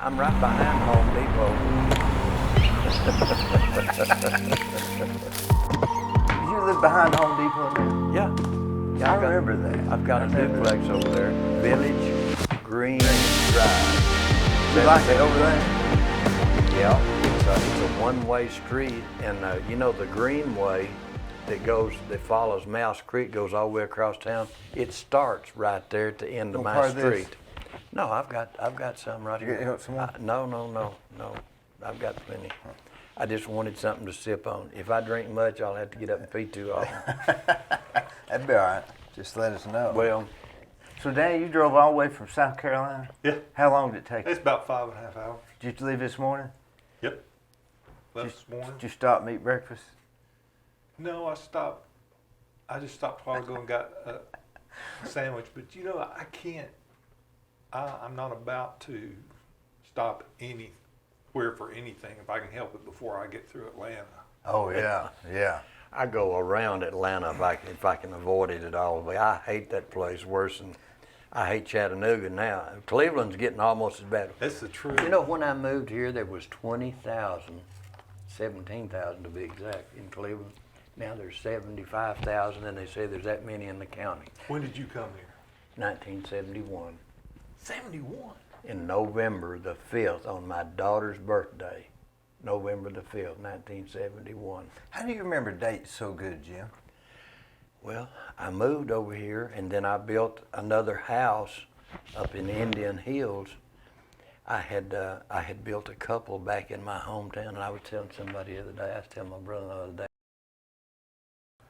I'm right behind Home Depot. You live behind Home Depot now? Yeah. Yeah, I remember that. I've got a duplex over there. Village Green Drive. You like it over there? Yeah. It's a one-way street, and you know the Greenway that follows Mouse Creek goes all the way across town. It starts right there at the end of my street. No, I've got some right here. You got some more? No. I've got plenty. I just wanted something to sip on. If I drink much, I'll have to get up and pee too often. That'd be all right. Just let us know. Well, so Danny, you drove all the way from South Carolina? Yeah. How long did it take? It's about 5.5 hours. Did you leave this morning? Yep. Left this morning. Did you stop and eat breakfast? No, I stopped. I just stopped a while ago and got a sandwich. But you know, I can't. I'm not about to stop anywhere for anything if I can help it before I get through Atlanta. Oh yeah, yeah. I go around Atlanta if I can avoid it at all. But I hate that place worse than I hate Chattanooga now. Cleveland's getting almost as bad. That's the truth. You know, when I moved here, there was 20,000, 17,000 to be exact, in Cleveland. Now there's 75,000, and they say there's that many in the county. When did you come here? 1971. 71. In November the 5th, on my daughter's birthday, November the 5th, 1971. How do you remember dates so good, Jim? Well, I moved over here, and then I built another house up in Indian Hills. I had built a couple back in my hometown, and I was telling somebody the other day, I was telling my brother the other day,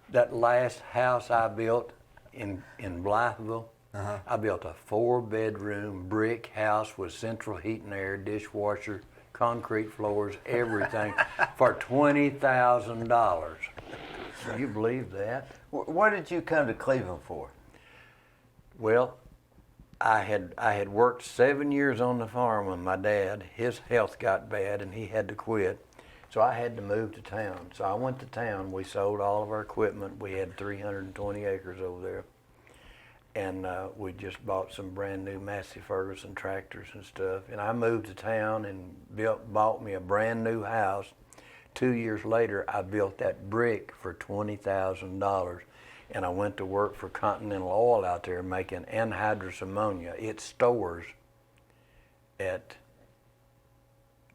that last house I built in Blytheville, I built a 4-bedroom brick house with central heat and air, dishwasher, concrete floors, everything, for $20,000. Do you believe that? What did you come to Cleveland for? Well, I had worked 7 years on the farm with my dad. His health got bad and he had to quit. So I had to move to town. So I went to town. We sold all of our equipment. We had 320 acres over there. And we just bought some brand new Massey Ferguson tractors and stuff. And I moved to town and bought me a brand new house. 2 years later, I built that brick for $20,000. And I went to work for Continental Oil out there making anhydrous ammonia. It stores at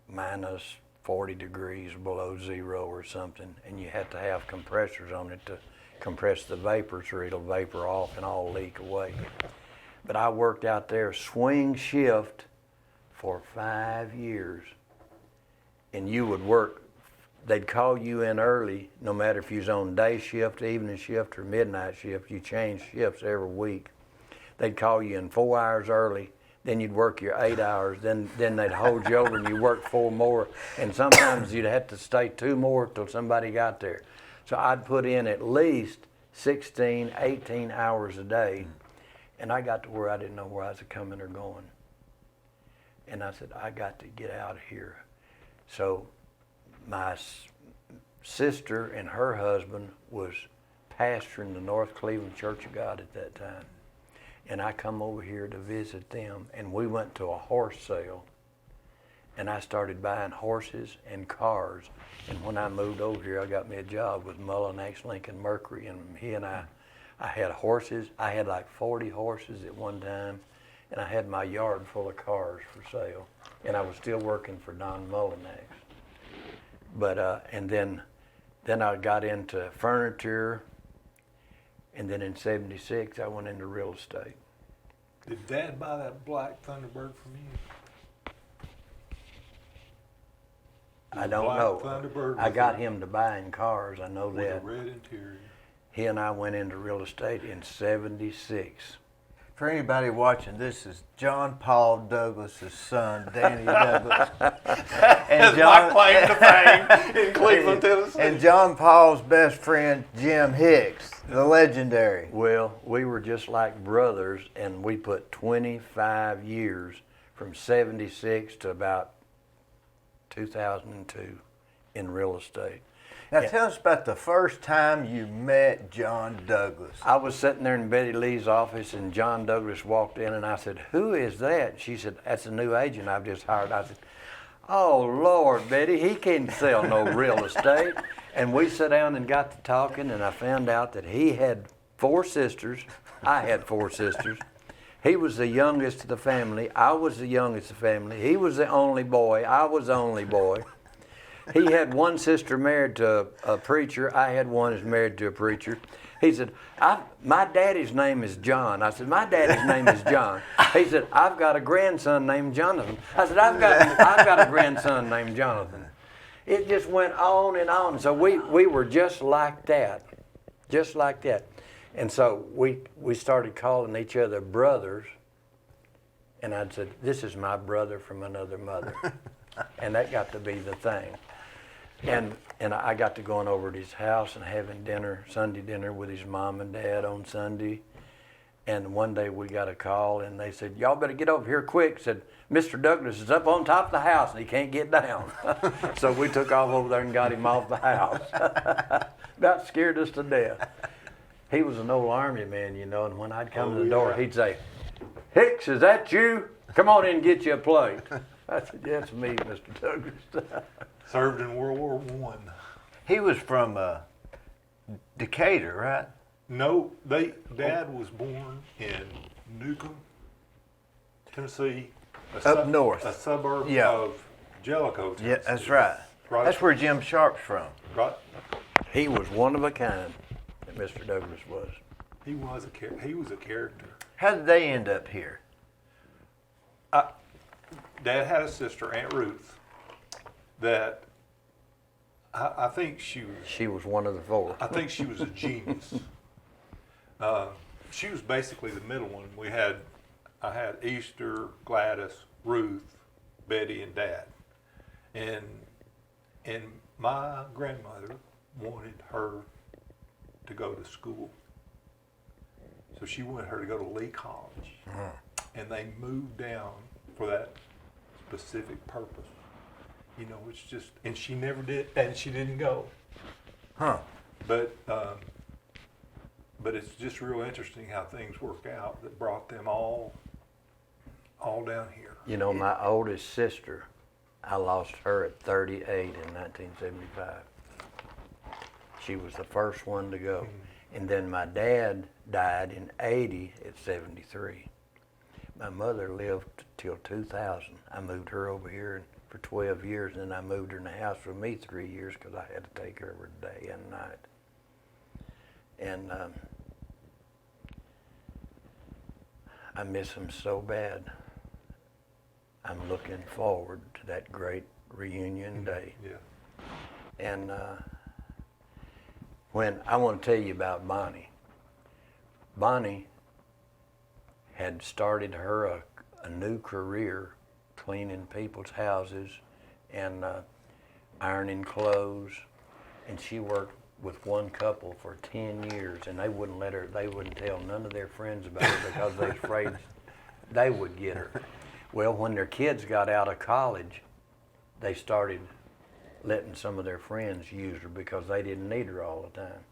minus 40 degrees below zero or something. And you have to have compressors on it to compress the vapors or it'll vapor off and all leak away. But I worked out there swing shift for 5 years. And you would work, they'd call you in early, no matter if you was on day shift, evening shift, or midnight shift. You change shifts every week. They'd call you in 4 hours early, then you'd work your 8 hours, then they'd hold you over and you work 4 more. And sometimes you'd have to stay 2 more till somebody got there. So I'd put in at least 16, 18 hours a day, and I got to where I didn't know where I was coming or going. And I said, I got to get out of here. So my sister and her husband was pastoring the North Cleveland Church of God at that time. And I come over here to visit them, and we went to a horse sale. And I started buying horses and cars. And when I moved over here, I got me a job with Mullinax Lincoln Mercury. And he and I had horses. I had like 40 horses at one time. And I had my yard full of cars for sale. And I was still working for Don Mullinax. But, and then I got into furniture. And then in '76, I went into real estate. Did Dad buy that black Thunderbird from you? I don't know. I got him to buying cars, I know that. With a red interior. He and I went into real estate in '76. For anybody watching, this is John Paul Douglas's son, Danny Douglas. And John, my claim to fame in Cleveland, Tennessee. And John Paul's best friend, Jim Hicks, the legendary. Well, we were just like brothers, and we put 25 years from '76 to about 2002 in real estate. Now tell us about the first time you met John Douglas. I was sitting there in Betty Lee's office, and John Douglas walked in, and I said, "Who is that?" She said, "That's a new agent I've just hired." I said, "Oh, Lord, Betty, he can't sell no real estate." And we sat down and got to talking, and I found out that he had 4 sisters. I had 4 sisters. He was the youngest of the family. I was the youngest of the family. He was the only boy. I was the only boy. He had 1 sister married to a preacher. I had one that's married to a preacher. He said, "My daddy's name is John." I said, "My daddy's name is John." He said, "I've got a grandson named Jonathan." I said, I've got a grandson named Jonathan." It just went on and on. So we were just like that, just like that. And so we started calling each other brothers. And I'd said, "This is my brother from another mother." And that got to be the thing. And I got to going over to his house and having dinner, Sunday dinner with his mom and dad on Sunday. And one day we got a call, and they said, "Y'all better get over here quick." Said, "Mr. Douglas is up on top of the house and he can't get down." So we took off over there and got him off the house. About scared us to death. He was an old army man, you know, and when I'd come to the door, he'd say, "Hicks, is that you? Come on in and get you a plate." I said, "Yeah, it's me, Mr. Douglas." Served in World War I. He was from Decatur, right? No, Dad was born in Newcomb, Tennessee. Up north. A suburb Yeah. of Jellicoe, Tennessee. Yeah, that's right. Right. That's where Jim Sharp's from. Right. He was one of a kind, that Mr. Douglas was. He was a character. How did they end up here? Dad had a sister, Aunt Ruth, that I think she was one of the 4. I think she was a genius. She was basically the middle one. I had Easter, Gladys, Ruth, Betty, and Dad, and my grandmother wanted her to go to school, so she wanted her to go to Lee College, and they moved down for that specific purpose. You know, it's just, and she never did, and she didn't go. Huh. But it's just real interesting how things work out that brought them all down here. You know, my oldest sister, I lost her at 38 in 1975. She was the first one to go. And then my dad died in 80 at 73. My mother lived till 2000. I moved her over here for 12 years, and then I moved her in the house with me 3 years because I had to take care of her day and night. And I miss him so bad. I'm looking forward to that great reunion day. Yeah. And when I want to tell you about Bonnie. Bonnie had started her a new career cleaning people's houses and ironing clothes, and she worked with one couple for 10 years, and they wouldn't tell none of their friends about it because they were afraid they would get her. Well, when their kids got out of college, they started letting some of their friends use her because they didn't need her all the time.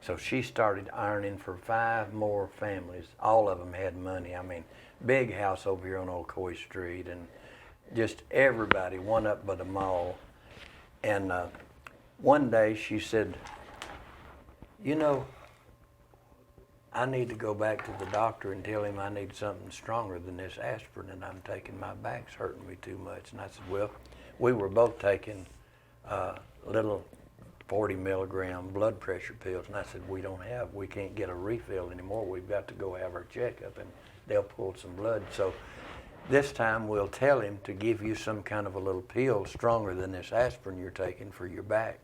So she started ironing for 5 more families. All of them had money. I mean, big house over here on Old Coy Street, and just everybody, one up by the mall. And one day she said, "You know, I need to go back to the doctor and tell him I need something stronger than this aspirin and I'm taking, my back's hurting me too much." And I said, "Well, we were both taking little 40 milligram blood pressure pills." And I said, we can't get a refill anymore. We've got to go have our checkup and they'll pull some blood. So this time we'll tell him to give you some kind of a little pill stronger than this aspirin you're taking for your back.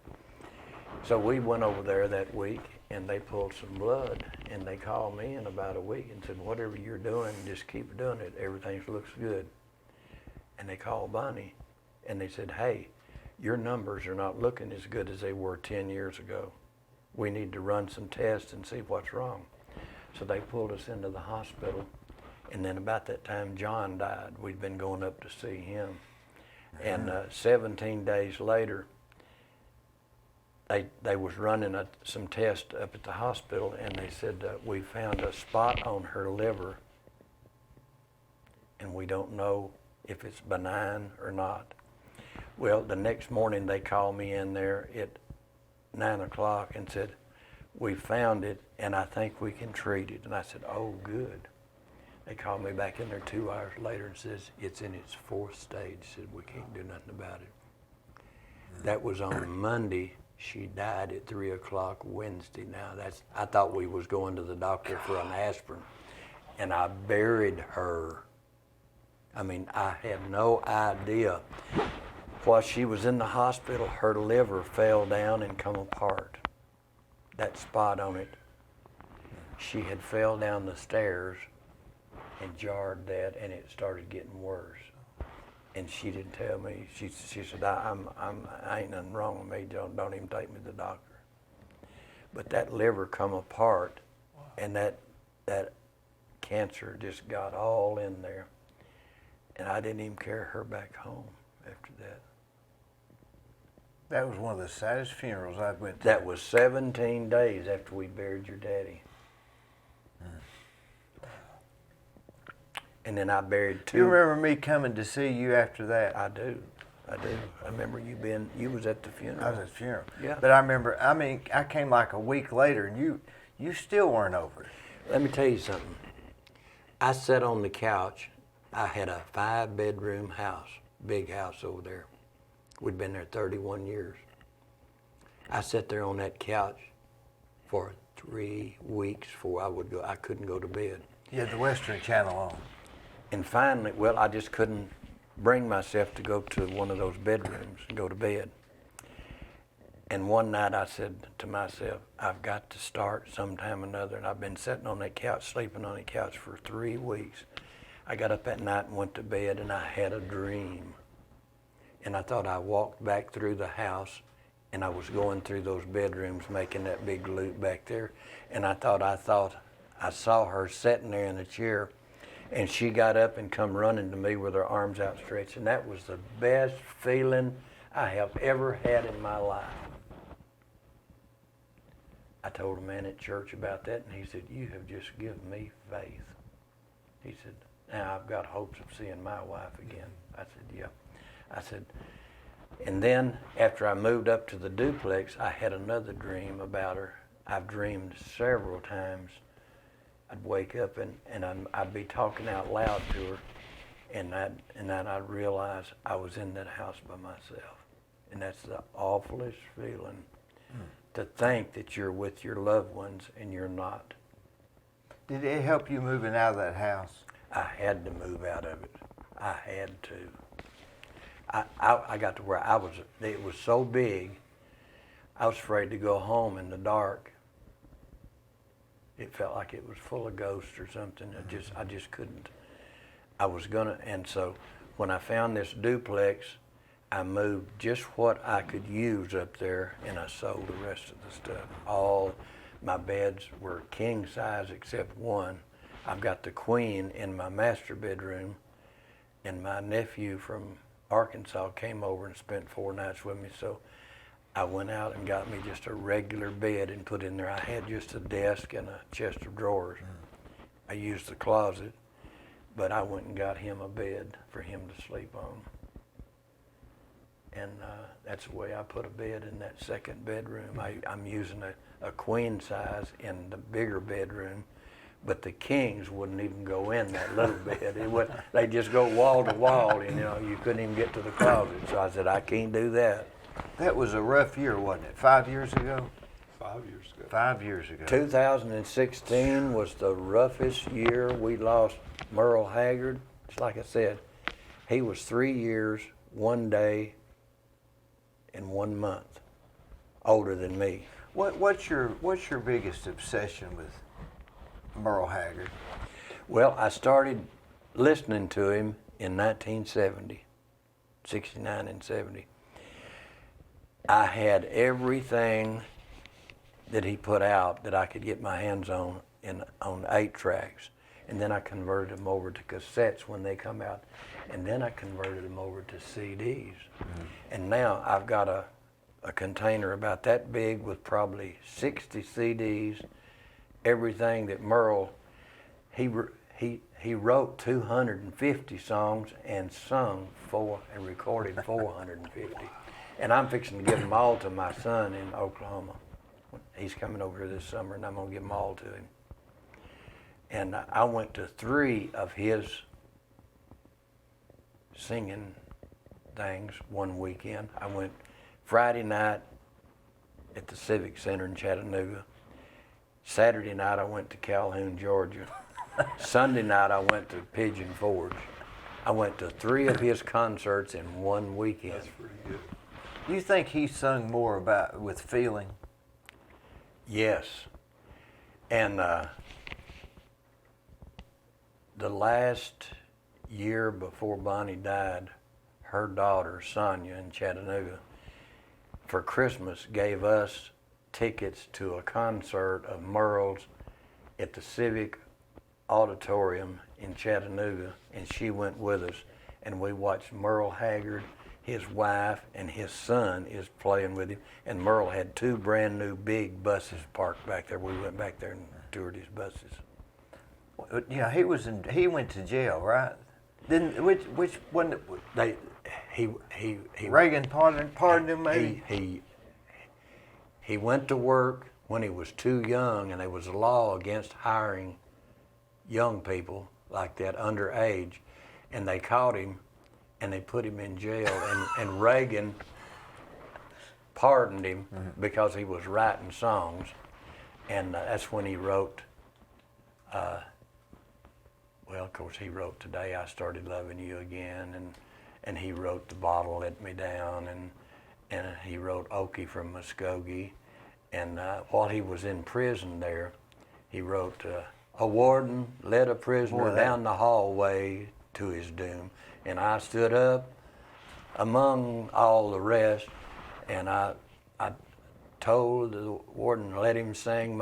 So we went over there that week and they pulled some blood, and they called me in about a week and said, "Whatever you're doing, just keep doing it. Everything looks good." And they called Bonnie and they said, "Hey, your numbers are not looking as good as they were 10 years ago. We need to run some tests and see what's wrong." So they pulled us into the hospital, and then about that time John died. We'd been going up to see him. And 17 days later, they was running some tests up at the hospital, and they said we found a spot on her liver, and we don't know if it's benign or not. Well, the next morning they called me in there at 9 o'clock and said, we found it, and I think we can treat it. And I said, oh, good. They called me back in there 2 hours later and says, it's in its 4th stage. Said, we can't do nothing about it. That was on Monday. She died at 3 o'clock Wednesday. Now, I thought we was going to the doctor for an aspirin, and I buried her. I mean, I had no idea. While she was in the hospital, her liver fell down and come apart. That spot on it, she had fell down the stairs and jarred that, and it started getting worse. And she didn't tell me. She said, I ain't nothing wrong with me. Don't even take me to the doctor. But that liver come apart, and that cancer just got all in there. And I didn't even carry her back home after that. That was one of the saddest funerals I've went to. That was 17 days after we buried your daddy. And then I buried 2. You remember me coming to see you after that? I do. I remember you was at the funeral. I was at the funeral. Yeah. But I remember, I came like a week later, and you still weren't over it. Let me tell you something. I sat on the couch. I had a 5-bedroom house, big house over there. We'd been there 31 years. I sat there on that couch for 3 weeks before I couldn't go to bed. You had the Western Channel on. And finally, well, I just couldn't bring myself to go to one of those bedrooms and go to bed. And one night I said to myself, I've got to start sometime or another. And I've been sitting on that couch, sleeping on that couch for 3 weeks. I got up that night and went to bed, and I had a dream. And I thought I walked back through the house, and I was going through those bedrooms, making that big loop back there. And I thought I saw her sitting there in a chair, and she got up and come running to me with her arms outstretched. And that was the best feeling I have ever had in my life. I told a man at church about that, and he said, you have just given me faith. He said, now I've got hopes of seeing my wife again. I said, yeah. I said, and then after I moved up to the duplex, I had another dream about her. I've dreamed several times. I'd wake up and I'd be talking out loud to her, and then I'd realize I was in that house by myself. And that's the awfulest feeling, to think that you're with your loved ones and you're not. Did it help you moving out of that house? I had to move out of it. I had to. I got to where it was so big, I was afraid to go home in the dark. It felt like it was full of ghosts or something. I just couldn't. And so when I found this duplex, I moved just what I could use up there, and I sold the rest of the stuff. All my beds were king size except one. I've got the queen in my master bedroom, and my nephew from Arkansas came over and spent 4 nights with me, so I went out and got me just a regular bed and put in there. I had just a desk and a chest of drawers. I used the closet, but I went and got him a bed for him to sleep on. And that's the way I put a bed in that second bedroom. I'm using a queen size in the bigger bedroom, but the kings wouldn't even go in that little bed. They just go wall to wall, and you couldn't even get to the closet. So I said, I can't do that. That was a rough year, wasn't it? 5 years ago? 5 years ago. 5 years ago. 2016 was the roughest year. We lost Merle Haggard. It's like I said, he was 3 years, 1 day, and 1 month older than me. What's your biggest obsession with Merle Haggard? Well, I started listening to him in 1970, 69 and 70. I had everything that he put out that I could get my hands on on 8 tracks. And then I converted them over to cassettes when they come out. And then I converted them over to CDs. And now I've got a a container about that big with probably 60 CDs, everything that Merle, he wrote 250 songs and sung and recorded 450. And I'm fixing to give them all to my son in Oklahoma. He's coming over here this summer, and I'm going to give them all to him. And I went to 3 of his singing things one weekend. I went Friday night at the Civic Center in Chattanooga. Saturday night I went to Calhoun, Georgia. Sunday night I went to Pigeon Forge. I went to 3 of his concerts in one weekend. That's pretty good. You think he sung more about with feeling? Yes. And the last year before Bonnie died, her daughter, Sonia, in Chattanooga, for Christmas gave us tickets to a concert of Merle's at the Civic Auditorium in Chattanooga, and she went with us, and we watched Merle Haggard, his wife, and his son is playing with him, and Merle had 2 brand new big buses parked back there. We went back there and toured his buses. Yeah, he went to jail, right? Didn't which one? He Reagan pardoned him, maybe. He went to work when he was too young, and there was a law against hiring young people like that underage, and they caught him and they put him in jail, and Reagan pardoned him because he was writing songs, and that's when he wrote, well, of course he wrote Today I Started Loving You Again, and he wrote The Bottle Let Me Down, and he wrote Okie from Muskogee, and while he was in prison there, he wrote, a warden led a prisoner down the hallway to his doom, and I stood up among all the rest, and I told the warden, let him sing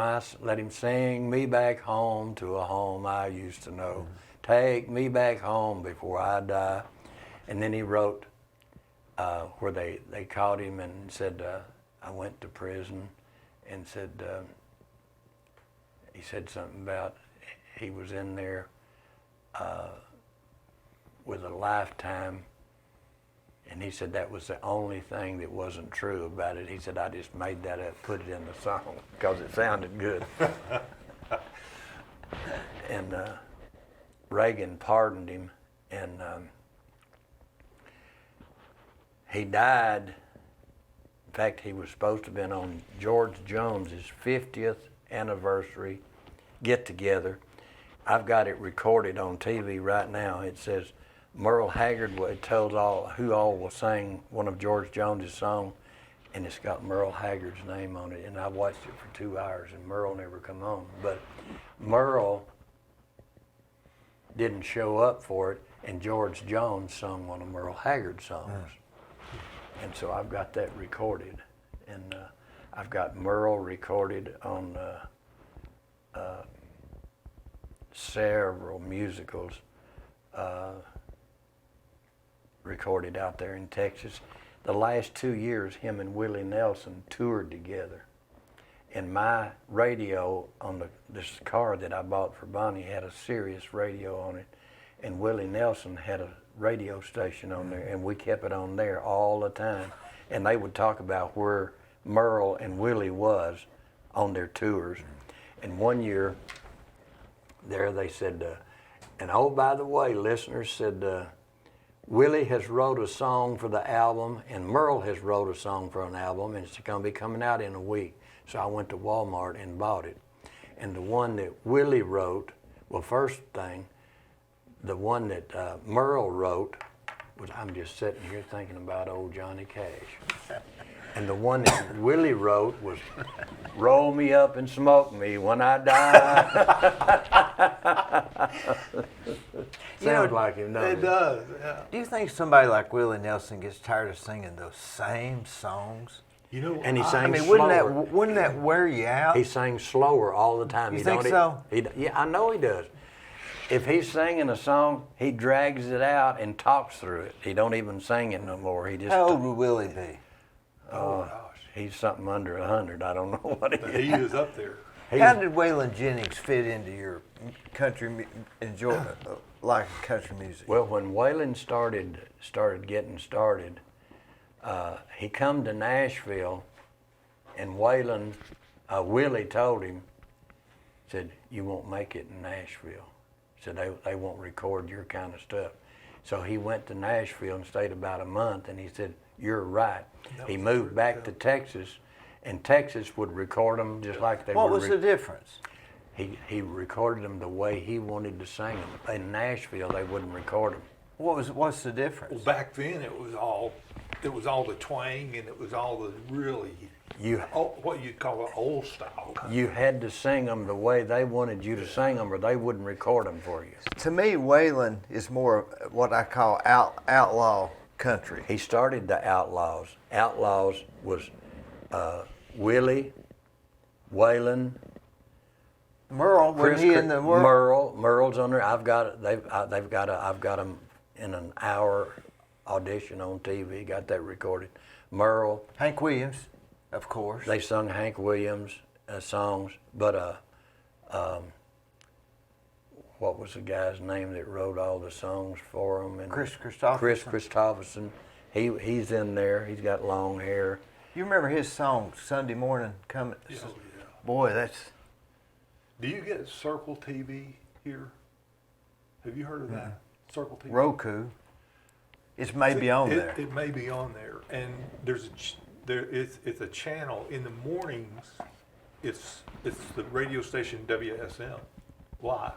me back home to a home I used to know. Take me back home before I die. And then he wrote where they caught him and said, I went to prison, and said, he said something about he was in there with a lifetime, and he said that was the only thing that wasn't true about it. He said, I just made that up, put it in the song because it sounded good. And Reagan pardoned him, and he died. In fact, he was supposed to have been on George Jones's 50th anniversary get-together. I've got it recorded on TV right now. It says Merle Haggard, it tells who all will sing one of George Jones's songs, and it's got Merle Haggard's name on it. And I watched it for 2 hours, and Merle never come on. But Merle didn't show up for it, and George Jones sung one of Merle Haggard's songs. And so I've got that recorded. And I've got Merle recorded on several musicals recorded out there in Texas. The last 2 years, him and Willie Nelson toured together. And my radio on this car that I bought for Bonnie had a Sirius radio on it, and Willie Nelson had a radio station on there, and we kept it on there all the time. And they would talk about where Merle and Willie was on their tours. And one year, there they said, and oh, by the way, listeners, said, Willie has wrote a song for the album, and Merle has wrote a song for an album, and it's going to be coming out in a week. So I went to Walmart and bought it. And the one that Willie wrote, well, first thing, the one that Merle wrote was, I'm just sitting here thinking about old Johnny Cash. And the one that Willie wrote was, roll me up and smoke me when I die. Sounds like him, doesn't it? It does, yeah. Do you think somebody like Willie Nelson gets tired of singing those same songs? You know, And he sang I mean, slower. wouldn't that wear you out? He sings slower all the time. You think so? Yeah, I know he does. If he's singing a song, he drags it out and talks through it. He don't even sing it no more. He just. How old would Willie be? Oh gosh, He's something under 100. I don't know what he he is up there. How did Waylon Jennings fit into your like country music? Well, when Waylon started getting started, he come to Nashville, and Waylon, Willie told him, said, "You won't make it in Nashville." Said they won't record your kind of stuff. So he went to Nashville and stayed about a month, and he said, "You're right." He moved back to Texas, and Texas would record them just like they were. What was the difference? He recorded them the way he wanted to sing them. In Nashville, they wouldn't record them. What's the difference? Well, back then it was all the twang, and it was all the really what you'd call an old style. You had to sing them the way they wanted you to sing them, or they wouldn't record them for you. To me, Waylon is more what I call outlaw country. He started the Outlaws. Outlaws was Willie, Waylon, Merle, Chris, was he in the Merle? Merle's on there. I've got them in an hour audition on TV. Got that recorded. Merle. Hank Williams, of course. They sung Hank Williams songs, but what was the guy's name that wrote all the songs for them? And Chris Christopherson. Chris Christopherson. He's in there. He's got long hair. You remember his song Sunday Morning Coming? Oh, yeah. Boy, that's. Do you get Circle TV here? Have you heard of that? Circle TV. Roku. It's maybe on there. It may be on there, and it's a channel in the mornings. It's the radio station WSM live,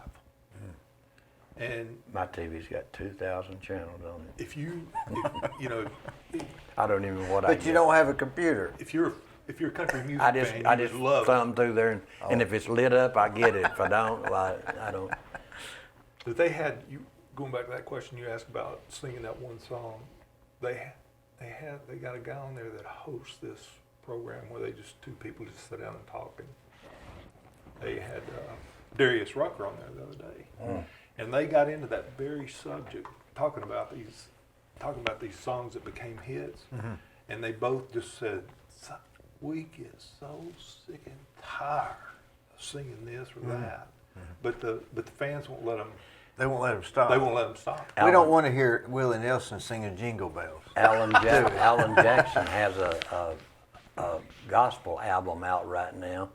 and My TV's got 2,000 channels on it. if you I don't even know what But you don't have a computer. if you're a country music I just fan, I you just would love thumb through there, and if it's lit up, I get it. If I don't, well, I don't. But they had you going back to that question you asked about singing that one song. They got a guy on there that hosts this program where two people just sit down and talk. And they had Darius Rucker on there the other day, and they got into that very subject, talking about these songs that became hits, and they both just said, "We get so sick and tired of singing this or that," but the fans won't let them. They won't let them stop. They won't let them stop. We don't want to hear Willie Nelson singing Jingle Bells. Alan Jackson has a gospel album out right now,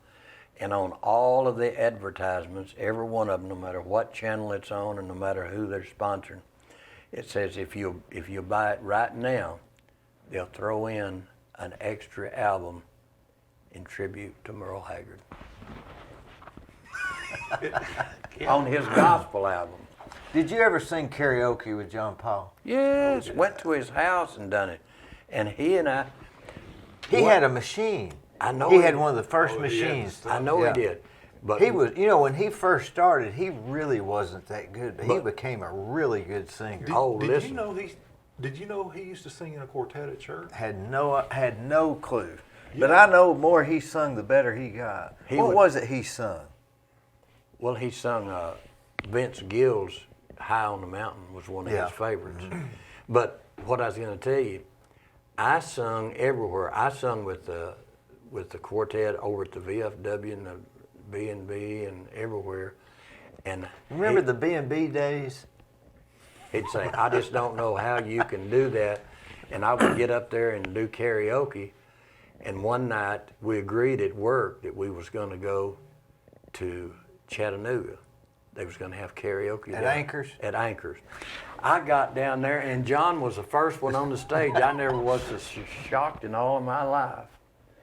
and on all of the advertisements, every one of them, no matter what channel it's on and no matter who they're sponsoring, it says if you buy it right now, they'll throw in an extra album in tribute to Merle Haggard on his gospel album. Did you ever sing karaoke with John Paul? Yes, went to his house and done it, and he and I. He had a machine. I know He he had did. one of the first Oh, he had machines. the I know Yeah. he did, but He was, when he first started, he really wasn't that good, but he became a really good singer. Did you know he used to sing in a quartet at church? Had no clue. But I know the more he sung, the better he got. What was it he sung? Well, he sung Vince Gill's "High on the Mountain" was one of his favorites. But what I was going to tell you, I sung everywhere. I sung with the quartet over at the VFW and the B&B and everywhere. And Remember the B&B days? he'd say, "I just don't know how you can do that." And I would get up there and do karaoke. And one night we agreed at work that we was going to go to Chattanooga. They was going to have karaoke At down- Anchors? At Anchors. I got down there, and John was the first one on the stage. I never was so shocked in all of my life.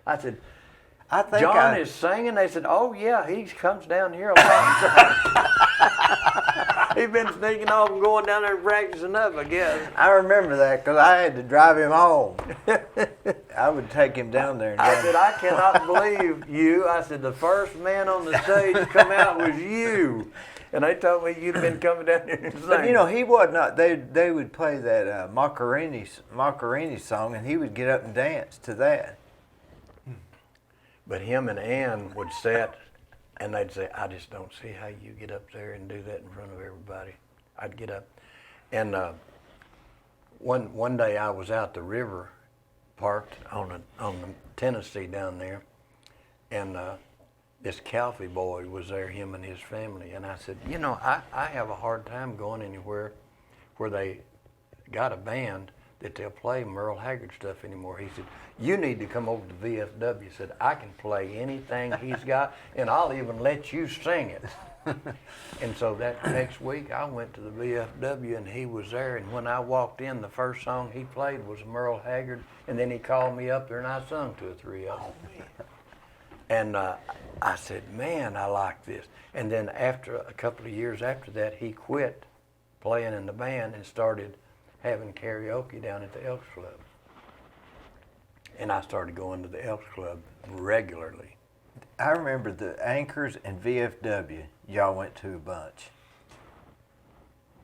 I said, I think "John is singing?" They said, "Oh yeah, he comes down here a lot." He's been sneaking off and going down there and practicing up, I guess. I remember that because I had to drive him home. I would take him down there. And I said, "I cannot believe you." I said, "The first man on the stage to come out was you." And they told me you'd been coming down here and singing. But he was not. They would play that Macarena song, and he would get up and dance to that. But him and Ann would sit, and they'd say, "I just don't see how you get up there and do that in front of everybody." I'd get up. And one day I was out the river, parked on the Tennessee down there, and this Calfee boy was there, him and his family, and I said, you know, I have a hard time going anywhere where they got a band that they'll play Merle Haggard stuff anymore. He said, you need to come over to VFW. He said, I can play anything he's got, and I'll even let you sing it. And so that next week, I went to the VFW, and he was there, and when I walked in, the first song he played was Merle Haggard, and then he called me up there, and I sung 2 or 3 of them. And I said, man, I like this. And then after a couple of years after that, he quit playing in the band and started having karaoke down at the Elks Club. And I started going to the Elks Club regularly. I remember the Anchors and VFW. Y'all went to a bunch.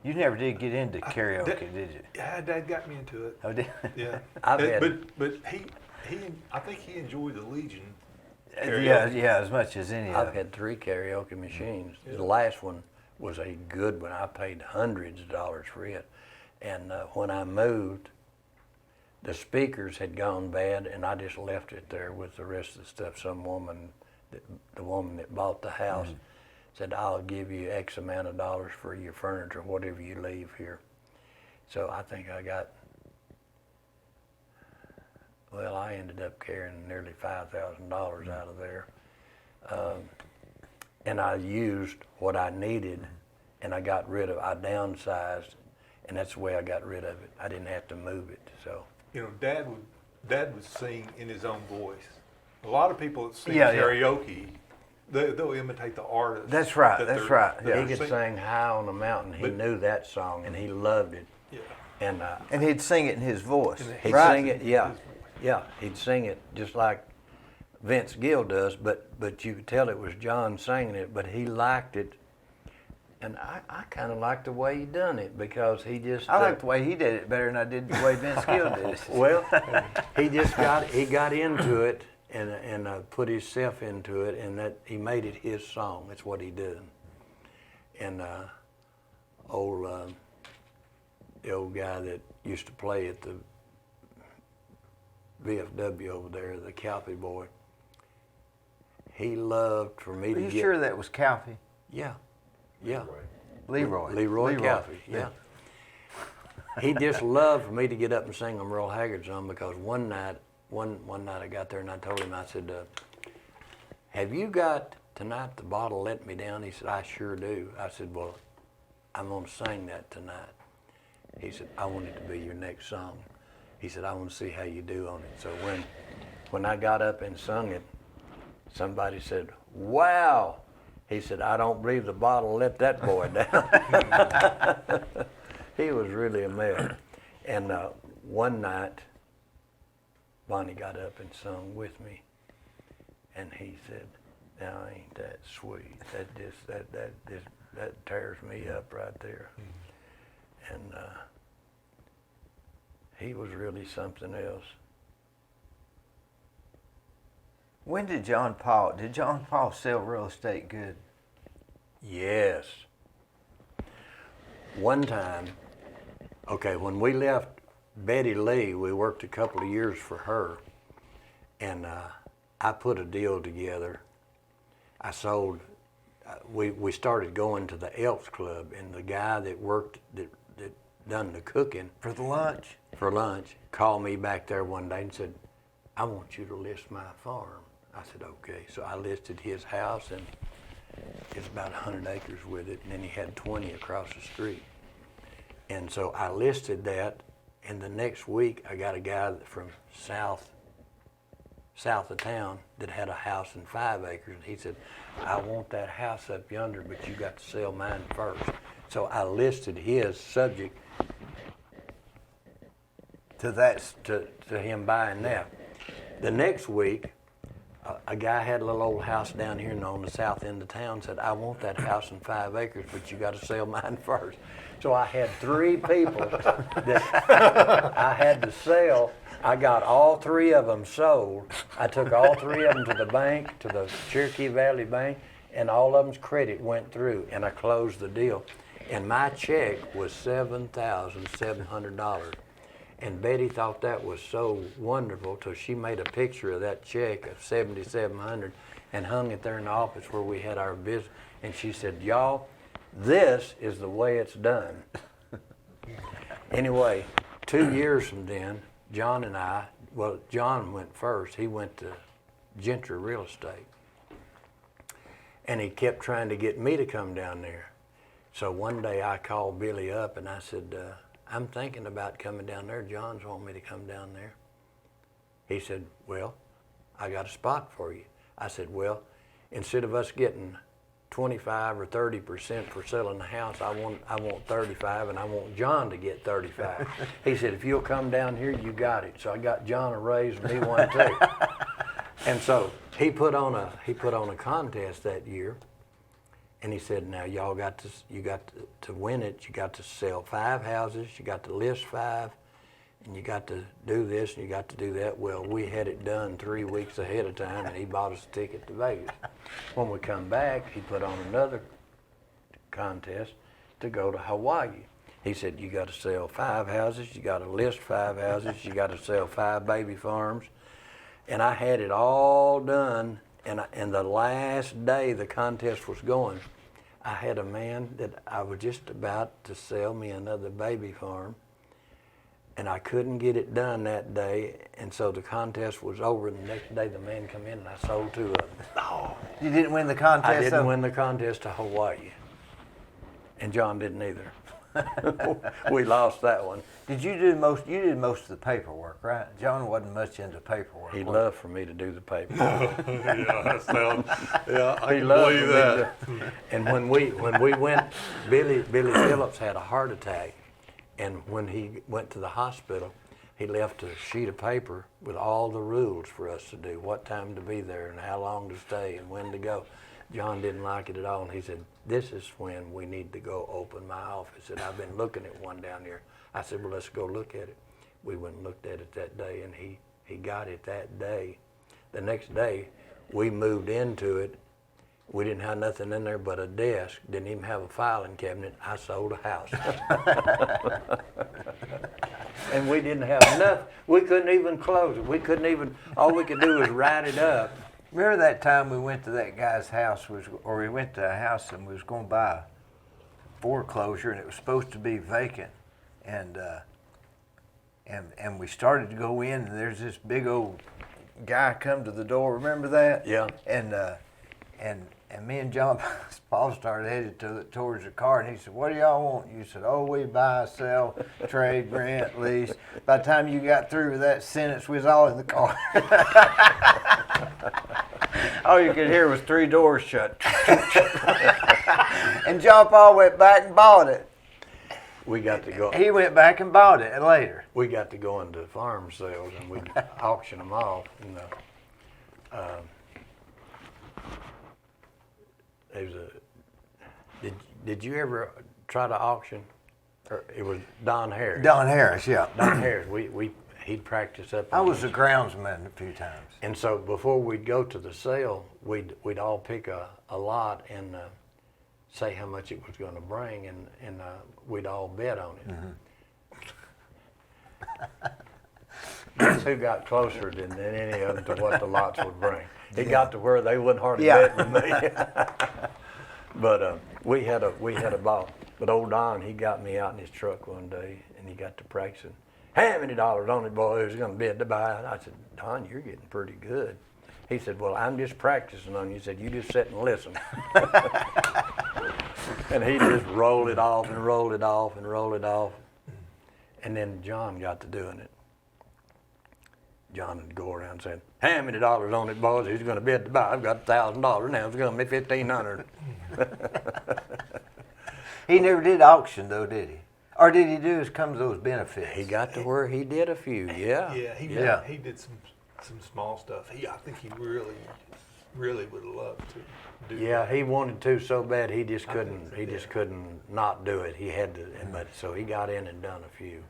You never did get into karaoke, did you? Yeah, Dad got me into it. Oh, did? Yeah. I've had- but I think he enjoyed the Legion. Yeah, Karaoke. yeah, as much as any of I've them. had 3 karaoke machines. Yeah. The last one was a good one. I paid hundreds of dollars for it. And when I moved, the speakers had gone bad, and I just left it there with the rest of the stuff. Some woman, the woman that bought the house, said, I'll give you X amount of dollars for your furniture, whatever you leave here. So I think I got, well, I ended up carrying nearly $5,000 out of there. And I used what I needed, and I downsized, and that's the way I got rid of it. I didn't have to move it, so. You know, Dad would sing in his own voice. A lot of people that sing Yeah, yeah. karaoke, they'll imitate the artist. That's right, that that's they're- right, that yeah. they're He could singing. sing High on the Mountain. He But- knew that song, and he loved it. Yeah. And And he'd sing it in his voice, And he'd right? sing it, yeah, he'd sing it just like Vince Gill does, but you could tell it was John singing it, but he liked it. And I kind of liked the way he done it, because he just... I like the way he did it better than I did the way Vince Gill did it. Well, he just got into it and put himself into it, and that he made it his song. That's what he did. And the old guy that used to play at the VFW over there, the Calfee boy, he loved for me Are to you get... sure that was Calfee? Yeah. Leroy. Leroy Calfee, yeah. He just loved for me to get up and sing a Merle Haggard song, because one night I got there and I told him, I said, have you got Tonight the Bottle Let Me Down? He said, I sure do. I said, well, I'm going to sing that tonight. He said, I want it to be your next song. He said, I want to see how you do on it. So when I got up and sung it, somebody said, wow. He said, I don't believe the bottle let that boy down. He was really a mess. And one night, Bonnie got up and sung with me, and he said, now ain't that sweet? That tears me up right there. And he was really something else. When did John Paul sell real estate good? Yes. One time, okay, when we left Betty Lee, we worked a couple of years for her, and I put a deal together. I sold, we started going to the Elks Club, and the guy that worked, that done the cooking For the lunch? for lunch, called me back there one day and said, I want you to list my farm. I said, okay. So I listed his house, and it's about 100 acres with it, and then he had 20 across the street. And so I listed that, and the next week I got a guy from south of town that had a house in 5 acres, and he said, I want that house up yonder, but you got to sell mine first. So I listed his subject to him buying that. The next week, a guy had a little old house down here on the south end of town, said, I want that house in 5 acres, but you got to sell mine first. So I had 3 people that I had to sell. I got all 3 of them sold. I took all 3 of them to the bank, to the Cherokee Valley Bank, and all of them's credit went through, and I closed the deal. And my check was $7,700. And Betty thought that was so wonderful till she made a picture of that check of $7,700 and hung it there in the office where we had our business. And she said, y'all, this is the way it's done. Anyway, 2 years from then, John and I, well, John went first. He went to Gentry Real Estate. And he kept trying to get me to come down there. So one day I called Billy up and I said, I'm thinking about coming down there. John's wanting me to come down there. He said, well, I got a spot for you. I said, well, instead of us getting 25 or 30% for selling the house, I want 35, and I want John to get 35. He said, if you'll come down here, you got it. So I got John a raise and he won too. And so he put on a contest that year, and he said, now y'all you got to win it. You got to sell 5 houses, you got to list 5, and you got to do this and you got to do that. Well, we had it done 3 weeks ahead of time, and he bought us a ticket to Vegas. When we come back, he put on another contest to go to Hawaii. He said, you got to sell 5 houses, you got to list 5 houses, you got to sell 5 baby farms. And I had it all done, and the last day the contest was going, I had a man that I was just about to sell me another baby farm, and I couldn't get it done that day, and so the contest was over, and the next day the man come in and I sold 2 of them. Oh, you didn't win the contest? I didn't win the contest to Hawaii, and John didn't either. We lost that one. You did most of the paperwork, right? John wasn't much into paperwork. He'd love for me to do the paperwork. Yeah, I He can loved believe me that. And when we went, Billy Phillips had a heart attack, and when he went to the hospital, he left a sheet of paper with all the rules for us to do, what time to be there and how long to stay and when to go. John didn't like it at all, and he said, this is when we need to go open my office, and I've been looking at one down here. I said, well, let's go look at it. We went and looked at it that day, and he got it that day. The next day, we moved into it. We didn't have nothing in there but a desk, didn't even have a filing cabinet. I sold a house. And we didn't have enough. We couldn't even close it. All we could do was write it up. Remember that time we went to that guy's house, we went to a house and we was going to buy a foreclosure, and it was supposed to be vacant, and we started to go in, and there's this big old guy come to the door. Remember that? Yeah. And me and John Paul started headed towards the car, and he said, "What do y'all want?" You said, "Oh, we buy, sell, trade, rent, lease." By the time you got through with that sentence, we was all in the car. All you could hear was 3 doors shut. And John Paul went back and bought it. We got to go. He went back and bought it later. We got to go into farm sales, and we auction them off. And did you ever try to auction? Or it was Don Harris. Don Harris, yeah. Don Harris. He'd practice up. I was a groundsman a few times. And so before we'd go to the sale, we'd all pick a lot and say how much it was going to bring, and we'd all bet on it. Mm-hmm. Guess who got closer than any of them to what the lots would bring? It got to where they wouldn't hardly bet with me. But we had a ball. But old Don, he got me out in his truck one day, and he got to practicing. How many dollars on it, boy? Who's going to bid to buy it? I said, Don, you're getting pretty good. He said, well, I'm just practicing on you. He said, you just sit and listen. And he just rolled it off and rolled it off and rolled it off. And then John got to doing it. John would go around saying, how many dollars on it, boys? Who's going to bid to buy? I've got $1,000 now. It's going to be $1,500. He never did auction, though, did he? Or did he do as comes those benefits? He got to where he did a few, yeah. Yeah, he did some small stuff. I think he really would love to do Yeah, that. he wanted to so bad he just couldn't. He just couldn't not do it. He had to, but so he got in and done a few.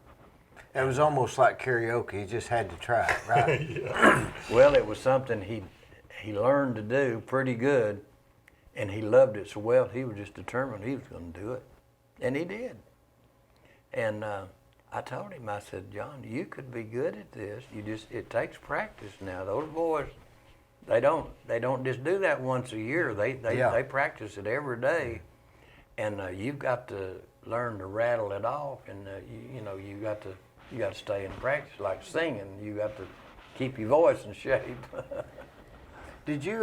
It was almost like karaoke. He just had to try it, right? Yeah. Well, it was something he learned to do pretty good, and he loved it so well. He was just determined he was going to do it, and he did. And I told him, I said, John, you could be good at this. It takes practice now. Those boys, they don't just do that once a year. They practice it every day, and you've got to learn to rattle it off, and you got to stay in practice like singing. You got to keep your voice in shape. Did you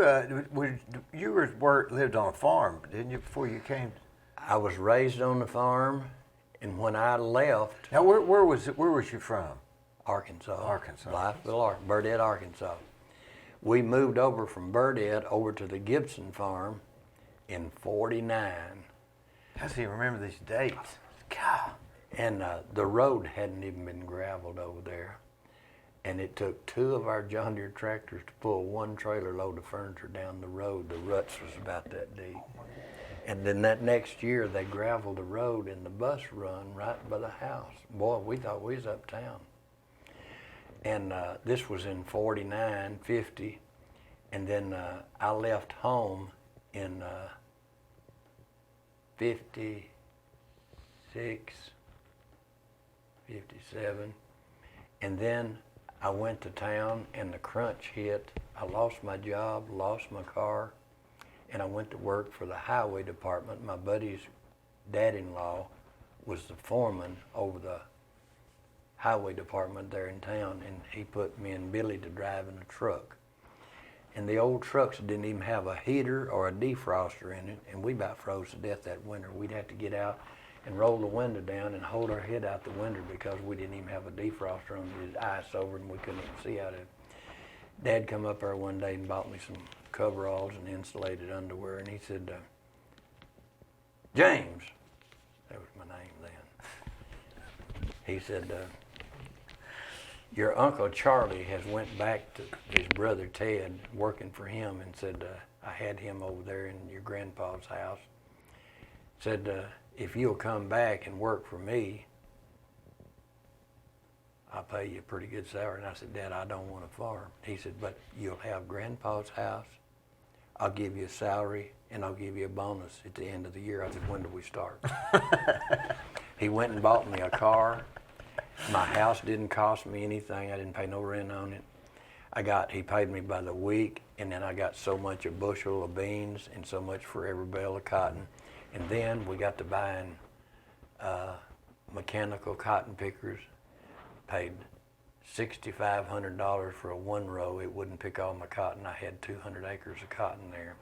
lived on a farm, didn't you, before you came? I was raised on the farm, and when I left, Now, where was you from? Arkansas, Arkansas. Blytheville, Burdett, Arkansas. We moved over from Burdett over to the Gibson farm in '49. I see. Remember these dates. God. And the road hadn't even been graveled over there. And it took 2 of our John Deere tractors to pull 1 trailer load of furniture down the road. The ruts was about that deep. And then that next year, they graveled the road and the bus run right by the house. Boy, we thought we was uptown. And this was in '49, '50. And then I left home in '56, '57. And then I went to town and the crunch hit. I lost my job, lost my car, and I went to work for the highway department. My buddy's dad-in-law was the foreman over the highway department there in town, and he put me and Billy to drive in a truck. And the old trucks didn't even have a heater or a defroster in it, and we about froze to death that winter. We'd have to get out and roll the window down and hold our head out the window because we didn't even have a defroster on it. Ice over it and we couldn't even see out of it. Dad come up there one day and bought me some coveralls and insulated underwear, and he said, James, that was my name then. He said, your Uncle Charlie has went back to his brother Ted working for him, and said, I had him over there in your grandpa's house. Said, if you'll come back and work for me, I'll pay you a pretty good salary. And I said, Dad, I don't want a farm. He said, but you'll have Grandpa's house. I'll give you a salary, and I'll give you a bonus at the end of the year. I said, when do we start? He went and bought me a car. My house didn't cost me anything. I didn't pay no rent on it. He paid me by the week, and then I got so much a bushel of beans and so much for every bale of cotton. And then we got to buying mechanical cotton pickers. Paid $6,500 for a 1-row. It wouldn't pick all my cotton. I had 200 acres of cotton there.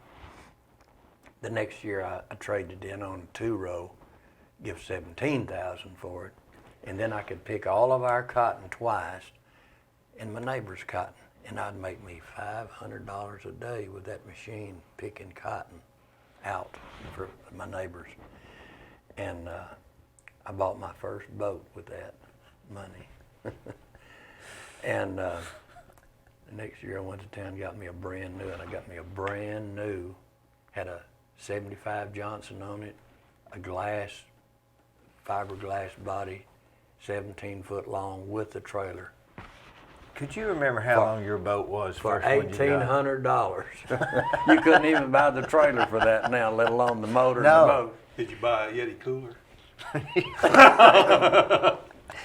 The next year I traded in on a 2-row, give $17,000 for it, and then I could pick all of our cotton twice and my neighbor's cotton, and I'd make me $500 a day with that machine picking cotton out for my neighbors. And I bought my first boat with that money. And the next year I went to town and got me a brand new, and I got me a brand new, had a 75 Johnson on it, a fiberglass body, 17 foot long with the trailer. Could you remember how long your boat was for first when you got it? $1,800. You couldn't even buy the trailer for that now, let alone the motor No. and the boat. Did you buy a Yeti cooler?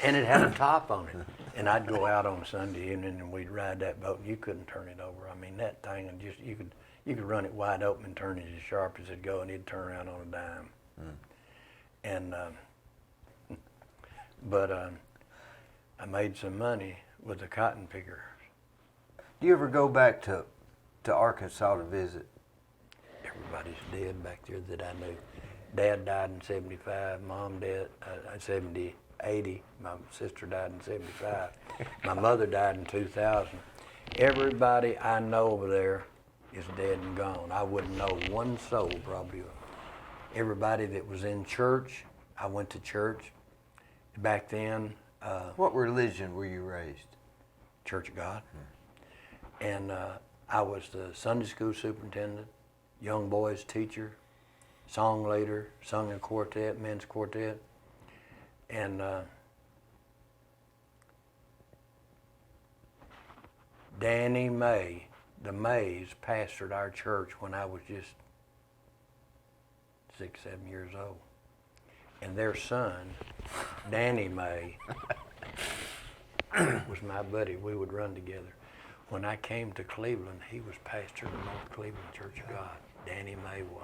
And it had a top on it. And I'd go out on Sunday evening and we'd ride that boat, and you couldn't turn it over. I mean, that thing, and just you could run it wide open and turn it as sharp as it'd go, and it'd turn around on a dime. And but I made some money with the cotton picker. Do you ever go back to Arkansas to visit? Everybody's dead back there that I knew. Dad died in '75. Mom died 80. My sister died in '75. My mother died in 2000. Everybody I know over there is dead and gone. I wouldn't know one soul probably. Everybody that was in church, I went to church back then. What religion were you raised? Church of God. And I was the Sunday school superintendent, young boys teacher, song leader, sung a quartet, men's quartet. And Danny May, the Mays, pastored our church when I was just 6, 7 years old. And their son, Danny May, was my buddy. We would run together. When I came to Cleveland, he was pastor of the North Cleveland Church of God. Danny May was.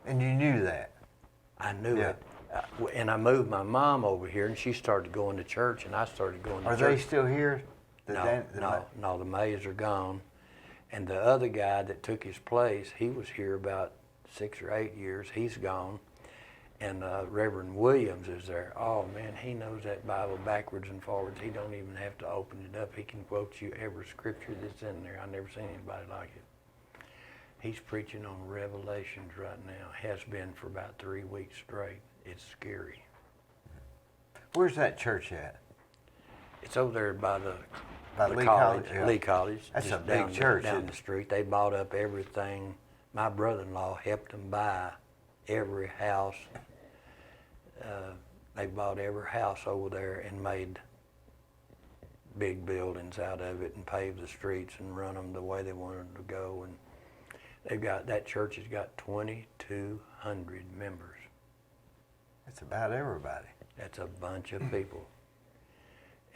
And you knew that? I knew Yeah. it. And I moved my mom over here, and she started going to church, and I started going to Are church. they still here? No, the Mays are gone. And the other guy that took his place, he was here about 6 or 8 years. He's gone. And Reverend Williams is there. Oh, man, he knows that Bible backwards and forwards. He don't even have to open it up. He can quote you every scripture that's in there. I've never seen anybody like it. He's preaching on Revelations right now. Has been for about 3 weeks straight. It's scary. Where's that church at? It's over there by the Lee college. College? Yeah. Lee College. That's just a big church, down isn't the it? street. They bought up everything. My brother-in-law helped them buy every house. They bought every house over there and made big buildings out of it and paved the streets and run them the way they wanted them to go. And that church has got 2,200 members. It's about everybody. That's a bunch of people.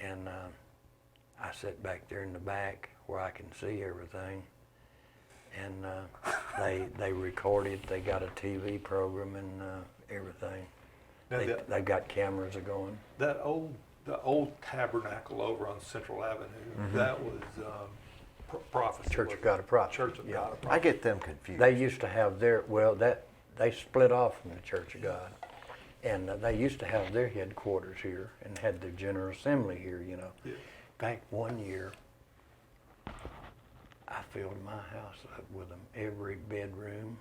And I sit back there in the back where I can see everything. And they record it. They got a TV program and everything. Now They got cameras going. the old tabernacle over on Central Avenue, that was Prophecy. Church of wasn't God it? of Prophecy. Church of Yeah. God of I Prophecy. get them confused. They used to have they split off from the Church of God. And they used to have their headquarters here and had their General Assembly here, you know. Yeah. In fact, one year, I filled my house up with them. Every bedroom.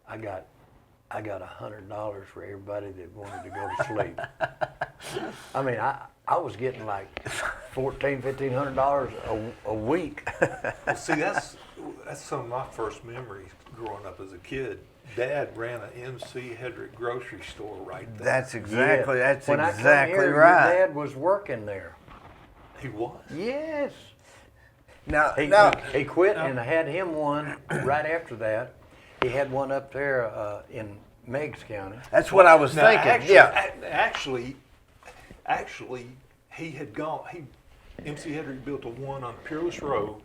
I got $100 for everybody that wanted to go to sleep. I mean, I was getting like $1,500 a week. Well, see, that's some of my first memories growing up as a kid. Dad ran an MC Hedrick grocery store right there. That's exactly Yeah. that's When exactly I come here, right. Your dad was working there. He was. Yes. Now, He quit and I had him one right after that. He had one up there in Meigs County. that's what I was Now, thinking. actually, actually, he had gone. MC Hedrick built a one on Peerless Road,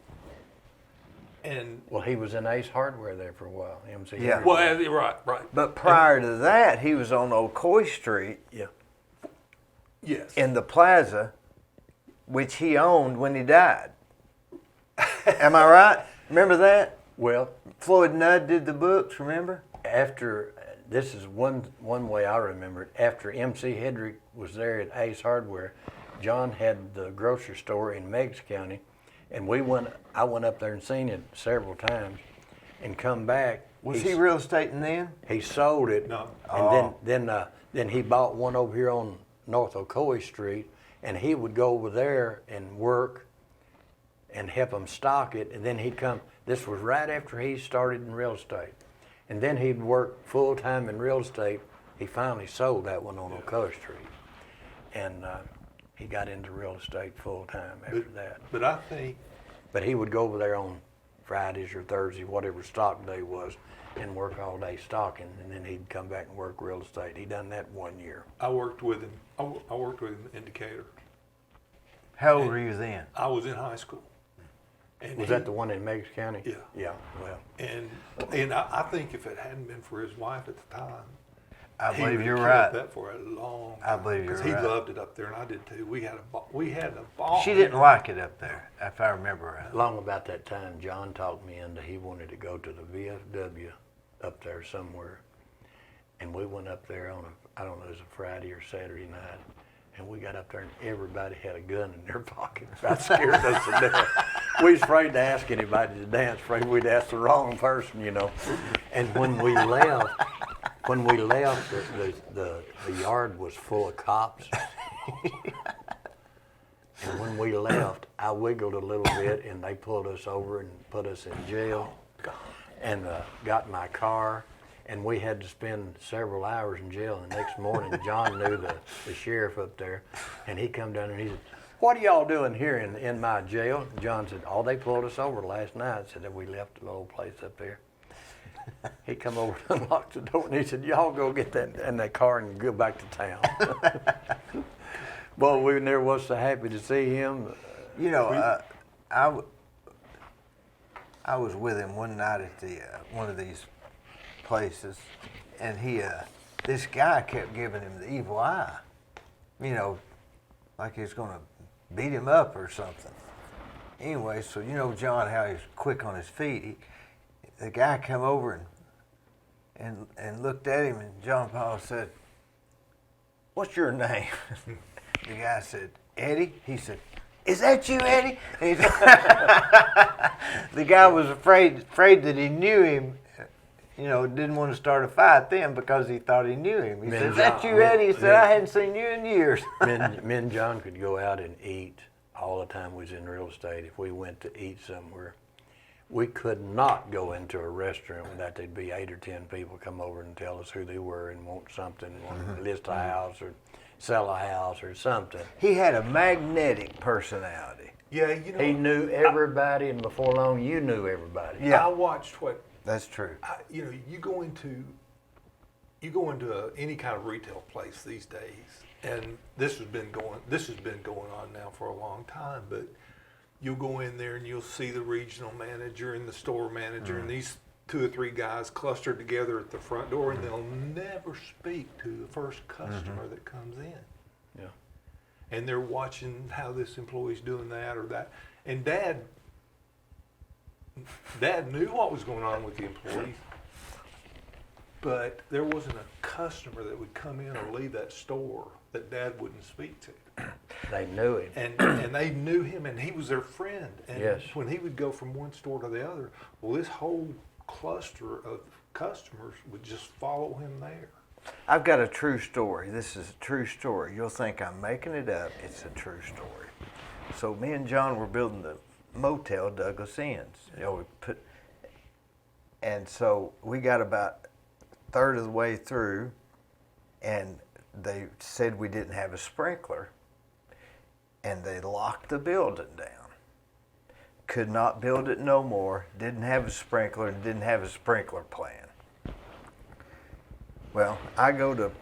and Well, he was in Ace Hardware there for a while. MC. Yeah. Hedrick. right. But prior to that, he was on Ocoee Street Yeah. Yes. in the plaza, which he owned when he died. Am I right? Remember that? Well, Floyd Nudd did the books, remember? after this is one way I remember it. After MC Hedrick was there at Ace Hardware, John had the grocery store in Meigs County, and I went up there and seen it several times, and come back. Was he real estating then? He sold it, No. and then he bought one over here on North Ocoee Street, and he would go over there and work and help them stock it, and then he'd come. This was right after he started in real estate, and then he'd work full time in real estate. He finally sold that one on Ocoee Street, and he got into real estate full time after that. But I think But he would go over there on Fridays or Thursdays, whatever stock day was, and work all day stocking, and then he'd come back and work real estate. He done that 1 year. I worked with him. I worked with him in Decatur. How old were you then? I was in high school. And Was he- that the one in Meigs County? Yeah. Yeah, well, And I think if it hadn't been for his wife at the time, I he believe would you're have right. kept that for a long time. I believe you're Because he right. loved it up there, and I did too. We had a ball. She didn't like it up there, if I remember right. long about that time, John talked me into, he wanted to go to the VFW up there somewhere. And we went up there on I don't know, it was a Friday or Saturday night. And we got up there and everybody had a gun in their pocket. That scared us to death. We was afraid to ask anybody to dance, afraid we'd ask the wrong person, you know. And when we left, the yard was full of cops. And when we left, I wiggled a little bit and they pulled us over and put us in jail and got in my car. And we had to spend several hours in jail. And the next morning, John knew the sheriff up there, and he come down and he said, "What are y'all doing here in my jail?" And John said, "Oh, they pulled us over last night." Said that we left the little place up there. He come over and unlocked the door, and he said, "Y'all go get that in that car and go back to town." Well, we never was so happy to see him. You know, I was with him one night at the one of these places, and this guy kept giving him the evil eye. You know, like he was going to beat him up or something. Anyway, so you know John, how he's quick on his feet. The guy come over and looked at him, and John Paul said, "What's your name?" The guy said, "Eddie." He said, "Is that you, Eddie?" And the guy was afraid that he knew him. You know, didn't want to start a fight then because he thought he knew him. He said, "Is that you, Eddie?" He said, "I hadn't seen you in years." Me and John could go out and eat all the time we was in real estate. If we went to eat somewhere, we could not go into a restaurant without there'd be 8 or 10 people come over and tell us who they were and want something, want to list a house or sell a house or something. He had a magnetic personality. Yeah, you know. He knew everybody, and before long, you knew everybody. Yeah. I watched what. That's true. You know, you go into any kind of retail place these days, and this has been going on now for a long time. But you'll go in there and you'll see the regional manager and the store manager, and these 2 or 3 guys clustered together at the front door, and they'll never speak to the first customer that comes in. Yeah. And they're watching how this employee's doing that or that. And Dad knew what was going on with the employees, but there wasn't a customer that would come in or leave that store that Dad wouldn't speak to. They knew him. And they knew him, and he was their friend. And Yes. when he would go from one store to the other, well, this whole cluster of customers would just follow him there. I've got a true story. This is a true story. You'll think I'm making it up. It's a true story. So me and John were building the motel Douglas Inns. You know, and so we got about a third of the way through, and they said we didn't have a sprinkler, and they locked the building down. Could not build it no more. Didn't have a sprinkler, and didn't have a sprinkler plan. Well, I go to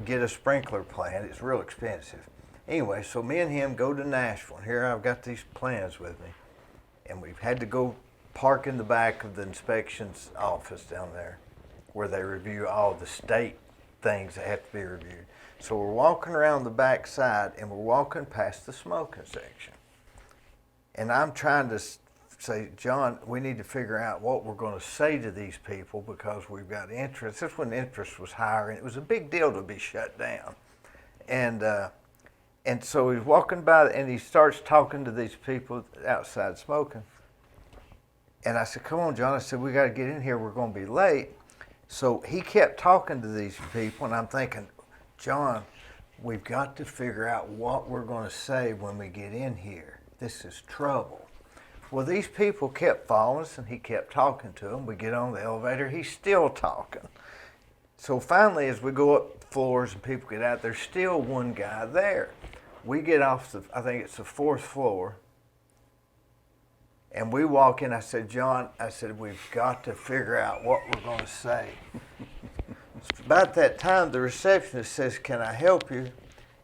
get a sprinkler plan. It's real expensive. Anyway, so me and him go to Nashville. Here I've got these plans with me. And we've had to go park in the back of the inspections office down there where they review all the state things that have to be reviewed. So we're walking around the back side, and we're walking past the smoking section. And I'm trying to say, John, we need to figure out what we're going to say to these people because we've got interest. This is when interest was higher, and it was a big deal to be shut down. And so he's walking by, and he starts talking to these people outside smoking. And I said, "Come on, John." I said, "We got to get in here. We're going to be late." So he kept talking to these people, and I'm thinking, John, we've got to figure out what we're going to say when we get in here. This is trouble. Well, these people kept following us, and he kept talking to them. We get on the elevator. He's still talking. So finally, as we go up floors and people get out, there's still one guy there. We get off I think it's the 4th floor, and we walk in. I said, "John," I said, "we've got to figure out what we're going to say." About that time, the receptionist says, "Can I help you?"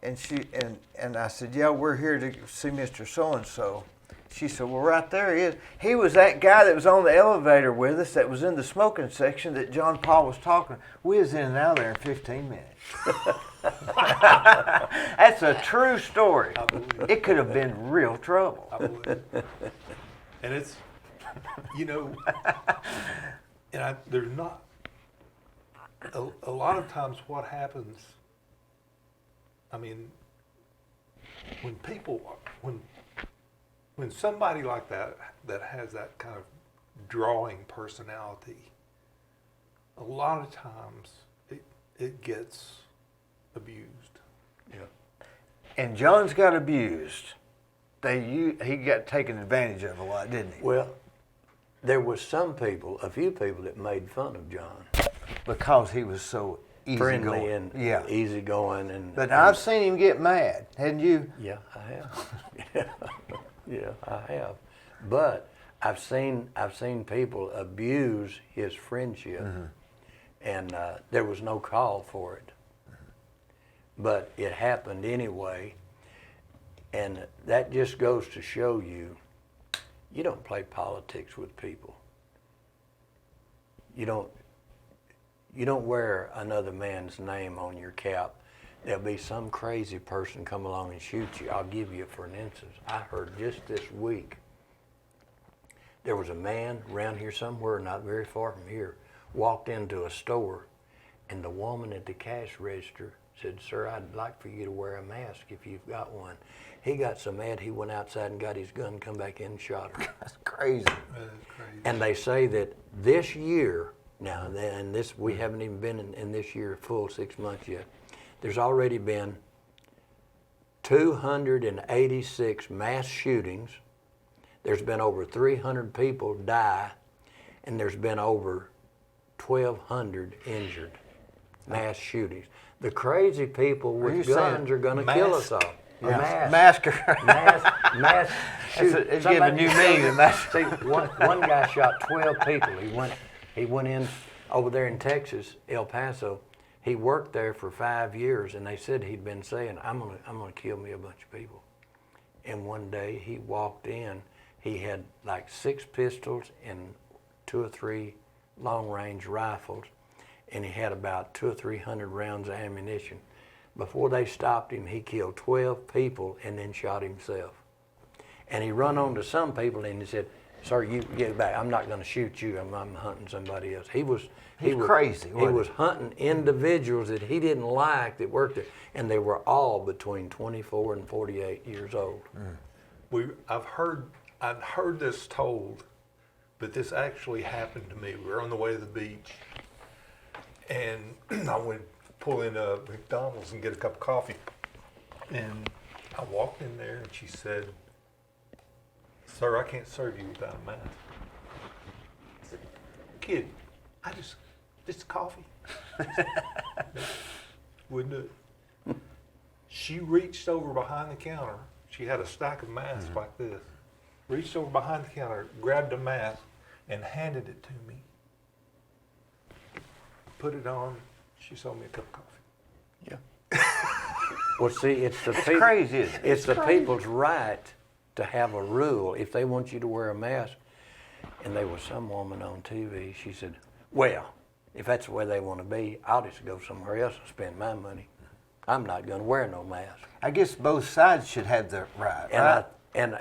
And I said, "Yeah, we're here to see Mr. So-and-so." She said, "Well, right there he is. He was that guy that was on the elevator with us that was in the smoking section that John Paul was talking. We was in and out there in 15 minutes. That's a true story. I believe It could have been real trouble. I believe. And it's, you know, and there's not, a lot of times what happens, I mean, when somebody like that has that kind of drawing personality, a lot of times it gets abused. Yeah. And John's got abused. He got taken advantage of a lot, didn't he? Well, there was a few people that made fun of John. Because he was so Friendly easygoing. and easygoing. But I've seen him get mad, hadn't you? Yeah, I have. Yeah, I have. But I've seen people abuse his friendship, and there was no call for it. But it happened anyway, And that just goes to show you, you don't play politics with people. You don't wear another man's name on your cap. There'll be some crazy person come along and shoot you. I'll give you for an instance. I heard just this week, there was a man around here somewhere, not very far from here, walked into a store, and the woman at the cash register said, "Sir, I'd like for you to wear a mask if you've got one." He got so mad he went outside and got his gun, come back in and shot her. That's crazy. That is crazy. And they say that this year, now, and this, we haven't even been in this year full 6 months yet, there's already been 286 mass shootings. There's been over 300 people die, and there's been over 1,200 injured. Mass shootings. The crazy people Are you with guns saying are going to kill us mass? all. Yeah. Mass. Massacre. Mass shoot. It's giving you me. See, one guy shot 12 people. He went in over there in Texas, El Paso. He worked there for 5 years, and they said he'd been saying, I'm gonna kill me a bunch of people. And one day he walked in. He had like 6 pistols and 2 or 3 long-range rifles, and he had about 200 or 300 rounds of ammunition. Before they stopped him, he killed 12 people and then shot himself. And he run on to some people and he said, "Sir, you get back. I'm not going to shoot you. I'm hunting somebody else." He was crazy, He wasn't was hunting individuals that he didn't like that worked there, and they were all between 24 and 48 years old. I've heard this told, but this actually happened to me. We were on the way to the beach, and I went pull in a McDonald's and get a cup of coffee. And I walked in there, and she said, "Sir, I can't serve you without a mask." I said, "Kid, just coffee." Wouldn't do it. She reached over behind the counter. She had a stack of masks like this. Reached over behind the counter, grabbed a mask, and handed it to me. Put it on. She sold me a cup of coffee. Yeah. Well, see, it's the It's crazy, isn't it? It's the people's right to have a rule. If they want you to wear a mask, and there was some woman on TV, she said, "Well, if that's the way they want to be, I'll just go somewhere else and spend my money. I'm not going to wear no mask." I guess both sides should have the right. And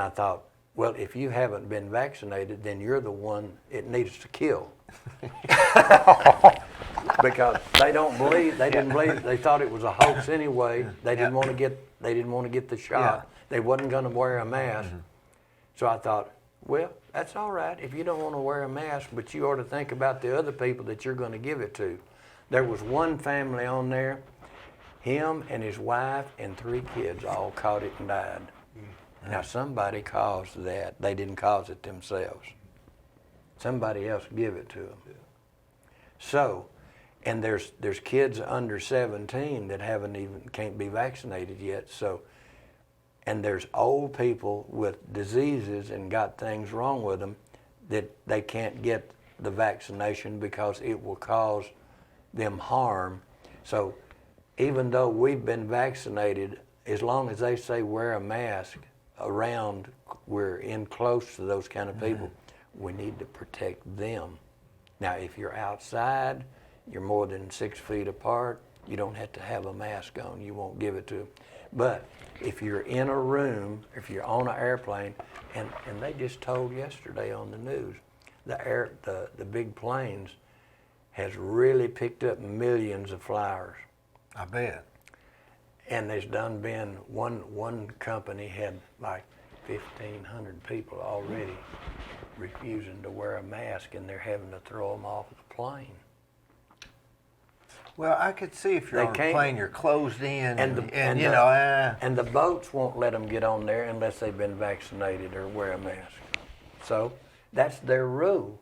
I thought, well, if you haven't been vaccinated, then you're the one it needs to kill. Because they don't believe, they didn't believe, they thought it was a hoax anyway. They didn't want to get the shot. Yeah. They wasn't going to wear a mask. So I thought, well, that's all right if you don't want to wear a mask, but you ought to think about the other people that you're going to give it to. There was one family on there, him and his wife and 3 kids all caught it and died. Now somebody caused that. They didn't cause it themselves. Somebody else give it to them. So, and there's kids under 17 that can't be vaccinated yet. So, and there's old people with diseases and got things wrong with them that they can't get the vaccination because it will cause them harm. So, even though we've been vaccinated, as long as they say wear a mask around, we're in close to those kind of people, we need to protect them. Now, if you're outside, you're more than 6 feet apart, you don't have to have a mask on. You won't give it to them. But if you're in a room, if you're on an airplane, and they just told yesterday on the news, the big planes has really picked up millions of flyers. I bet. And there's done been, one company had like 1,500 people already refusing to wear a mask, and they're having to throw them off the plane. Well, I could see if you're They on a can't- plane, you're closed in, and And the boats won't let them get on there unless they've been vaccinated or wear a mask. So that's their rule.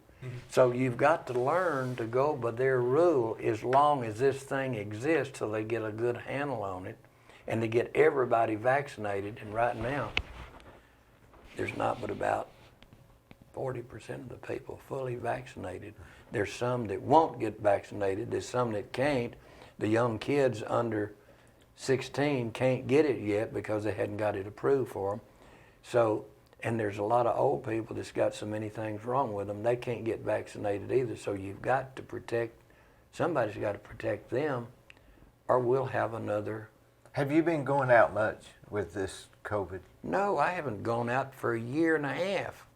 So you've got to learn to go by their rule as long as this thing exists till they get a good handle on it and to get everybody vaccinated. And right now, there's not but about 40% of the people fully vaccinated. There's some that won't get vaccinated. There's some that can't. The young kids under 16 can't get it yet because they hadn't got it approved for them. So, and there's a lot of old people that's got so many things wrong with them, they can't get vaccinated either. So you've got to protect, somebody's got to protect them, or we'll have another. Have you been going out much with this COVID? No, I haven't gone out for a year and a half.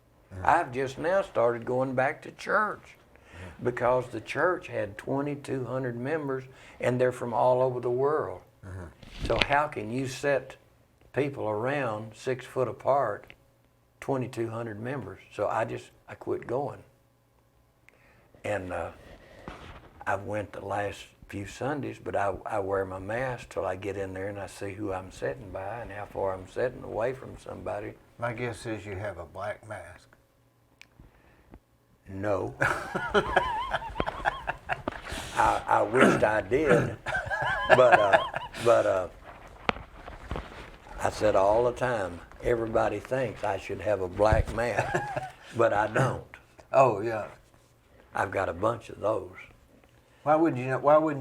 I've just now started going back to church because the church had 2,200 members and they're from all over the world. So how can you set people around 6 foot apart, 2,200 members? So I quit going. And I went the last few Sundays, but I wear my mask till I get in there and I see who I'm sitting by and how far I'm sitting away from somebody. My guess is you have a black mask. No. I wished I did, but I said all the time, everybody thinks I should have a black mask, but I don't. Oh yeah. I've got a bunch of those. Why wouldn't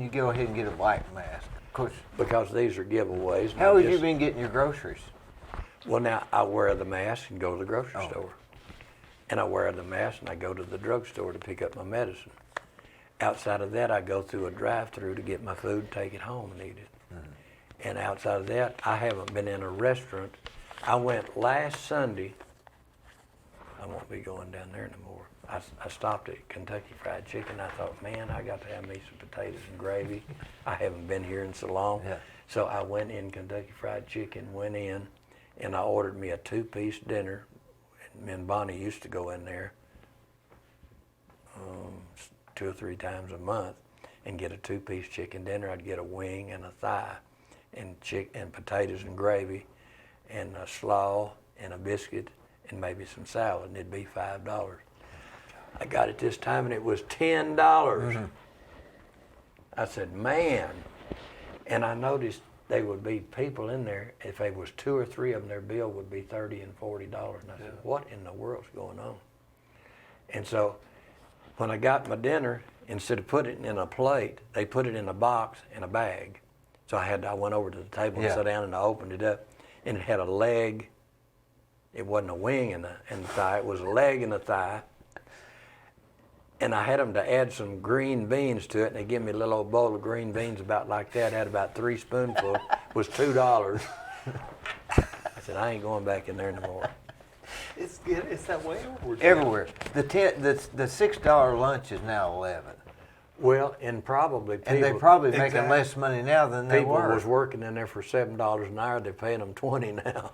you go ahead and get a black mask? Of course. Because these are giveaways. How have you been getting your groceries? Well, now I wear the mask and go to the grocery Oh. store. And I wear the mask and I go to the drugstore to pick up my medicine. Outside of that, I go through a drive-through to get my food, take it home and eat it. And outside of that, I haven't been in a restaurant. I went last Sunday. I won't be going down there anymore. I stopped at Kentucky Fried Chicken. I thought, man, I got to have me some potatoes and gravy. I haven't been here in so long. Yeah. So I went in Kentucky Fried Chicken, went in, and I ordered me a 2-piece dinner. Me and Bonnie used to go in there 2 or 3 times a month and get a 2-piece chicken dinner. I'd get a wing and a thigh and potatoes and gravy and a slaw and a biscuit and maybe some salad, and it'd be $5. I got it this time and it was $10. I said, man. And I noticed there would be people in there, if there was 2 or 3 of them, their bill would be $30 and $40. And I said, what in the world's going on? And so when I got my dinner, instead of putting it in a plate, they put it in a box and a bag. So I went over to the table and sat down and I opened it up, and it had a leg. It wasn't a wing and the thigh, it was a leg and a thigh. And I had them to add some green beans to it, and they give me a little old bowl of green beans about like that, had about 3 spoonfuls, was $2. I said, I ain't going back in there anymore. It's good. It's that way Everywhere. The $6 lunch is now 11. Well, and probably people... And they're probably making less money now than they people were. was working in there for $7 an hour, they're paying them $20 now.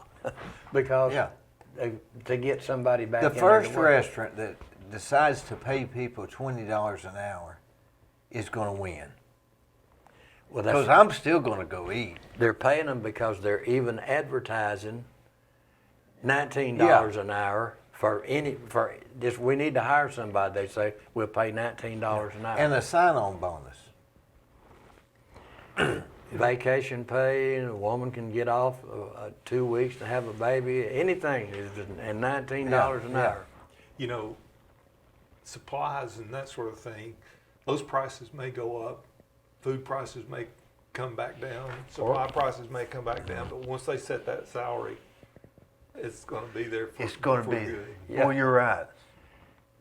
Because to get somebody back in The there first to work. restaurant that decides to pay people $20 an hour is going to win. Well, Because I'm still going to go eat. they're paying them because they're even advertising $19 an hour for just, we need to hire somebody. They say we'll pay $19 an hour. And a sign-on bonus. Vacation pay, and a woman can get off 2 weeks to have a baby, anything, and $19 an hour. You know, supplies and that sort of thing, those prices may go up. Food prices may come back down. Supply prices may come back down. But once they set that salary, it's going to be there for It's going to be. good. Yeah. Well, you're right.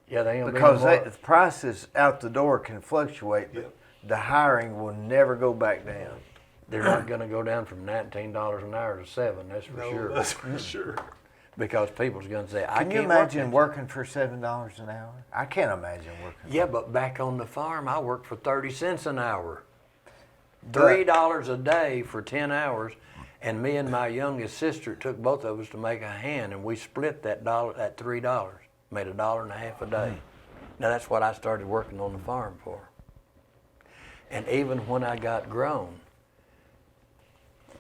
Yeah, they ain't Because gonna be no the prices out the door can fluctuate, but Yep. the hiring will never go back down. They're not going to go down from $19 an hour to $7. That's for No, sure. that's for sure. Because people's going to say, I Can can't you imagine work. working for $7 an hour? I can't imagine working. Yeah, but back on the farm, I worked for 30 cents an hour. But- $3 a day for 10 hours, and me and my youngest sister, it took both of us to make a hand, and we split that $3, made $1.50 a day. Now that's what I started working on the farm for. And even when I got grown,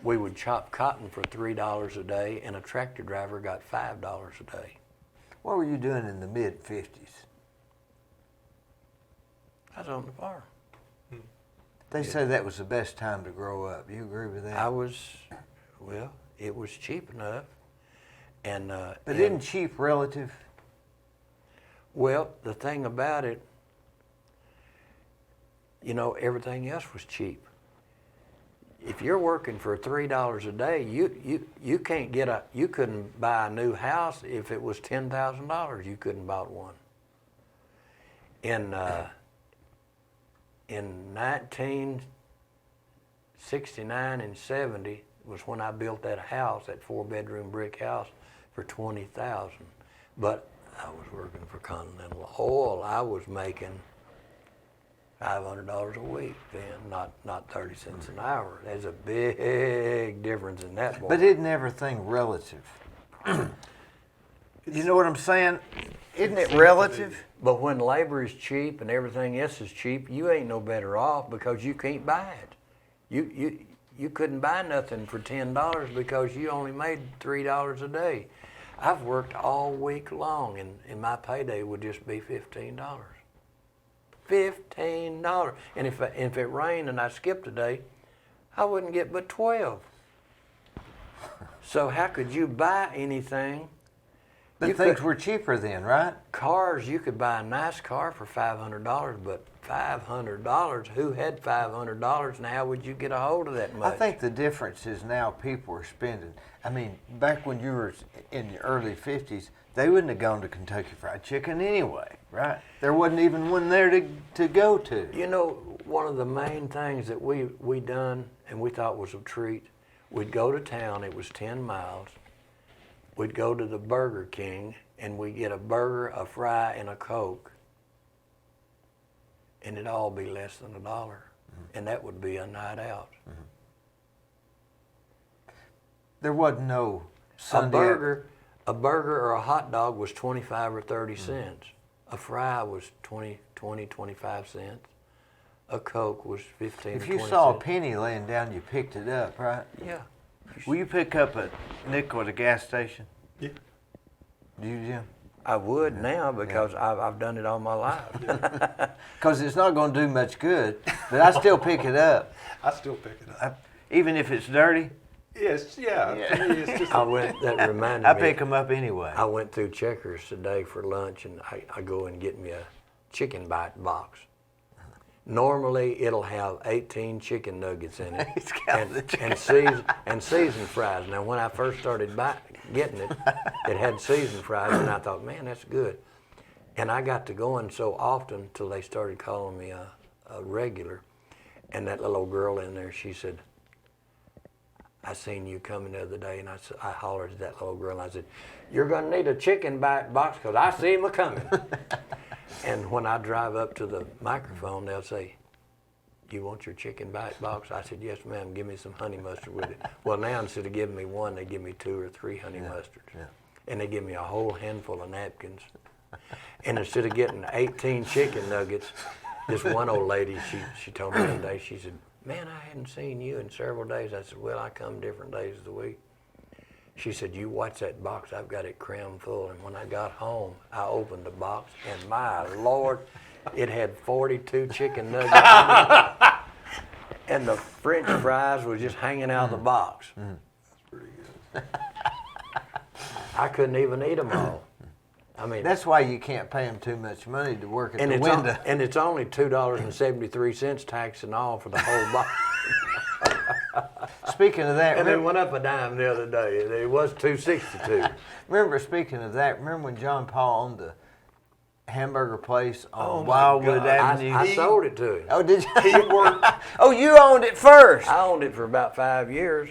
we would chop cotton for $3 a day, and a tractor driver got $5 a day. What were you doing in the mid-50s? I was on the farm. They say that was the best time to grow up. You agree with that? Well, it was cheap enough. And But isn't cheap relative? well, the thing about it, you know, everything else was cheap. if you're working for $3 a day, you can't you couldn't buy a new house if it was $10,000. You couldn't buy one. In 1969 and 70 was when I built that house, that 4-bedroom brick house, for $20,000. But I was working for Continental Oil. I was making $500 a week then, not 30 cents an hour. There's a big difference in that. But isn't everything relative? You know what I'm saying? Isn't it relative? But when labor is cheap and everything else is cheap, you ain't no better off because you can't buy it. You couldn't buy nothing for $10 because you only made $3 a day. I've worked all week long and my payday would just be $15. $15. And if it rained and I skipped a day, I wouldn't get but 12. So how could you buy anything? But things were cheaper then, right? Cars, you could buy a nice car for $500, but $500, who had $500 and how would you get a hold of that much? I think the difference is now people are spending. I mean, back when you were in the early 50s, they wouldn't have gone to Kentucky Fried Chicken anyway, right? There wasn't even one there to go to. You know, one of the main things that we done and we thought was a treat, we'd go to town, it was 10 miles, we'd go to the Burger King and we'd get a burger, a fry, and a Coke. And it'd all be less than $1. Mm-hmm. And that would be a night out. Mm-hmm. There wasn't no Sunday. A burger or a hot dog was 25 or 30 cents. A fry was 25 cents. A Coke was 15 or 20 If cents. you saw a penny laying down, you picked it up, right? Yeah. Will you pick up a nickel at a gas station? Yeah. Do you, Jim? I would now because I've done it all my life. Because it's not going to do much good, but I still pick it up. I still pick it up. Even if it's dirty? Yes, yeah. To me, it's just That reminded me. I pick them up anyway. I went through Checkers today for lunch and I go and get me a chicken bite box. Normally it'll have 18 chicken nuggets in it and seasoned fries. Now when I first started getting it, it had seasoned fries and I thought, man, that's good. And I got to going so often till they started calling me a regular. And that little old girl in there, she said, I seen you coming the other day, and I hollered at that little girl, and I said, you're going to need a chicken bite box because I see him a-coming. And when I drive up to the microphone, they'll say, you want your chicken bite box? I said, yes, ma'am, give me some honey mustard with it. Well, now instead of giving me one, they give me 2 or 3 honey mustards. Yeah. And they give me a whole handful of napkins. And instead of getting 18 chicken nuggets, this one old lady, she told me one day, she said, man, I hadn't seen you in several days. I said, well, I come different days of the week. She said, you watch that box, I've got it crammed full. And when I got home, I opened the box, and my Lord, it had 42 chicken nuggets in it. And the French fries was just hanging out of the box. That's pretty good. I couldn't even eat them all. I mean, that's why you can't pay them too much money to work at the window. And it's only $2.73 tax and all for the whole box. Speaking of that, and it went up a dime the other day. It was $2.62. Remember, speaking of that, remember when John Paul owned the hamburger place on my Wildwood God. Avenue? I sold it to him. Oh, did you? He worked. Oh, you owned it first. I owned it for about 5 years.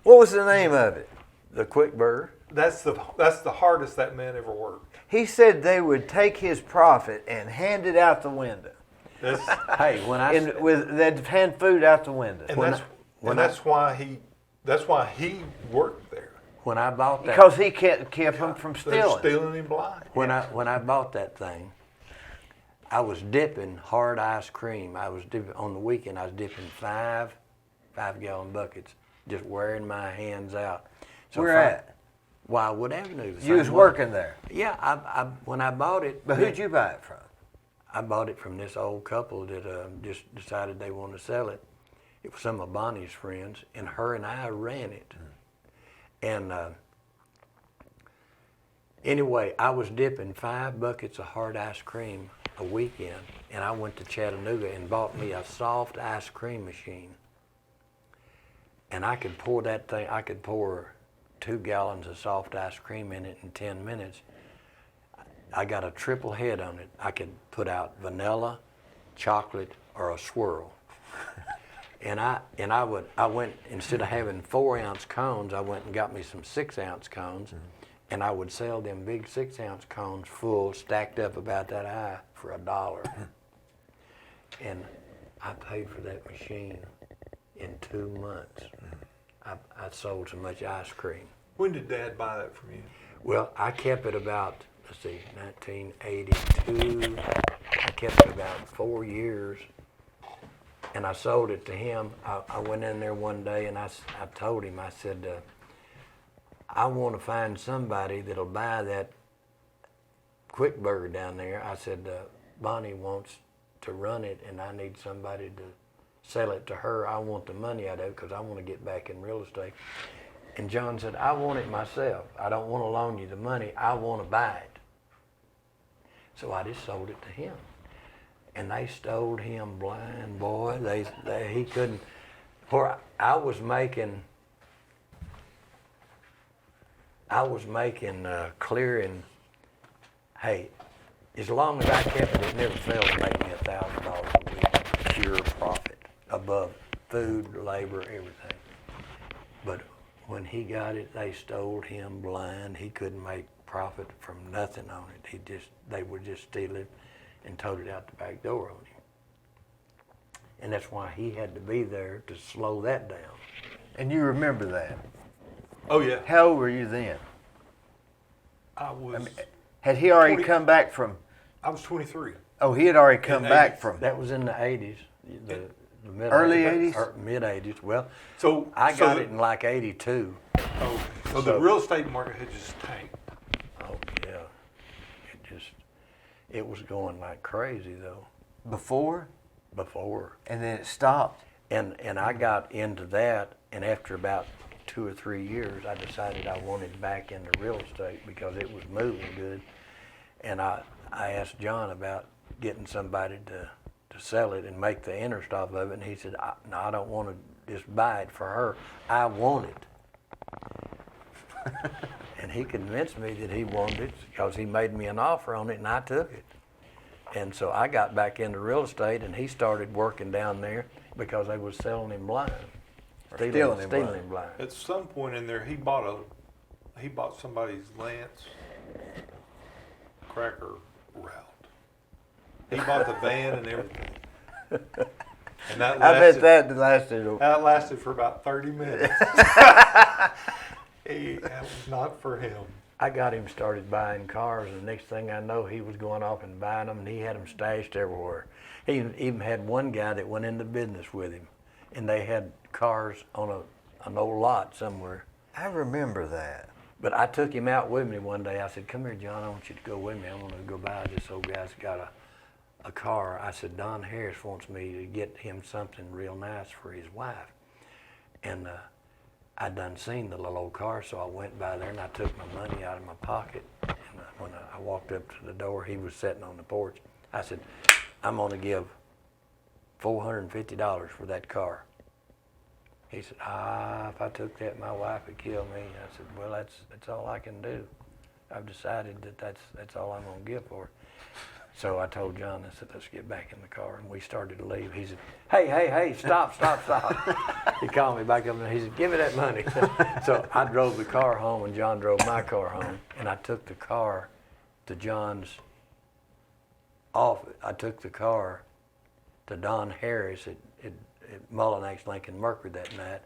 What was the name of it? The Quick Burger. That's the hardest that man ever worked. He said they would take his profit and hand it out the window. Hey, They'd hand food out the window. And that's why he worked there. When I bought that, Because he kept them from They're stealing. stealing him blind. when I bought that thing, I was dipping hard ice cream. I was dipping on the weekend. I was dipping 5-gallon buckets, just wearing my hands out. So Where at? Wildwood Avenue. You was working there. Yeah, I when I bought it. But who'd you buy it from? I bought it from this old couple that just decided they wanted to sell it. It was some of Bonnie's friends, and her and I ran it. And anyway, I was dipping 5 buckets of hard ice cream a weekend, and I went to Chattanooga and bought me a soft ice cream machine. And I could pour that thing, I could pour 2 gallons of soft ice cream in it in 10 minutes. I got a triple head on it. I could put out vanilla, chocolate, or a swirl. And I went, instead of having 4-ounce cones, I went and got me some 6-ounce cones, and I would sell them big 6-ounce cones full, stacked up about that high for $1. And I paid for that machine in 2 months. I sold so much ice cream. When did Dad buy that from you? Well, I kept it about, let's see, 1982. I kept it about 4 years, and I sold it to him. I went in there one day and I told him, I said, I want to find somebody that'll buy that Quick Burger down there. I said, Bonnie wants to run it, and I need somebody to sell it to her. I want the money out of it because I want to get back in real estate. And John said, I want it myself. I don't want to loan you the money. I want to buy it. So I just sold it to him. And they stole him blind, boy. He couldn't. For I was making clearing, hey, as long as I kept it, it never failed to make me $1,000 a week, pure profit, above food, labor, everything. But when he got it, they stole him blind. He couldn't make profit from nothing on it. They would just steal it and tote it out the back door on him. And that's why he had to be there to slow that down. And you remember that? Oh yeah. How old were you then? I was. Had he already 20 come back from? I was 23. Oh, he had already come In back 80s. from. That was in the 80s, the mid Early 80s? 80s? Or mid 80s. Well, So I got it in like 82. Oh, so the real estate market had just tanked. Oh yeah, it was going like crazy though. Before? Before. And then it stopped? And I got into that, and after about 2 or 3 years, I decided I wanted back into real estate because it was moving good. And I asked John about getting somebody to sell it and make the interest off of it, and he said, no, I don't want to just buy it for her. I want it. And he convinced me that he wanted it because he made me an offer on it, and I took it. And so I got back into real estate, and he started working down there because they was selling him blind. Stealing him blind. At some point in there, he bought somebody's Lance cracker route. He bought the van and everything. And that I bet lasted, that lasted. that lasted for about 30 minutes. That was not for him. I got him started buying cars, and the next thing I know, he was going off and buying them, and he had them stashed everywhere. He even had one guy that went into business with him, and they had cars on an old lot somewhere. I remember that. But I took him out with me one day. I said, come here, John, I want you to go with me. I want to go buy this old guy's got a car. I said, Don Harris wants me to get him something real nice for his wife. And I'd done seen the little old car, so I went by there and I took my money out of my pocket. And when I walked up to the door, he was sitting on the porch. I said, I'm going to give $450 for that car. He said, if I took that, my wife would kill me. I said, well, that's all I can do. I've decided that that's all I'm going to give for it. So I told John, I said, let's get back in the car. And we started to leave. He said, hey, stop. He called me back up and he said, give me that money. So I drove the car home and John drove my car home. And I took the car to John's office. I took the car to Don Harris at Mullinax Lincoln Mercury that night.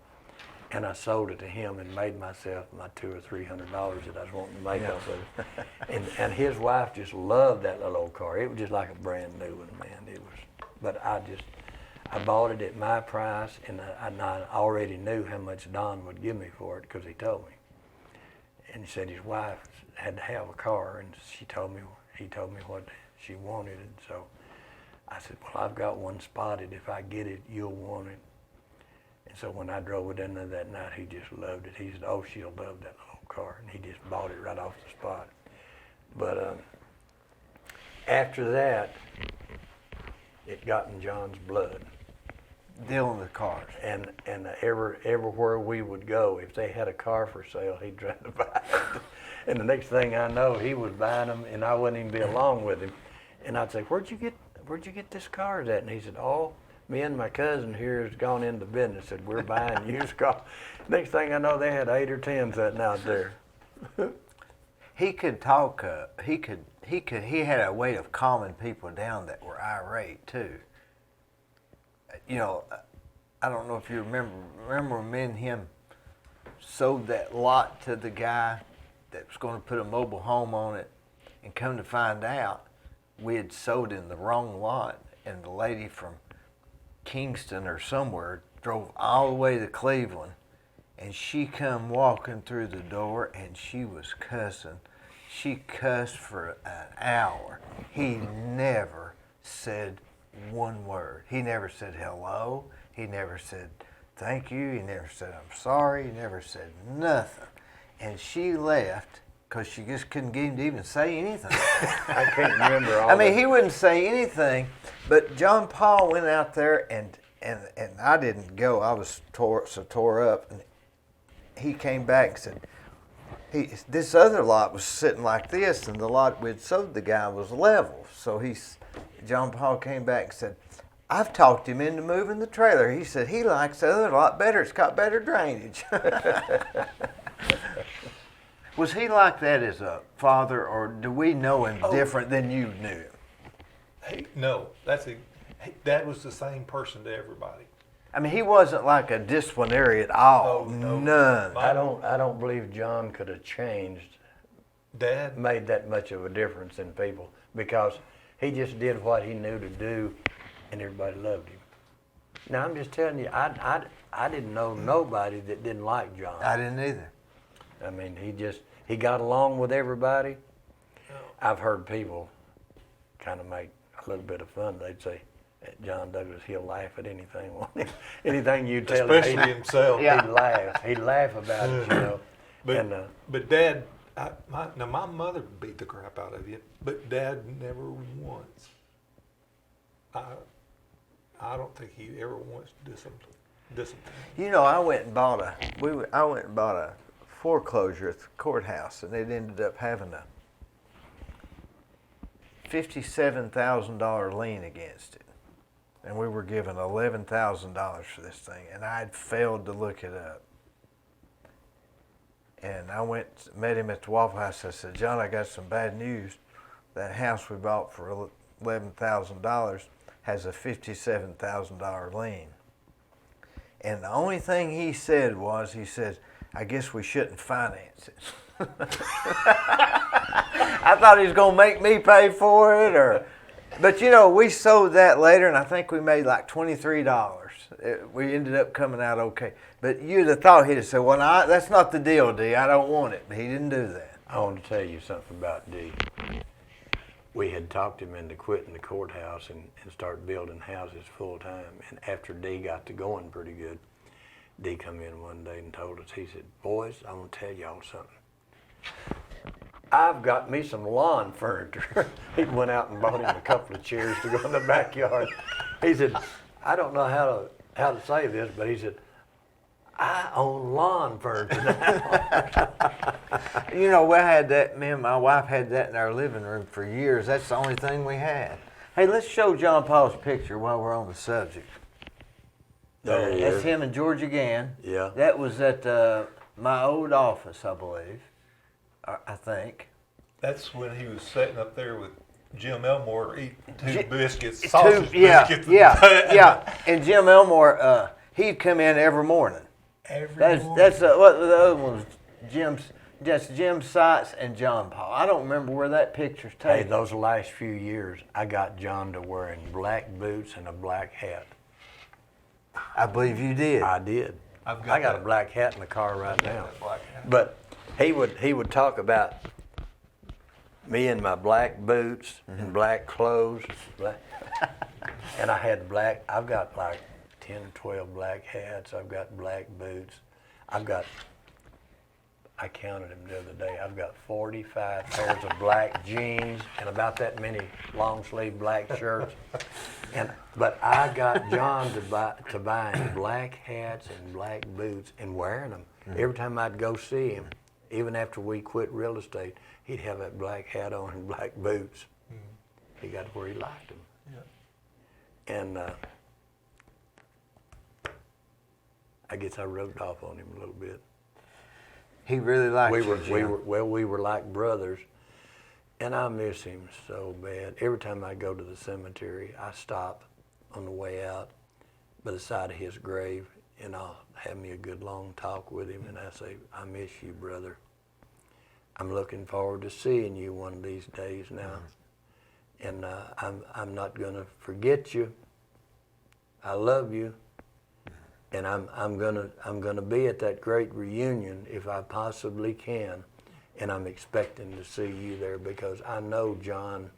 And I sold it to him and made myself my $200 or $300 that I was wanting to make off of it. And his wife just loved that little old car. It was just like a brand new one, man. It was. But I bought it at my price, and I already knew how much Don would give me for it because he told me. And he said his wife had to have a car, and he told me what she wanted, and so I said, well, I've got one spotted. If I get it, you'll want it. And so when I drove it in there that night, he just loved it. He said, oh, she'll love that little car. And he just bought it right off the spot. But after that, it got in John's blood. dealing with cars. And everywhere we would go, if they had a car for sale, he'd try to buy it. And the next thing I know, he was buying them, and I wouldn't even be along with him. And I'd say, "Where'd you get this car at?" And he said, "Oh, me and my cousin here has gone into business. Said we're buying used cars." Next thing I know, they had 8 or 10 sitting out there. He could talk. He had a way of calming people down that were irate too. You know, I don't know if you remember me and him sold that lot to the guy that was going to put a mobile home on it, and come to find out, we had sold in the wrong lot, and the lady from Kingston or somewhere drove all the way to Cleveland, and she come walking through the door, and she was cussing. She cussed for an hour. He never said one word. He never said hello. He never said thank you. He never said I'm sorry. He never said nothing. And she left because she just couldn't get him to even say anything. I can't remember all I mean, that. he wouldn't say anything, but John Paul went out there, and I didn't go. I was tore up, and he came back and said, this other lot was sitting like this, and the lot we'd sold the guy was level. So John Paul came back and said, "I've talked him into moving the trailer." He said he likes the other lot better. It's got better drainage. Was he like that as a father, or do we know him different than you knew him? No, that was the same person to everybody. I mean, he wasn't like a disciplinary at all. Oh, no. None. I don't believe John could have changed, Dad, made that much of a difference in people, because he just did what he knew to do, and everybody loved him. Now I'm just telling you, I didn't know nobody that didn't like John. I didn't either. I mean, he got along with everybody. I've heard people kind of make a little bit of fun. They'd say, "John Douglas, he'll laugh at anything. Anything you tell him, especially himself. Yeah. he'd laugh. He'd laugh about it, you know." But Dad, my mother beat the crap out of you, but Dad never once. I don't think he ever once disciplined. You know, I went and bought a foreclosure at the courthouse, and it ended up having a $57,000 lien against it, and we were given $11,000 for this thing, and I'd failed to look it up. And I met him at the Waffle House. I said, "John, I got some bad news. That house we bought for $11,000 has a $57,000 lien." And the only thing he said was, "I guess we shouldn't finance it." I thought he was going to make me pay for it, but you know, we sold that later, and I think we made like $23. We ended up coming out okay. But you'd have thought he'd have said, "Well, no, that's not the deal, Dee. I don't want it." But he didn't do that. I want to tell you something about Dee. We had talked him into quitting the courthouse and start building houses full time. And after Dee got to going pretty good, Dee come in one day and told us, he said, "Boys, I want to tell y'all something. I've got me some lawn furniture." He went out and bought him a couple of chairs to go in the backyard. He said, "I don't know how to say this, but he said, I own lawn furniture now." You know, we had that, me and my wife had that in our living room for years. That's the only thing we had. Hey, let's show John Paul's picture while we're on the subject. There he That's is. him and Georgia Gann. Yeah. That was at my old office, I believe. I think. That's when he was sitting up there with Jim Elmore eating two biscuits, Two- sausage yeah, biscuits. yeah. And Jim Elmore, he'd come in every morning. Every That's what the other one was. Jim Seitz and John Paul. I don't remember where that picture's Hey, taken. those last few years, I got John to wearing black boots and a black hat. I believe you did. I did. I got that. a black hat in the car right now. that black hat. But he would talk about me and my black boots and black clothes. And I've got like 10 or 12 black hats. I've got black boots. I counted them the other day. I've got 45 pairs of black jeans and about that many long sleeve black shirts. But I got John to buying black hats and black boots and wearing them. Every time I'd go see him, even after we quit real estate, he'd have that black hat on and black boots. He got where he liked them. Yeah. And I guess I rubbed off on him a little bit. He really liked We you, were, Jim. we were like brothers, and I miss him so bad. Every time I go to the cemetery, I stop on the way out by the side of his grave, and I'll have me a good long talk with him, and I say, I miss you, brother. I'm looking forward to seeing you one of these days now, and I'm not gonna forget you. I love you. And I'm gonna be at that great reunion if I possibly can, and I'm expecting to see you there because I know John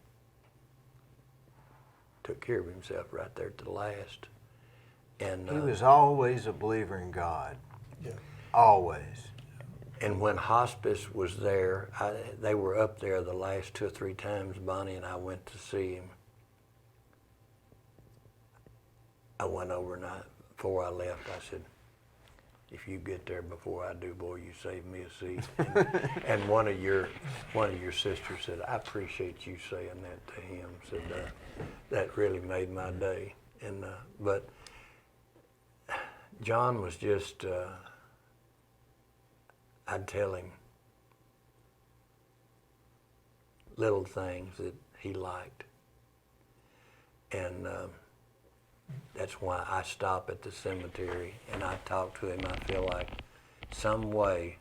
took care of himself right there to the last. And He was always a believer in God. Yeah. Always. and when hospice was there, they were up there the last 2 or 3 times Bonnie and I went to see him. I went over and before I left, I said, if you get there before I do, boy, you save me a seat. And one of your sisters said, I appreciate you saying that to him. Said that really made my day. And but John was just, I'd tell him little things that he liked, and that's why I stop at the cemetery and I talk to him. I feel like some way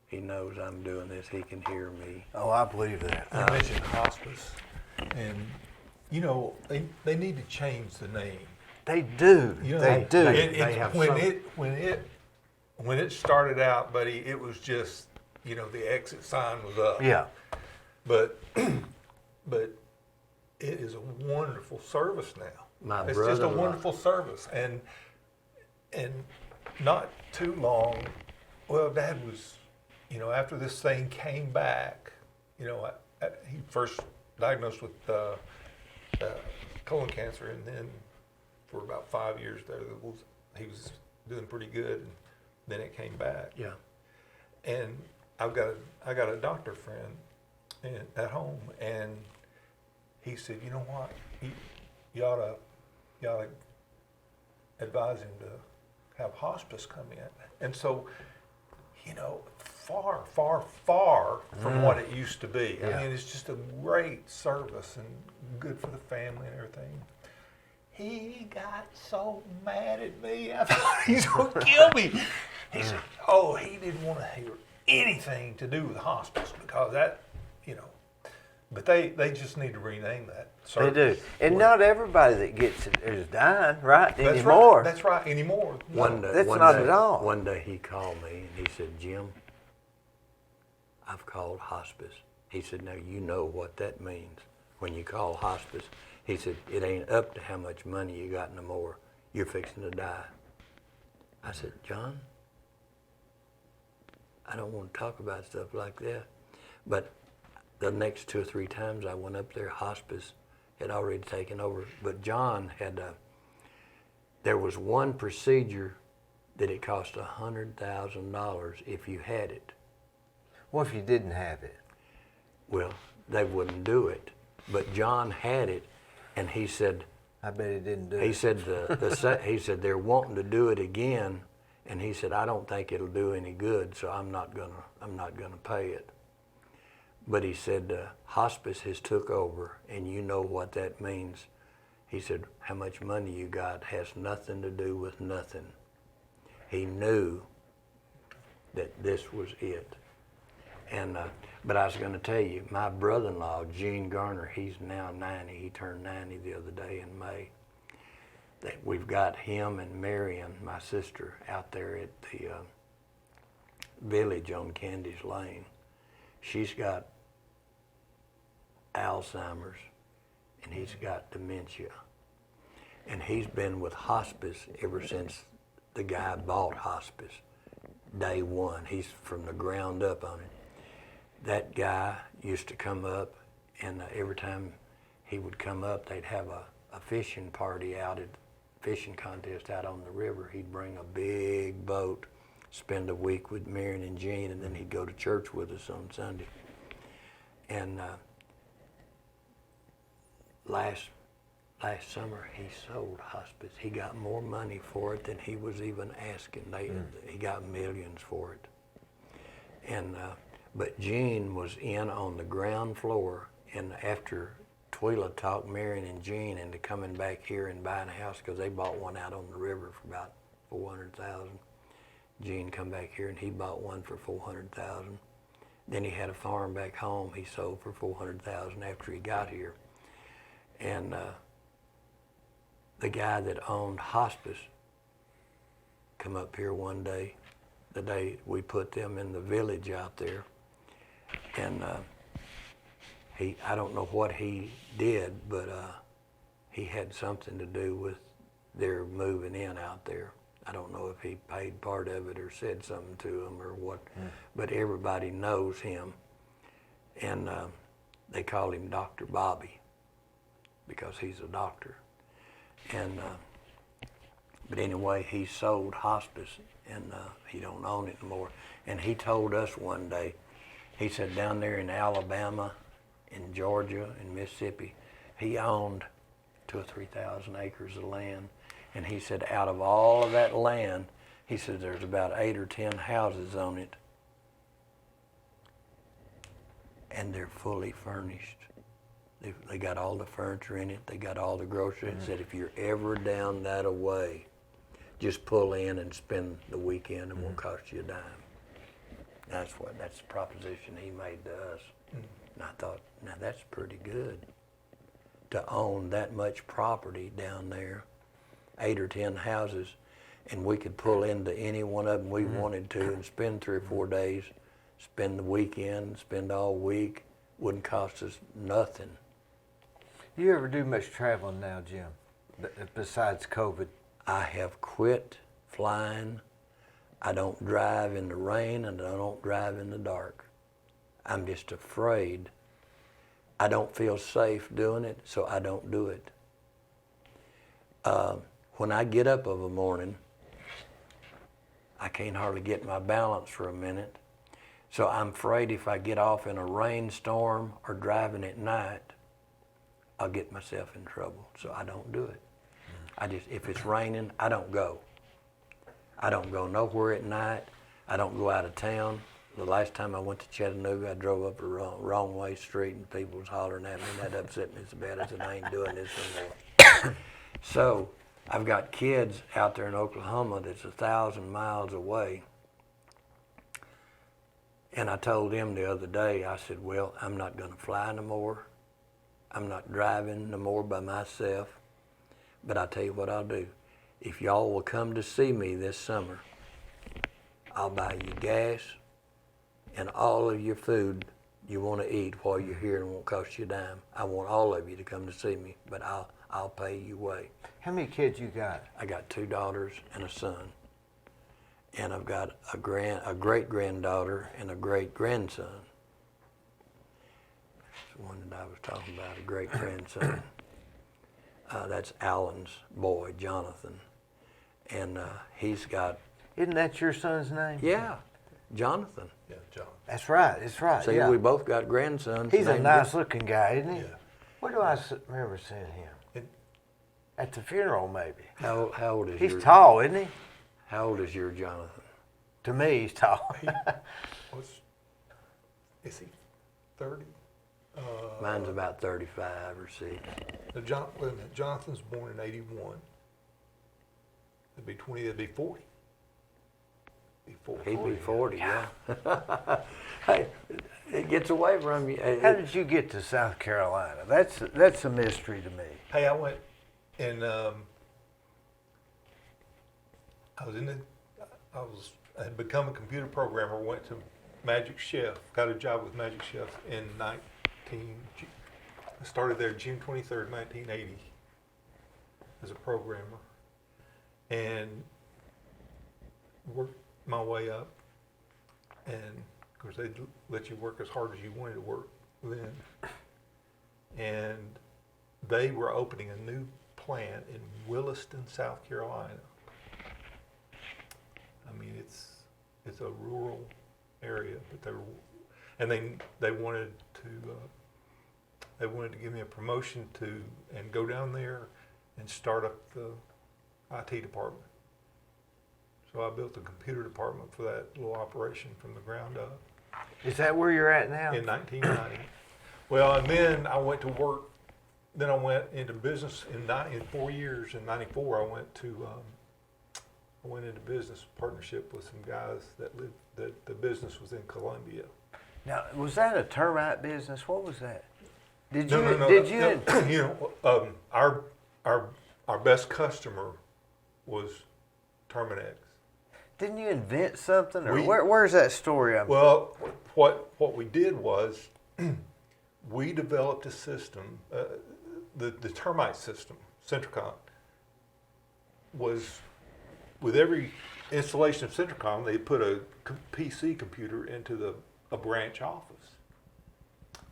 he knows I'm doing this. He can hear me. Oh, I believe that. You mentioned hospice, and you know they need to change the name. They do. You know, They do. They have when it started out, buddy, it was just the exit sign was up. Yeah. But it is a wonderful service now. It's just a wonderful service, and not too long. Well, Dad was, after this thing came back, he first diagnosed with colon cancer, and then for about 5 years there, he was doing pretty good, and then it came back. Yeah. And I got a doctor friend at home, and he said, you know what, you ought to advise him to have hospice come in. And so, far, far, far from what it used to be. Yeah. I mean, it's just a great service and good for the family and everything. He got so mad at me. I thought he's going to kill me. He said, he didn't want to hear anything to do with hospice because that, but they just need to rename that service. They do. And not everybody that gets it is dying, right? That's Anymore. Right. That's right, anymore. That's not at all. One day he called me and he said, Jim, I've called hospice. He said, now you know what that means when you call hospice. He said, it ain't up to how much money you got no more. You're fixing to die. I said, John, I don't want to talk about stuff like that. But the next 2 or 3 times I went up there, hospice had already taken over. But John had, there was one procedure that it cost $100,000 if you had it. What if you didn't have it? Well, they wouldn't do it. But John had it, and he said, I bet he didn't do it. he said he said they're wanting to do it again, and he said I don't think it'll do any good, so I'm not gonna pay it. But he said hospice has took over, and you know what that means. He said how much money you got has nothing to do with nothing. He knew that this was it. And but I was going to tell you, my brother-in-law, Gene Garner, he's now 90. He turned 90 the other day in May. We've got him and Marion, my sister, out there at the village on Candy's Lane. She's got Alzheimer's, and he's got dementia. And he's been with hospice ever since the guy bought hospice. day one. He's from the ground up on it. That guy used to come up, and every time he would come up, they'd have a fishing party out at fishing contest out on the river. He'd bring a big boat, spend a week with Marion and Jean, and then he'd go to church with us on Sunday. And last summer he sold hospice. He got more money for it than he was even asking. He got millions for it. And but Jean was in on the ground floor, and after Twila talked Marion and Jean into coming back here and buying a house, because they bought one out on the river for about $400,000. Jean come back here and he bought one for $400,000. Then he had a farm back home he sold for $400,000 after he got here. And the guy that owned hospice come up here one day, the day we put them in the village out there, and I don't know what he did, but he had something to do with their moving in out there. I don't know if he paid part of it or said something to them or what, but everybody knows him, and they call him Dr. Bobby because he's a doctor. And but anyway, he sold hospice, and he don't own it anymore. And he told us one day, he said down there in Alabama, in Georgia, in Mississippi, he owned 2,000 or 3,000 acres of land. And he said out of all of that land, he said there's about 8 or 10 houses on it, and they're fully furnished. They got all the furniture in it. They got all the groceries. He said if you're ever down that away, just pull in and spend the weekend. It won't cost you a dime. That's the proposition he made to us. And I thought, now that's pretty good to own that much property down there, 8 or 10 houses, and we could pull into any one of them we wanted to and spend 3 or 4 days, spend the weekend, spend all week. Wouldn't cost us nothing. You ever do much traveling now, Jim, besides COVID? I have quit flying. I don't drive in the rain, and I don't drive in the dark. I'm just afraid. I don't feel safe doing it, so I don't do it. When I get up of a morning, I can't hardly get my balance for a minute. So I'm afraid if I get off in a rainstorm or driving at night, I'll get myself in trouble. So I don't do it. If it's raining, I don't go. I don't go nowhere at night. I don't go out of town. The last time I went to Chattanooga, I drove up the wrong way street and people was hollering at me, and that upset me so bad. I said, I ain't doing this anymore. So I've got kids out there in Oklahoma that's 1,000 miles away. And I told them the other day, I said, well, I'm not going to fly no more. I'm not driving no more by myself. But I'll tell you what I'll do. If y'all will come to see me this summer, I'll buy you gas and all of your food you want to eat while you're here, and it won't cost you a dime. I want all of you to come to see me, but I'll pay you way. How many kids you got? I got 2 daughters and a son. And I've got a great-granddaughter and a great-grandson. That's the one that I was talking about, a great-grandson. That's Alan's boy, Jonathan. And he's got... Isn't that your son's name? Yeah, Jonathan. Yeah, John. That's right, See, yeah. we both got grandsons. He's a named nice-looking guy, isn't he? Yeah. Where do I remember seeing him? At the funeral, maybe. How old is He's your... tall, isn't he? How old is your Jonathan? To me, he's tall. Is he 30? Mine's about 35 or 6. Jonathan's born in 81. That'd be 20, that'd be 40. He'd be 40, yeah. Hey, it gets away from you. How did you get to South Carolina? That's a mystery to me. Hey, I went and I had become a computer programmer, went to Magic Chef, got a job with Magic Chef in I started there June 23rd, 1980 as a programmer, and worked my way up and of course they'd let you work as hard as you wanted to work then. And they were opening a new plant in Williston, South Carolina. I mean, it's a rural area, but they wanted to give me a promotion and go down there and start up the IT department. So I built the computer department for that little operation from the ground up. Is that where you're at now? In 1990. Well, and then I went to work. Then I went into business in 4 years. In '94, I went into business partnership with some guys that lived. That the business was in Columbia. Now, was that a termite business? What was that? Did you? No. Did you? You know, our best customer was Terminex. Didn't you invent something? Or We- where's that story? Well, what we did was we developed a system. The termite system, Centricon, was with every installation of Centricon, they put a PC computer into a branch office.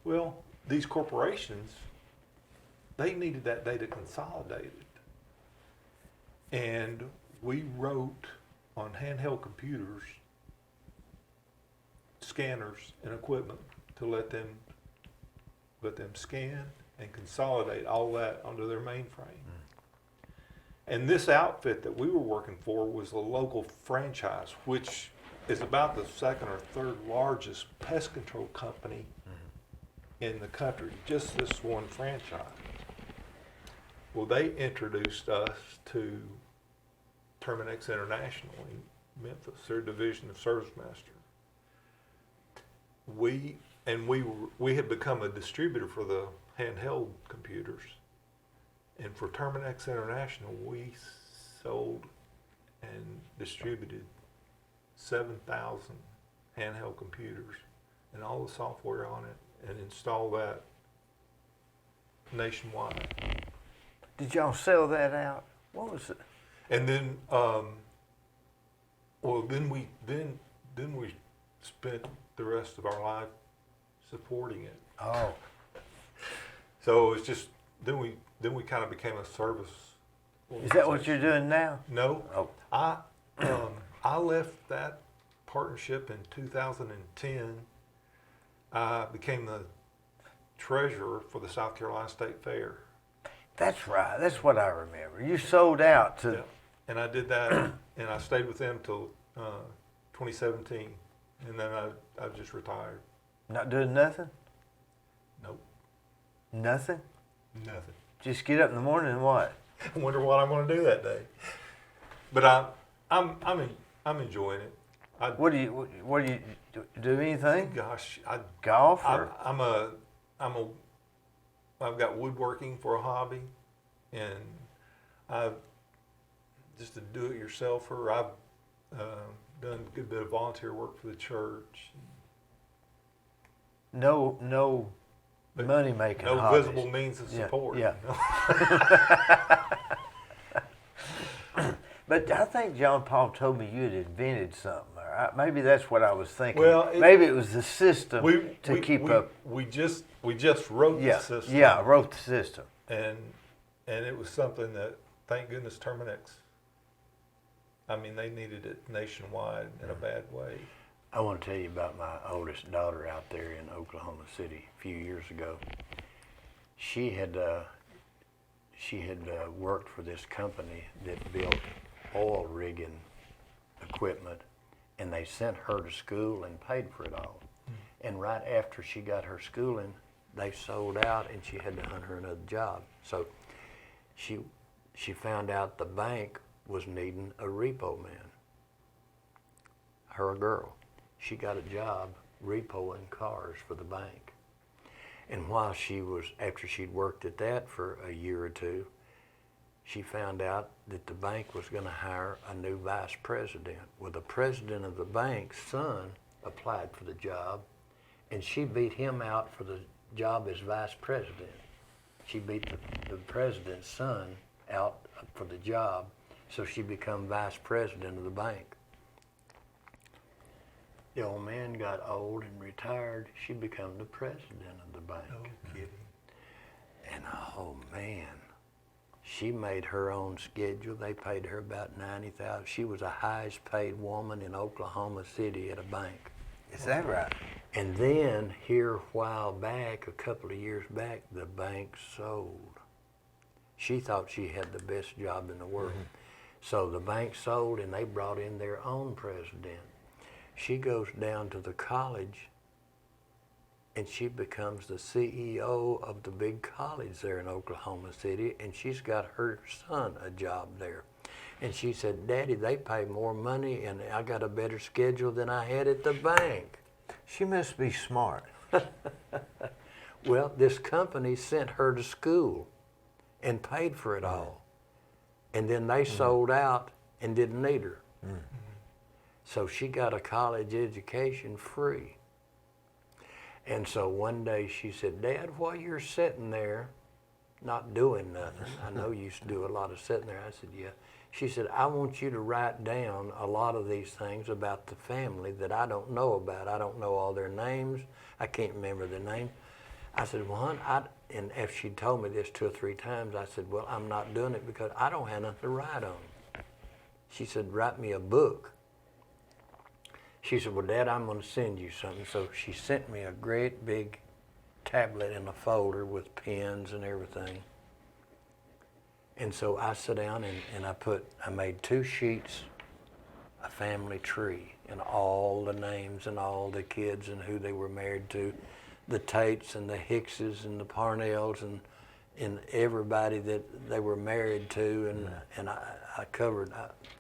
Well, these corporations, they needed that data consolidated. And we wrote on handheld computers, scanners and equipment to let them scan and consolidate all that onto their mainframe. And this outfit that we were working for was a local franchise, which is about the second or third largest pest control company in the country, just this one franchise. Well, they introduced us to Terminex International in Memphis, their division of Service Master. We had become a distributor for the handheld computers. And for Terminex International, we sold and distributed 7,000 handheld computers and all the software on it and installed that nationwide. Did y'all sell that out? What was it? And then, then we spent the rest of our life supporting it. Oh, So it was just, then we kind of became a service. is that what you're doing now? No. Oh, I left that partnership in 2010. I became the treasurer for the South Carolina State Fair. that's right. That's what I remember. You sold out to. Yeah. And I did that, and I stayed with them till 2017, and then I just retired. Not doing nothing? Nope, Nothing? nothing. Just get up in the morning and what? I wonder what I'm going to do that day. But I'm enjoying it. What do you do anything? Gosh, Golf or? I've got woodworking for a hobby, and I've just a do-it-yourselfer. I've done a good bit of volunteer work for the church. No But money making No hobbies. visible means of Yeah, support. yeah. But I think John Paul told me you had invented something. Or maybe that's what I was thinking. Well, maybe it was the system to keep up. We just wrote Yeah, the system. yeah, I wrote the system. And it was something that, thank goodness, Terminex. I mean, they needed it nationwide in a bad way. I want to tell you about my oldest daughter out there in Oklahoma City a few years ago. She had worked for this company that built oil rigging equipment, and they sent her to school and paid for it all. And right after she got her schooling, they sold out, and she had to hunt her another job. So she found out the bank was needing a repo man. Her girl. She got a job repoing cars for the bank. And while after she'd worked at that for a year or two, she found out that the bank was going to hire a new vice president. Well, the president of the bank's son applied for the job, and she beat him out for the job as vice president. She beat the president's son out for the job, so she became vice president of the bank. The old man got old and retired. She became the president of the bank. No kidding. And oh man, she made her own schedule. They paid her about $90,000. She was the highest paid woman in Oklahoma City at a bank. Is that right? And then here a while back, a couple of years back, the bank sold. She thought she had the best job in the world. So the bank sold and they brought in their own president. She goes down to the college and she becomes the CEO of the big college there in Oklahoma City, and she's got her son a job there. And she said, Daddy, they pay more money and I got a better schedule than I had at the bank. She must be smart. Well, this company sent her to school and paid for it all. And then they sold out and didn't need her. So she got a college education free. And so one day she said, Dad, while you're sitting there not doing nothing, I know you used to do a lot of sitting there. I said, yeah. She said, I want you to write down a lot of these things about the family that I don't know about. I don't know all their names. I can't remember their names. I said, well, hon, and if she told me this 2 or 3 times, I said, well, I'm not doing it because I don't have nothing to write on. She said, write me a book. She said, well, Dad, I'm going to send you something. So she sent me a great big tablet in a folder with pens and everything. And so I sat down and I made 2 sheets, a family tree, and all the names and all the kids and who they were married to, the Tates and the Hickses and the Parnells and everybody that they were married to. And I covered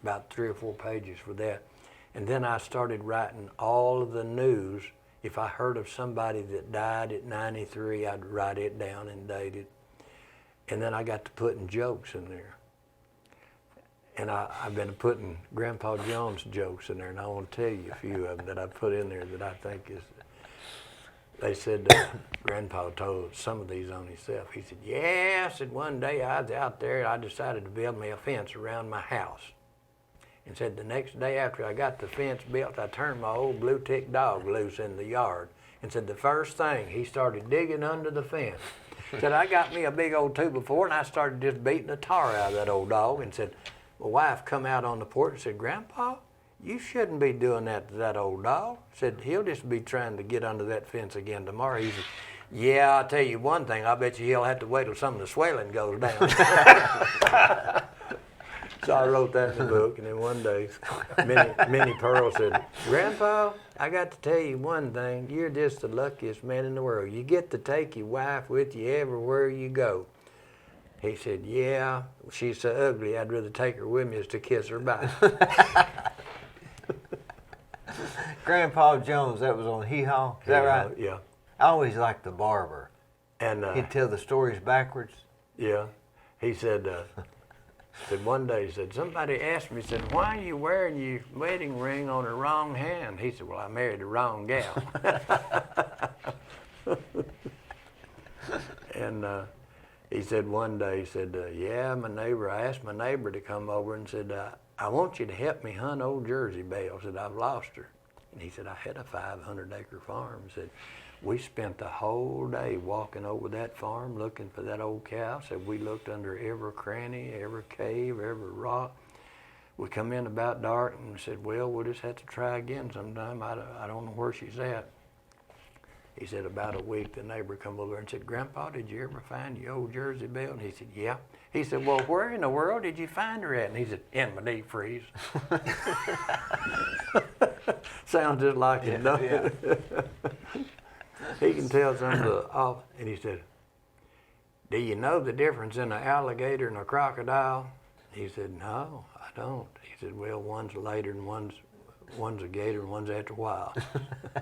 about 3 or 4 pages for that. And then I started writing all of the news. If I heard of somebody that died at 93, I'd write it down and date it. And then I got to putting jokes in there. And I've been putting Grandpa Jones jokes in there, and I want to tell you a few of them that I put in there that I think is, they said Grandpa told some of these on himself. He said, yeah, I said one day I was out there, I decided to build me a fence around my house. And said the next day after I got the fence built, I turned my old blue tick dog loose in the yard. And said the first thing, he started digging under the fence. Said, I got me a big old 2x4 and I started just beating the tar out of that old dog. And said, my wife come out on the porch and said, Grandpa, you shouldn't be doing that to that old dog. Said, he'll just be trying to get under that fence again tomorrow. He said, yeah, I'll tell you one thing, I bet you he'll have to wait till some of the swelling goes down. So I wrote that in the book, and then one day, Minnie Pearl said, Grandpa, I got to tell you one thing. You're just the luckiest man in the world. You get to take your wife with you everywhere you go. He said, yeah, she's so ugly, I'd rather take her with me as to kiss her bye. Grandpa Jones, that was on Hee Haw, is that right? Yeah. I always liked the barber. And He'd tell the stories backwards. yeah, he said one day, he said, somebody asked me, said, why are you wearing your wedding ring on the wrong hand? He said, well, I married the wrong gal. And he said one day, he said, yeah, I asked my neighbor to come over and said, I want you to help me hunt old Jersey Belle. Said, I've lost her. And he said, I had a 500-acre farm. Said, we spent the whole day walking over that farm looking for that old cow. Said, we looked under every cranny, every cave, every rock. We come in about dark and said, well, we'll just have to try again sometime. I don't know where she's at. He said, about a week, the neighbor come over and said, Grandpa, did you ever find your old Jersey Belle? And he said, yeah. He said, well, where in the world did you find her at? And he said, in my deep freeze. Sounds just like it, don't it? He can tell some of the off. And he said, do you know the difference in an alligator and a crocodile? He said, no, I don't. He said, well, one's later and one's a gator and one's after a while.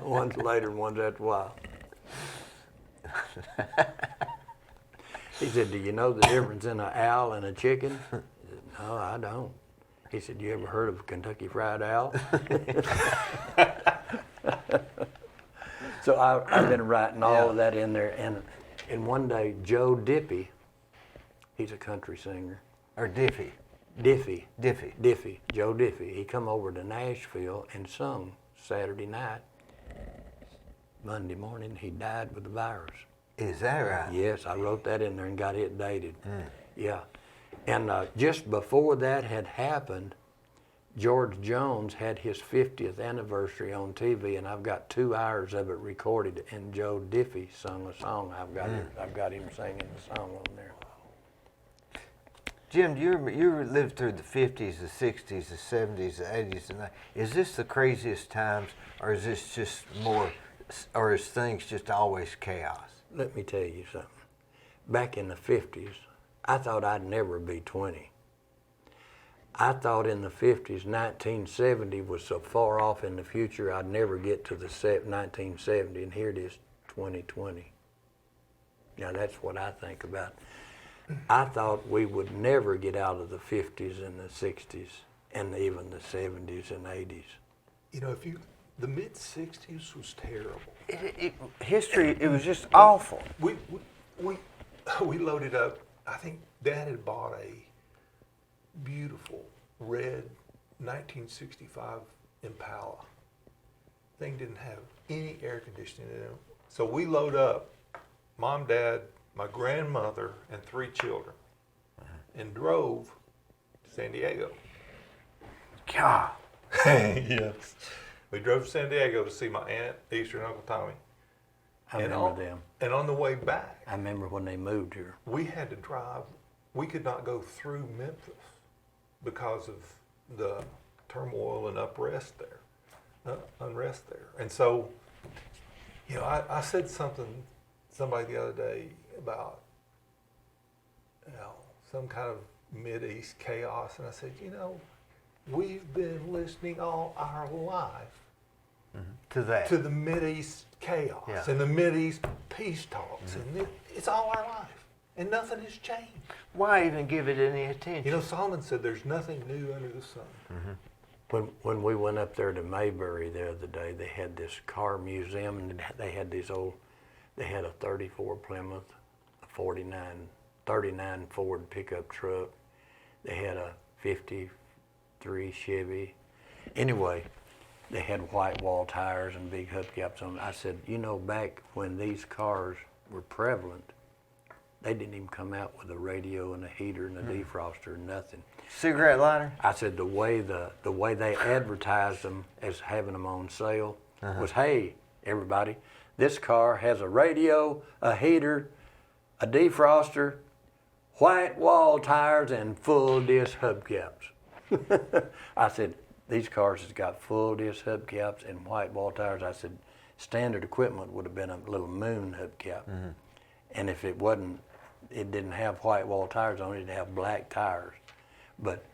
One's later and one's after a while. He said, do you know the difference in an owl and a chicken? He said, no, I don't. He said, you ever heard of a Kentucky Fried Owl? So I've been writing all of that in there. And one day, Joe Diffie, he's a country singer. Or Diffie. Diffie. Diffie. Diffie, Joe Diffie. He come over to Nashville and sung Saturday night. Monday morning, he died with the virus. Is that right? Yes, I wrote that in there and got it dated. Yeah. And just before that had happened, George Jones had his 50th anniversary on TV, and I've got 2 hours of it recorded, and Joe Diffie sung a song. I've got him singing the song on there. Jim, you lived through the 50s, the 60s, the 70s, the 80s, and is this the craziest times, or is this just more, or is things just always chaos? Let me tell you something. Back in the 50s, I thought I'd never be 20. I thought in the 50s, 1970 was so far off in the future, I'd never get to the 1970, and here it is, 2020. Now that's what I think about. I thought we would never get out of the 50s and the 60s and even the 70s and 80s. You know, the mid-60s was terrible. History, it was just awful. We loaded up, I think Dad had bought a beautiful red 1965 Impala. Thing didn't have any air conditioning in it. So we load up, Mom, Dad, my grandmother, and 3 children, and drove to San Diego. God. Yes. We drove to San Diego to see my Aunt Easter and Uncle Tommy. I remember them. And on the way back, I remember when they moved here. we had to drive. We could not go through Memphis because of the turmoil and unrest there. And so, you know, I said somebody the other day about, you know, some kind of Mideast chaos, and I said, you know, we've been listening all our life To that. to the Mideast chaos and the Mideast peace talks, and it's all our life, and nothing has changed. Why even give it any attention? You know, Solomon said there's nothing new under the sun. When we went up there to Mayberry the other day, they had this car museum, and they had they had a 34 Plymouth, a 39 Ford pickup truck. They had a 53 Chevy. Anyway, they had white wall tires and big hubcaps on them. I said, you know, back when these cars were prevalent, they didn't even come out with a radio and a heater and a defroster, nothing. Cigarette lighter? I said the way they advertised them as having them on sale was, hey, everybody, this car has a radio, a heater, a defroster, white wall tires, and full disc hubcaps. I said, these cars has got full disc hubcaps and white wall tires. I said, standard equipment would have been a little moon hubcap. And if it didn't have white wall tires on it, it'd have black tires. But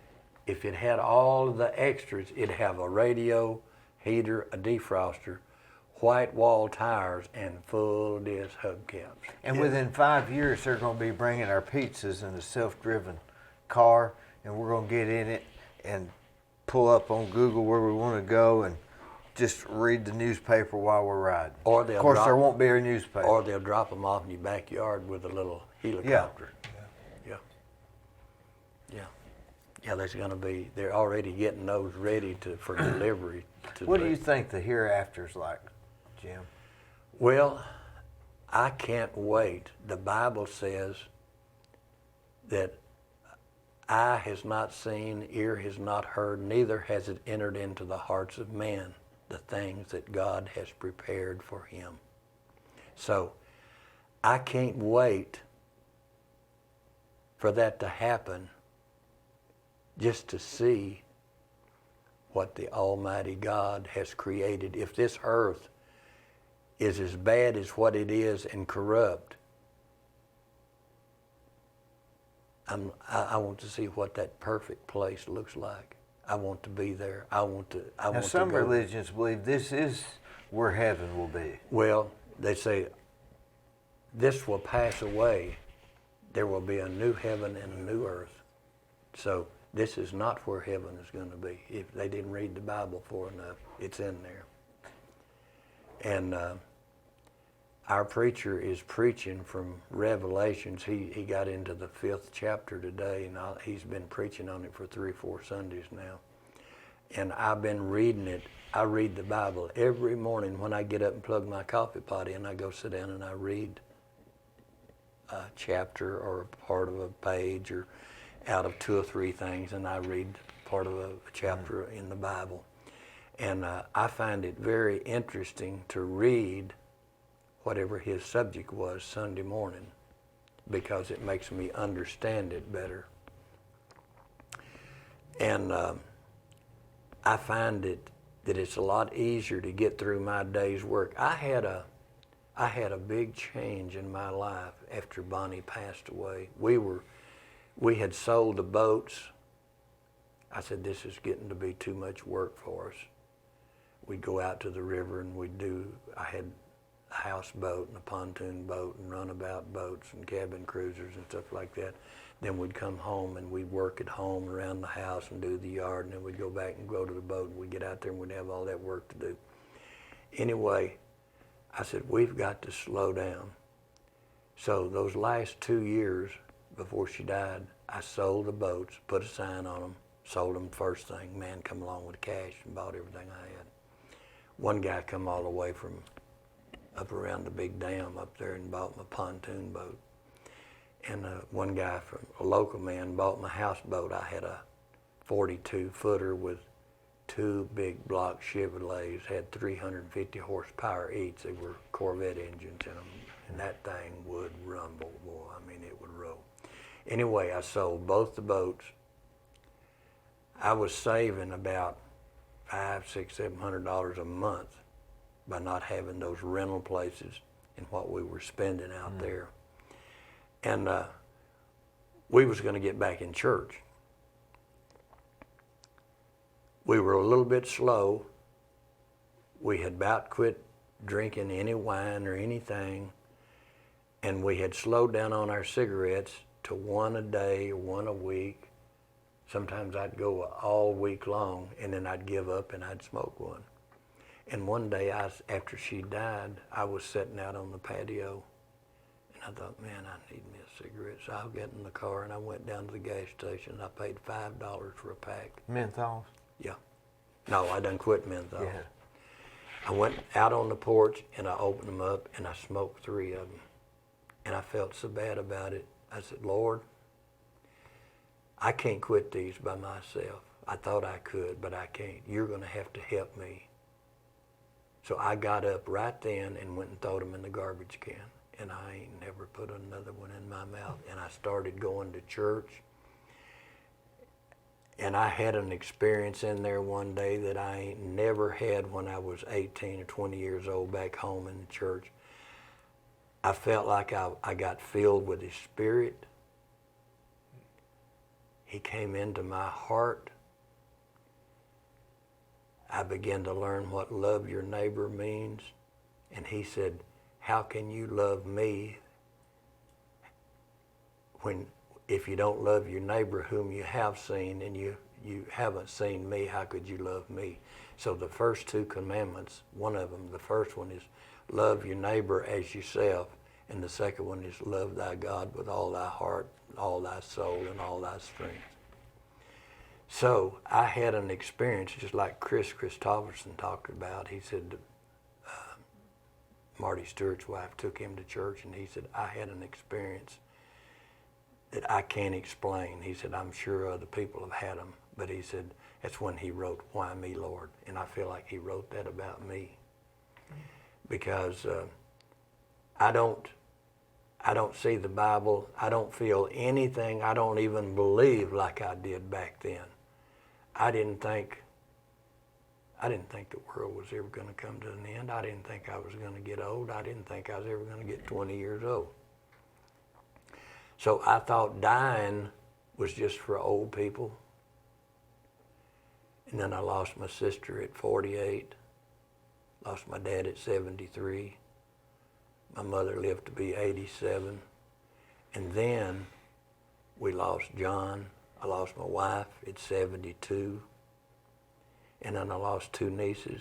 if it had all of the extras, it'd have a radio, heater, a defroster, white wall tires, and full disc hubcaps. And within 5 years, they're going to be bringing our pizzas in a self-driven car, and we're going to get in it and pull up on Google where we want to go and just read the newspaper while we're riding. Or Of course, there won't be a newspaper. Or they'll drop them off in your backyard with a little helicopter. Yeah, they're already getting those ready for delivery. What do you think the hereafter's like, Jim? Well, I can't wait. The Bible says that eye has not seen, ear has not heard, neither has it entered into the hearts of men the things that God has prepared for him. So I can't wait for that to happen, just to see what the Almighty God has created. If this earth is as bad as what it is and corrupt, I want to see what that perfect place looks like. I want to be there. I want to Now, some go. religions believe this is where heaven will be. Well, they say this will pass away. There will be a new heaven and a new earth. So this is not where heaven is going to be. If they didn't read the Bible far enough, it's in there. And our preacher is preaching from Revelations. He got into the 5th chapter today, and he's been preaching on it for 3 or 4 Sundays now. And I've been reading it. I read the Bible every morning when I get up and plug my coffee pot in. I go sit down and I read a chapter or a part of a page or out of 2 or 3 things, and I read part of a chapter in the Bible. And I find it very interesting to read whatever his subject was Sunday morning, because it makes me understand it better. And I find that it's a lot easier to get through my day's work. I had a big change in my life after Bonnie passed away. We had sold the boats. I said, this is getting to be too much work for us. We'd go out to the river and I had a houseboat and a pontoon boat and runabout boats and cabin cruisers and stuff like that. Then we'd come home and we'd work at home around the house and do the yard, and then we'd go back and go to the boat, and we'd get out there and we'd have all that work to do. Anyway, I said, we've got to slow down. So those last 2 years before she died, I sold the boats, put a sign on them, sold them first thing. Man come along with cash and bought everything I had. One guy come all the way from up around the big dam up there and bought my pontoon boat. And one guy from a local man bought my houseboat. I had a 42-footer with 2 big block Chevrolets, had 350 horsepower each. They were Corvette engines in them, and that thing would rumble, boy. I mean, it would roll. Anyway, I sold both the boats. I was saving about $500, $600, $700 a month by not having those rental places and what we were spending out there. And we was going to get back in church. We were a little bit slow. We had about quit drinking any wine or anything, and we had slowed down on our cigarettes to 1 a day or 1 a week. Sometimes I'd go all week long, and then I'd give up and I'd smoke one. And one day, after she died, I was sitting out on the patio, and I thought, man, I need me a cigarette. So I got in the car and I went down to the gas station. I paid $5 for a pack. Menthols? Yeah. No, I done quit menthol. Yeah. I went out on the porch and I opened them up and I smoked 3 of them. And I felt so bad about it. I said, Lord, I can't quit these by myself. I thought I could, but I can't. You're going to have to help me. So I got up right then and went and threw them in the garbage can. And I ain't never put another one in my mouth. And I started going to church. And I had an experience in there one day that I ain't never had when I was 18 or 20 years old back home in the church. I felt like I got filled with His Spirit. He came into my heart. I began to learn what love your neighbor means. And He said, how can you love me if you don't love your neighbor whom you have seen, and you haven't seen me, how could you love me? So the first 2 commandments, one of them, the first one is love your neighbor as yourself, and the second one is love thy God with all thy heart, all thy soul, and all thy strength. So I had an experience just like Chris Christopherson talked about. He said, Marty Stewart's wife took him to church, and he said, I had an experience that I can't explain. He said, I'm sure other people have had them, but he said, that's when he wrote, Why Me, Lord? And I feel like he wrote that about me, because I don't see the Bible. I don't feel anything. I don't even believe like I did back then. I didn't think the world was ever going to come to an end. I didn't think I was going to get old. I didn't think I was ever going to get 20 years old. So I thought dying was just for old people. And then I lost my sister at 48, lost my dad at 73. My mother lived to be 87. And then we lost John. I lost my wife at 72. And then I lost 2 nieces.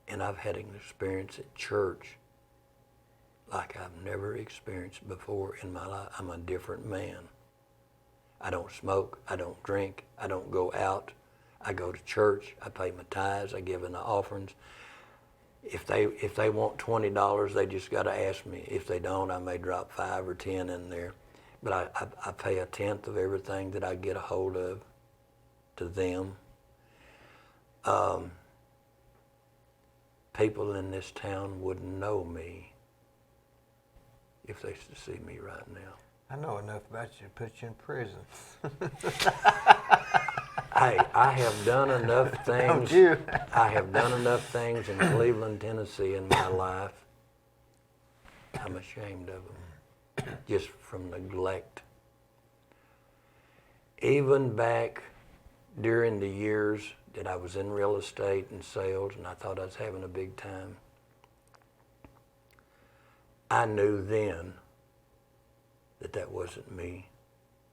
And I've had an experience at church like I've never experienced before in my life. I'm a different man. I don't smoke, I don't drink, I don't go out. I go to church, I pay my tithes, I give in the offerings. If they want $20, they just got to ask me. If they don't, I may drop 5 or 10 in there. But I pay a tenth of everything that I get a hold of to them. People in this town wouldn't know me if they should see me right now. I know enough about you to put you in prison. Hey, I have done enough Don't things. you? I have done enough things in Cleveland, Tennessee in my life. I'm ashamed of them, just from neglect. Even back during the years that I was in real estate and sales and I thought I was having a big time, I knew then that that wasn't me,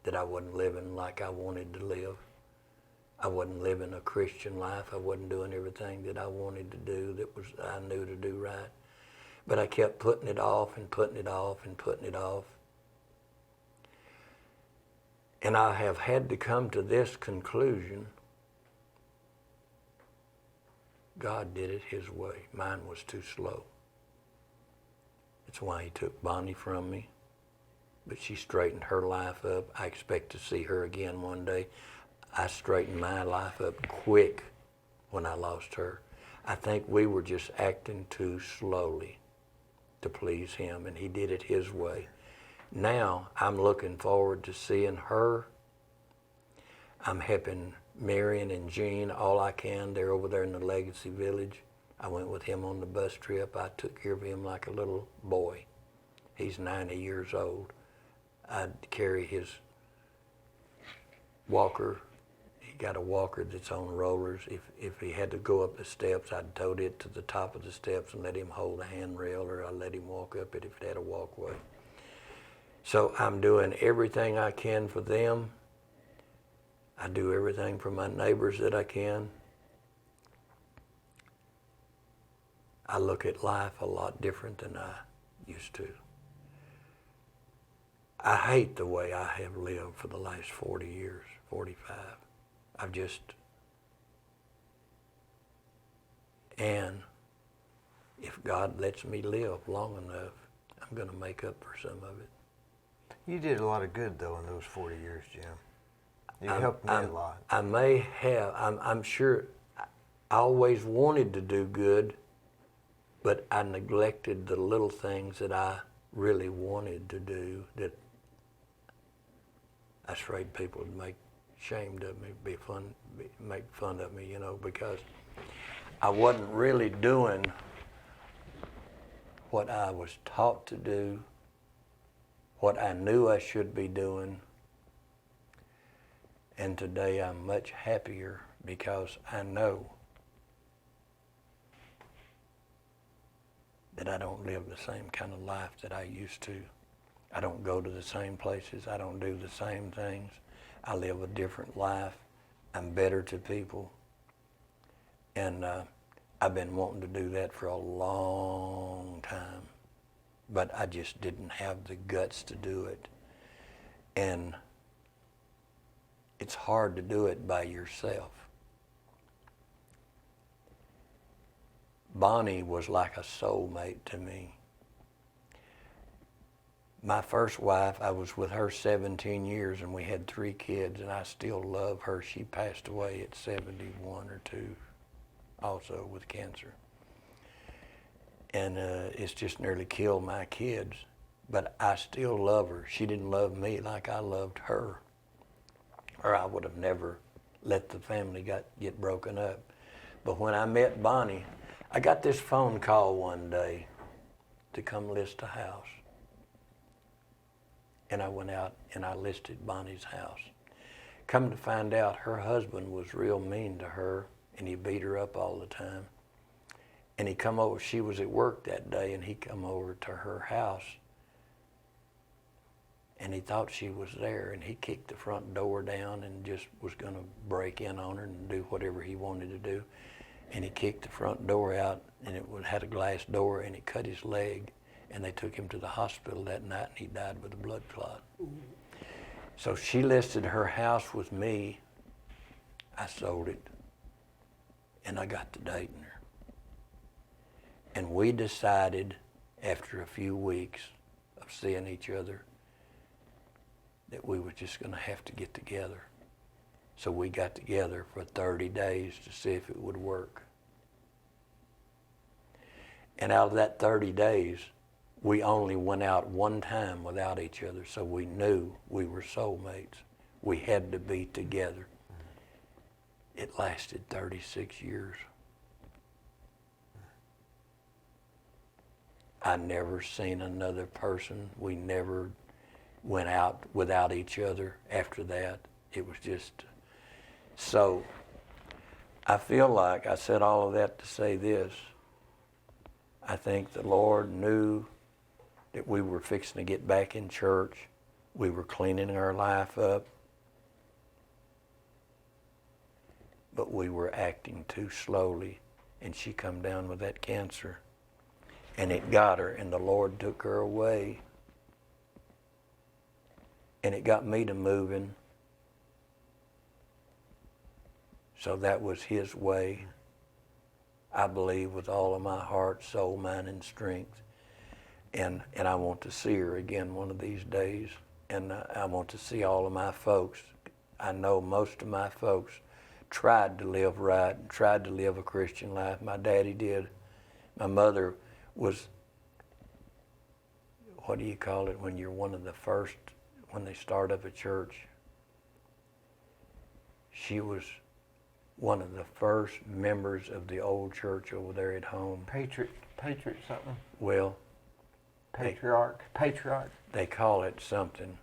that I wasn't living like I wanted to live. I wasn't living a Christian life. I wasn't doing everything that I wanted to do that was I knew to do right. But I kept putting it off and putting it off and putting it off. And I have had to come to this conclusion. God did it his way. Mine was too slow. That's why he took Bonnie from me. But she straightened her life up. I expect to see her again one day. I straightened my life up quick when I lost her. I think we were just acting too slowly to please him, and he did it his way. Now I'm looking forward to seeing her. I'm helping Marion and Jean all I can. They're over there in the Legacy Village. I went with him on the bus trip. I took care of him like a little boy. He's 90 years old. I'd carry his walker. He got a walker that's on rollers. If he had to go up the steps, I'd tote it to the top of the steps and let him hold a handrail, or I'd let him walk up it if it had a walkway. So I'm doing everything I can for them. I do everything for my neighbors that I can. I look at life a lot different than I used to. I hate the way I have lived for the last 40 years, 45. And if God lets me live long enough, I'm going to make up for some of it. You did a lot of good, though, in those 40 years, Jim. You helped me a lot. I may have, I'm sure, I always wanted to do good, but I neglected the little things that I really wanted to do that I was afraid people would make ashamed of me, make fun of me, because I wasn't really doing what I was taught to do, what I knew I should be doing. And today I'm much happier because I know that I don't live the same kind of life that I used to. I don't go to the same places. I don't do the same things. I live a different life. I'm better to people. And I've been wanting to do that for a long time. But I just didn't have the guts to do it. And it's hard to do it by yourself. Bonnie was like a soulmate to me. My first wife, I was with her 17 years and we had 3 kids, and I still love her. She passed away at 71 or 2 also with cancer. And it's just nearly killed my kids, but I still love her. She didn't love me like I loved her, or I would have never let the family get broken up. But when I met Bonnie, I got this phone call one day to come list a house. And I went out and I listed Bonnie's house. Come to find out, her husband was real mean to her, and he beat her up all the time. And he come over, she was at work that day, and he come over to her house, and he thought she was there, and he kicked the front door down and just was gonna break in on her and do whatever he wanted to do. And he kicked the front door out, and it had a glass door, and it cut his leg. And they took him to the hospital that night, and he died with a blood clot. So she listed her house with me. I sold it, and I got to dating her. And we decided, after a few weeks of seeing each other, that we were just going to have to get together. So we got together for 30 days to see if it would work. And out of that 30 days, we only went out one time without each other, so we knew we were soulmates. We had to be together. It lasted 36 years. I never seen another person. We never went out without each other after that. It was just, so I feel like I said all of that to say this. I think the Lord knew that we were fixing to get back in church. We were cleaning our life up. But we were acting too slowly, and she come down with that cancer. And it got her, and the Lord took her away. And it got me to moving. So that was His way, I believe, with all of my heart, soul, mind, and strength. And I want to see her again one of these days. And I want to see all of my folks. I know most of my folks tried to live right, and tried to live a Christian life. My daddy did. My mother was, what do you call it when you're one of the first, when they start up a church? She was one of the first members of the old church over there at home. Patriot something? Well, Patriarch. They call it something.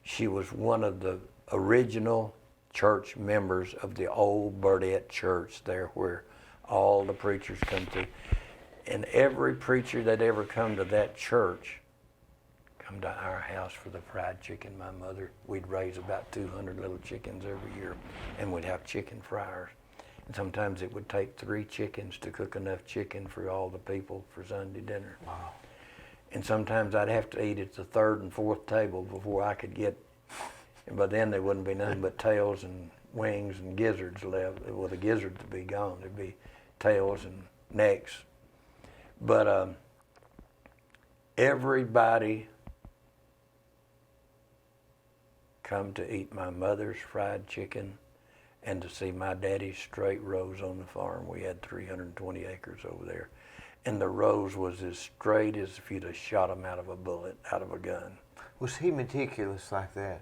She was one of the original church members of the old Burdette church there where all the preachers come to. And every preacher that ever come to that church come to our house for the fried chicken. My mother, we'd raise about 200 little chickens every year, and we'd have chicken fryers. And sometimes it would take 3 chickens to cook enough chicken for all the people for Sunday dinner. Wow. And sometimes I'd have to eat at the 3rd and 4th table before I could get, and by then there wouldn't be nothing but tails and wings and gizzards left. Well, the gizzards would be gone. There'd be tails and necks. But everybody come to eat my mother's fried chicken and to see my daddy's straight rows on the farm. We had 320 acres over there. And the rows was as straight as if you'd have shot them out of a bullet, out of a gun. Was he meticulous like that?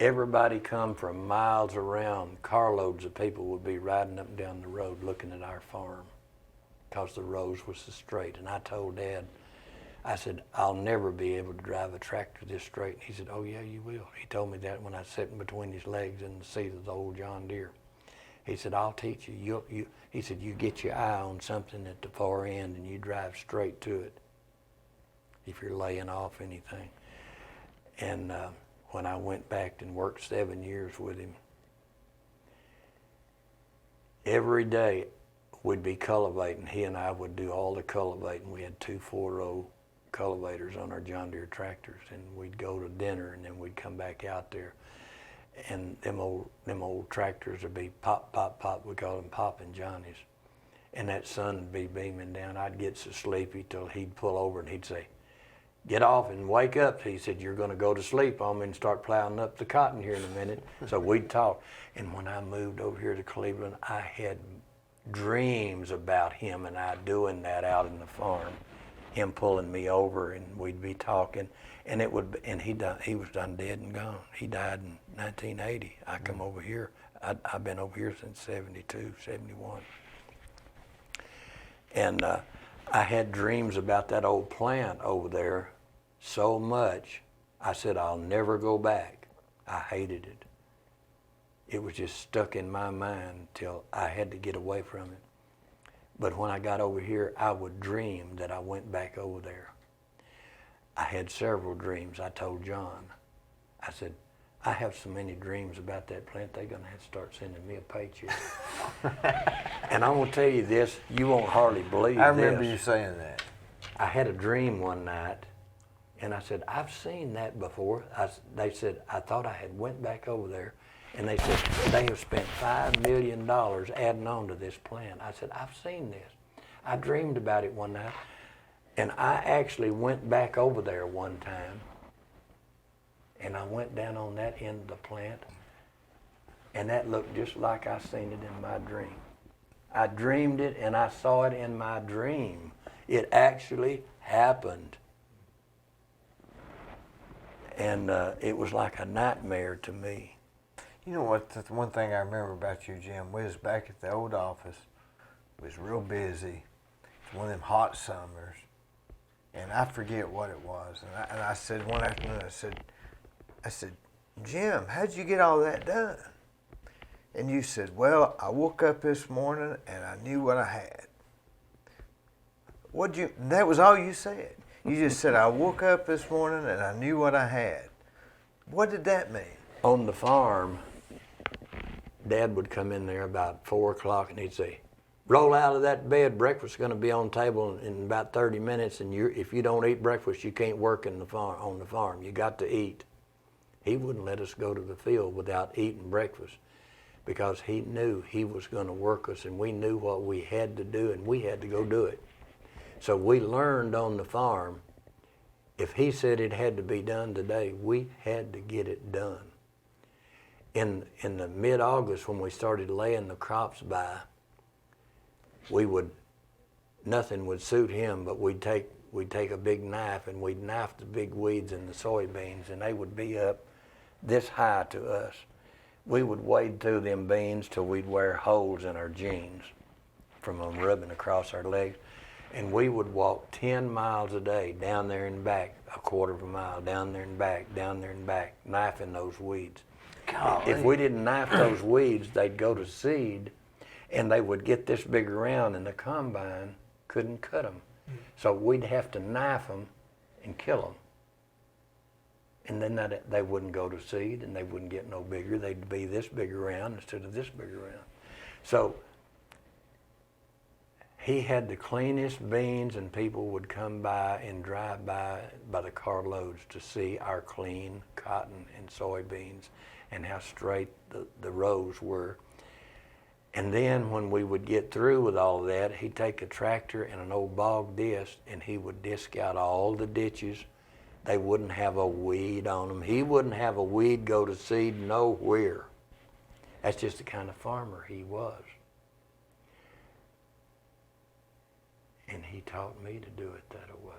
Everybody come from miles around. Carloads of people would be riding up and down the road looking at our farm because the rows was so straight. And I told Dad, I said, I'll never be able to drive a tractor this straight. And he said, oh yeah, you will. He told me that when I was sitting between his legs in the seat of the old John Deere. He said, I'll teach you. He said, you get your eye on something at the far end and you drive straight to it if you're laying off anything. And when I went back and worked 7 years with him, every day we'd be cultivating. He and I would do all the cultivating. We had 2 4-row cultivators on our John Deere tractors, and we'd go to dinner and then we'd come back out there. And them old tractors would be pop, pop, pop. We call them popping Johnnies. And that sun would be beaming down. I'd get so sleepy till he'd pull over and he'd say, get off and wake up. He said, you're going to go to sleep on me and start plowing up the cotton here in a minute. So we'd talk. And when I moved over here to Cleveland, I had dreams about him and I doing that out in the farm. Him pulling me over and we'd be talking. And he was done dead and gone. He died in 1980. I come over here. I've been over here since 72, 71. And I had dreams about that old plant over there so much. I said, I'll never go back. I hated it. It was just stuck in my mind till I had to get away from it. But when I got over here, I would dream that I went back over there. I had several dreams. I told John, I said, I have so many dreams about that plant, they're going to have to start sending me a paycheck. And I'm going to tell you this, you won't hardly believe this. I remember you saying that. I had a dream one night, And I said, I've seen that before. They said, I thought I had went back over there. And they said, they have spent $5 million adding on to this plant. I said, I've seen this. I dreamed about it one night. And I actually went back over there one time. And I went down on that end of the plant. And that looked just like I seen it in my dream. I dreamed it and I saw it in my dream. It actually happened. And it was like a nightmare to me. You know what? The one thing I remember about you, Jim, we was back at the old office. It was real busy. It was one of them hot summers. And I forget what it was. And I said one afternoon, I said, Jim, how'd you get all that done? And you said, well, I woke up this morning and I knew what I had. That was all you said. You just said, I woke up this morning and I knew what I had. What did that mean? On the farm, Dad would come in there about 4 o'clock and he'd say, roll out of that bed, breakfast's gonna be on the table in about 30 minutes, and if you don't eat breakfast, you can't work on the farm. You got to eat. He wouldn't let us go to the field without eating breakfast because he knew he was gonna work us, and we knew what we had to do, and we had to go do it. So we learned on the farm, if he said it had to be done today, we had to get it done. In the mid-August, when we started laying the crops by, nothing would suit him, but we'd take a big knife and we'd knife the big weeds in the soybeans, and they would be up this high to us. We would wade through them beans till we'd wear holes in our jeans from them rubbing across our legs. And we would walk 10 miles a day, down there and back, a quarter of a mile, down there and back, down there and back, knifing those weeds. Golly. If we didn't knife those weeds, they'd go to seed, and they would get this big around, and the combine couldn't cut them. So we'd have to knife them and kill them. And then they wouldn't go to seed, and they wouldn't get no bigger. They'd be this big around instead of this big around. So he had the cleanest beans, and people would come by and drive by the carloads to see our clean cotton and soybeans and how straight the rows were. And then when we would get through with all that, he'd take a tractor and an old bog disc, and he would disc out all the ditches. They wouldn't have a weed on them. He wouldn't have a weed go to seed nowhere. That's just the kind of farmer he was. And he taught me to do it that way.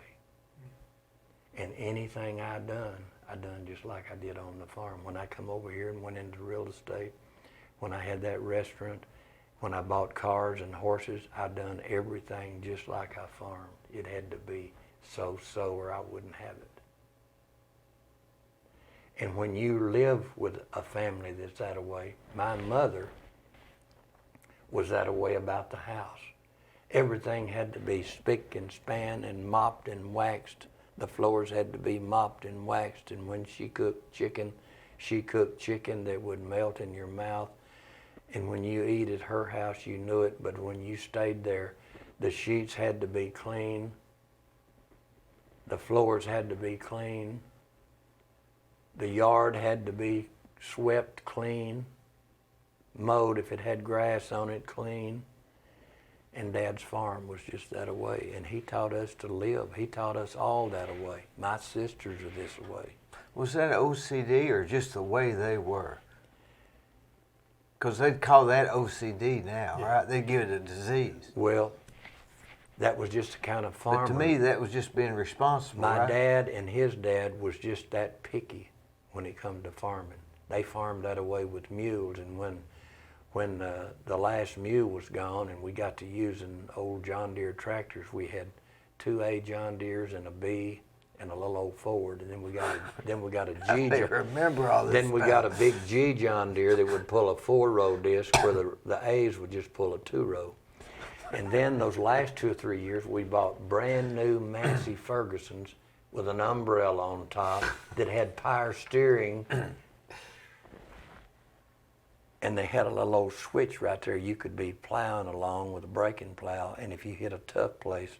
And anything I done just like I did on the farm. When I come over here and went into real estate, when I had that restaurant, when I bought cars and horses, I done everything just like I farmed. It had to be so or I wouldn't have it. And when you live with a family that's that way, my mother was that way about the house. Everything had to be spick and span and mopped and waxed. The floors had to be mopped and waxed, and when she cooked chicken that would melt in your mouth. And when you eat at her house, you knew it, but when you stayed there, the sheets had to be clean. The floors had to be clean. The yard had to be swept clean, mowed if it had grass on it, clean. And Dad's farm was just that way, and he taught us to live. He taught us all that way. My sisters are this way. Was that OCD or just the way they were? Because they'd call that OCD now, right? They'd give it a disease. Well, that was just the kind of farmer. But to me, that was just being responsible, My right? dad and his dad was just that picky when it come to farming. They farmed that away with mules, and when the last mule was gone and we got to using old John Deere tractors, we had 2 A John Deeres and a B and a little old Ford, and then we got a G. I remember all this. Then we got a big G John Deere that would pull a 4-row disc, where the A's would just pull a 2-row. And then those last 2 or 3 years, we bought brand new Massey Fergusons with an umbrella on top that had power steering. And they had a little old switch right there. You could be plowing along with a braking plow, and if you hit a tough place,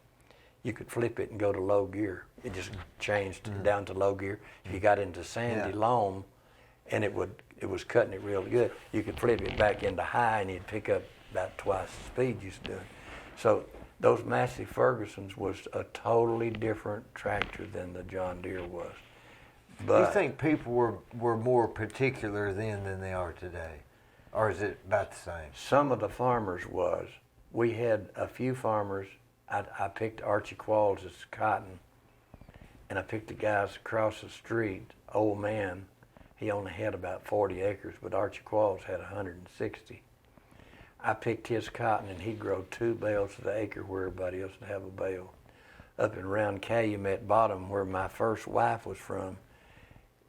you could flip it and go to low gear. It just changed down to low gear. If you got into sandy loam, and it was cutting it real good, you could flip it back into high, and you'd pick up about twice the speed you was doing. So those Massey Fergusons was a totally different tractor than the John Deere was. Do you But think people were more particular then than they are today? Or is it about the same? some of the farmers was. We had a few farmers. I picked Archie Qualls' cotton, and I picked the guys across the street, old man. He only had about 40 acres, but Archie Qualls had 160. I picked his cotton, and he'd grow 2 bales to the acre where everybody else would have a bale. Up in Round Calumet Bottom, where my first wife was from,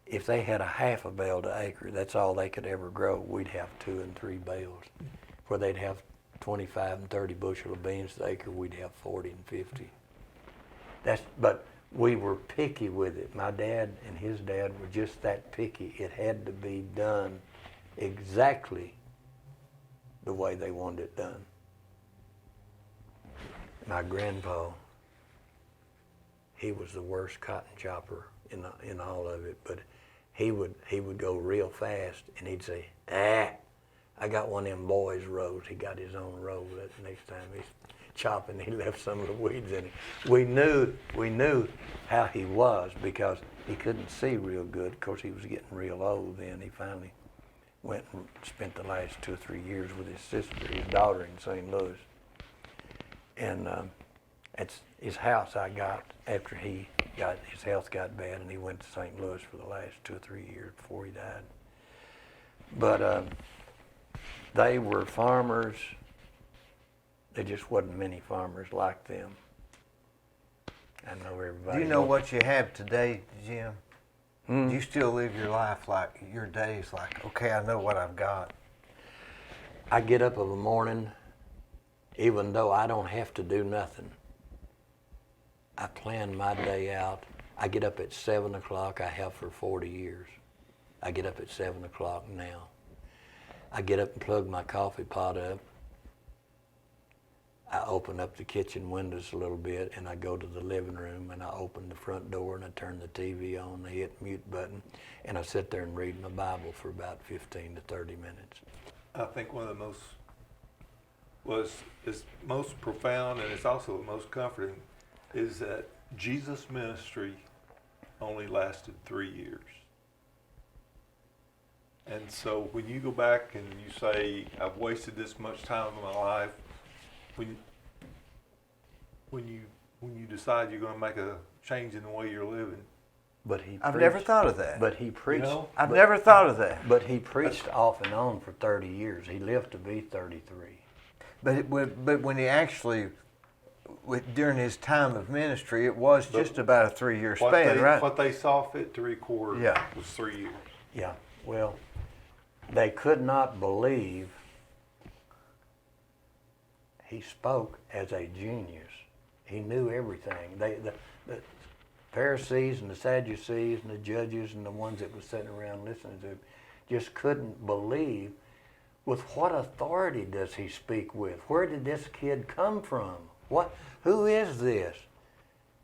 if they had a half a bale to acre, that's all they could ever grow. We'd have 2 and 3 bales. Where they'd have 25 and 30 bushel of beans to the acre, we'd have 40 and 50. But we were picky with it. My dad and his dad were just that picky. It had to be done exactly the way they wanted it done. My grandpa, he was the worst cotton chopper in all of it, but he would go real fast, and he'd say, I got one of them boys' rows. He got his own row. That next time he's chopping, he left some of the weeds in it. We knew how he was because he couldn't see real good. Of course, he was getting real old then. He finally went and spent the last 2 or 3 years with his sister, his daughter in St. Louis. And it's his house I got after his health got bad, and he went to St. Louis for the last 2 or 3 years before he died. But they were farmers. There just wasn't many farmers like them. I know everybody. Do you know what you have today, Jim? Do you still live your life like your days like, okay, I know what I've got? I get up of a morning, even though I don't have to do nothing. I plan my day out. I get up at 7 o'clock. I have for 40 years. I get up at 7 o'clock now. I get up and plug my coffee pot up. I open up the kitchen windows a little bit, and I go to the living room, and I open the front door, and I turn the TV on, I hit the mute button, and I sit there and read my Bible for about 15 to 30 minutes. I think one of the is most profound, and it's also the most comforting, is that Jesus' ministry only lasted 3 years. And so when you go back and you say, I've wasted this much time of my life, when you decide you're going to make a change in the way you're living. But he I've preached, never thought of that. But he preached. You know? I've never thought of that. But he preached off and on for 30 years. He lived to be 33. But when he actually, during his time of ministry, it was just about a 3-year span, right? What they saw fit to record was 3 years. Yeah. Well, they could not believe he spoke as a genius. He knew everything. The Pharisees and the Sadducees and the judges and the ones that were sitting around listening to him just couldn't believe, with what authority does he speak with? Where did this kid come from? Who is this?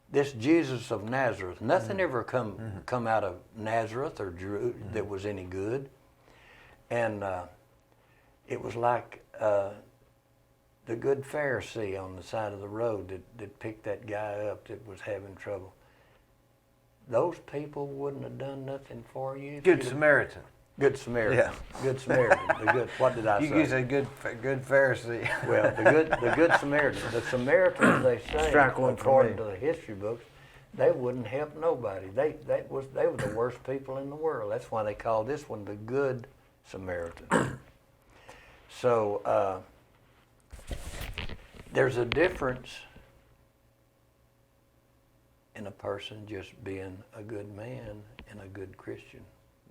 This Jesus of Nazareth. Nothing ever come out of Nazareth or that was any good. And it was like the good Pharisee on the side of the road that picked that guy up that was having trouble. Those people wouldn't have done nothing for you. Good Samaritan. Good Samaritan. Yeah. Good Samaritan. What did I say? You use a good Pharisee. Well, the good Samaritan. The Samaritans, they say, Strike one for according me. to the history books, they wouldn't help nobody. They were the worst people in the world. That's why they call this one the Good Samaritan. So there's a difference in a person just being a good man and a good Christian.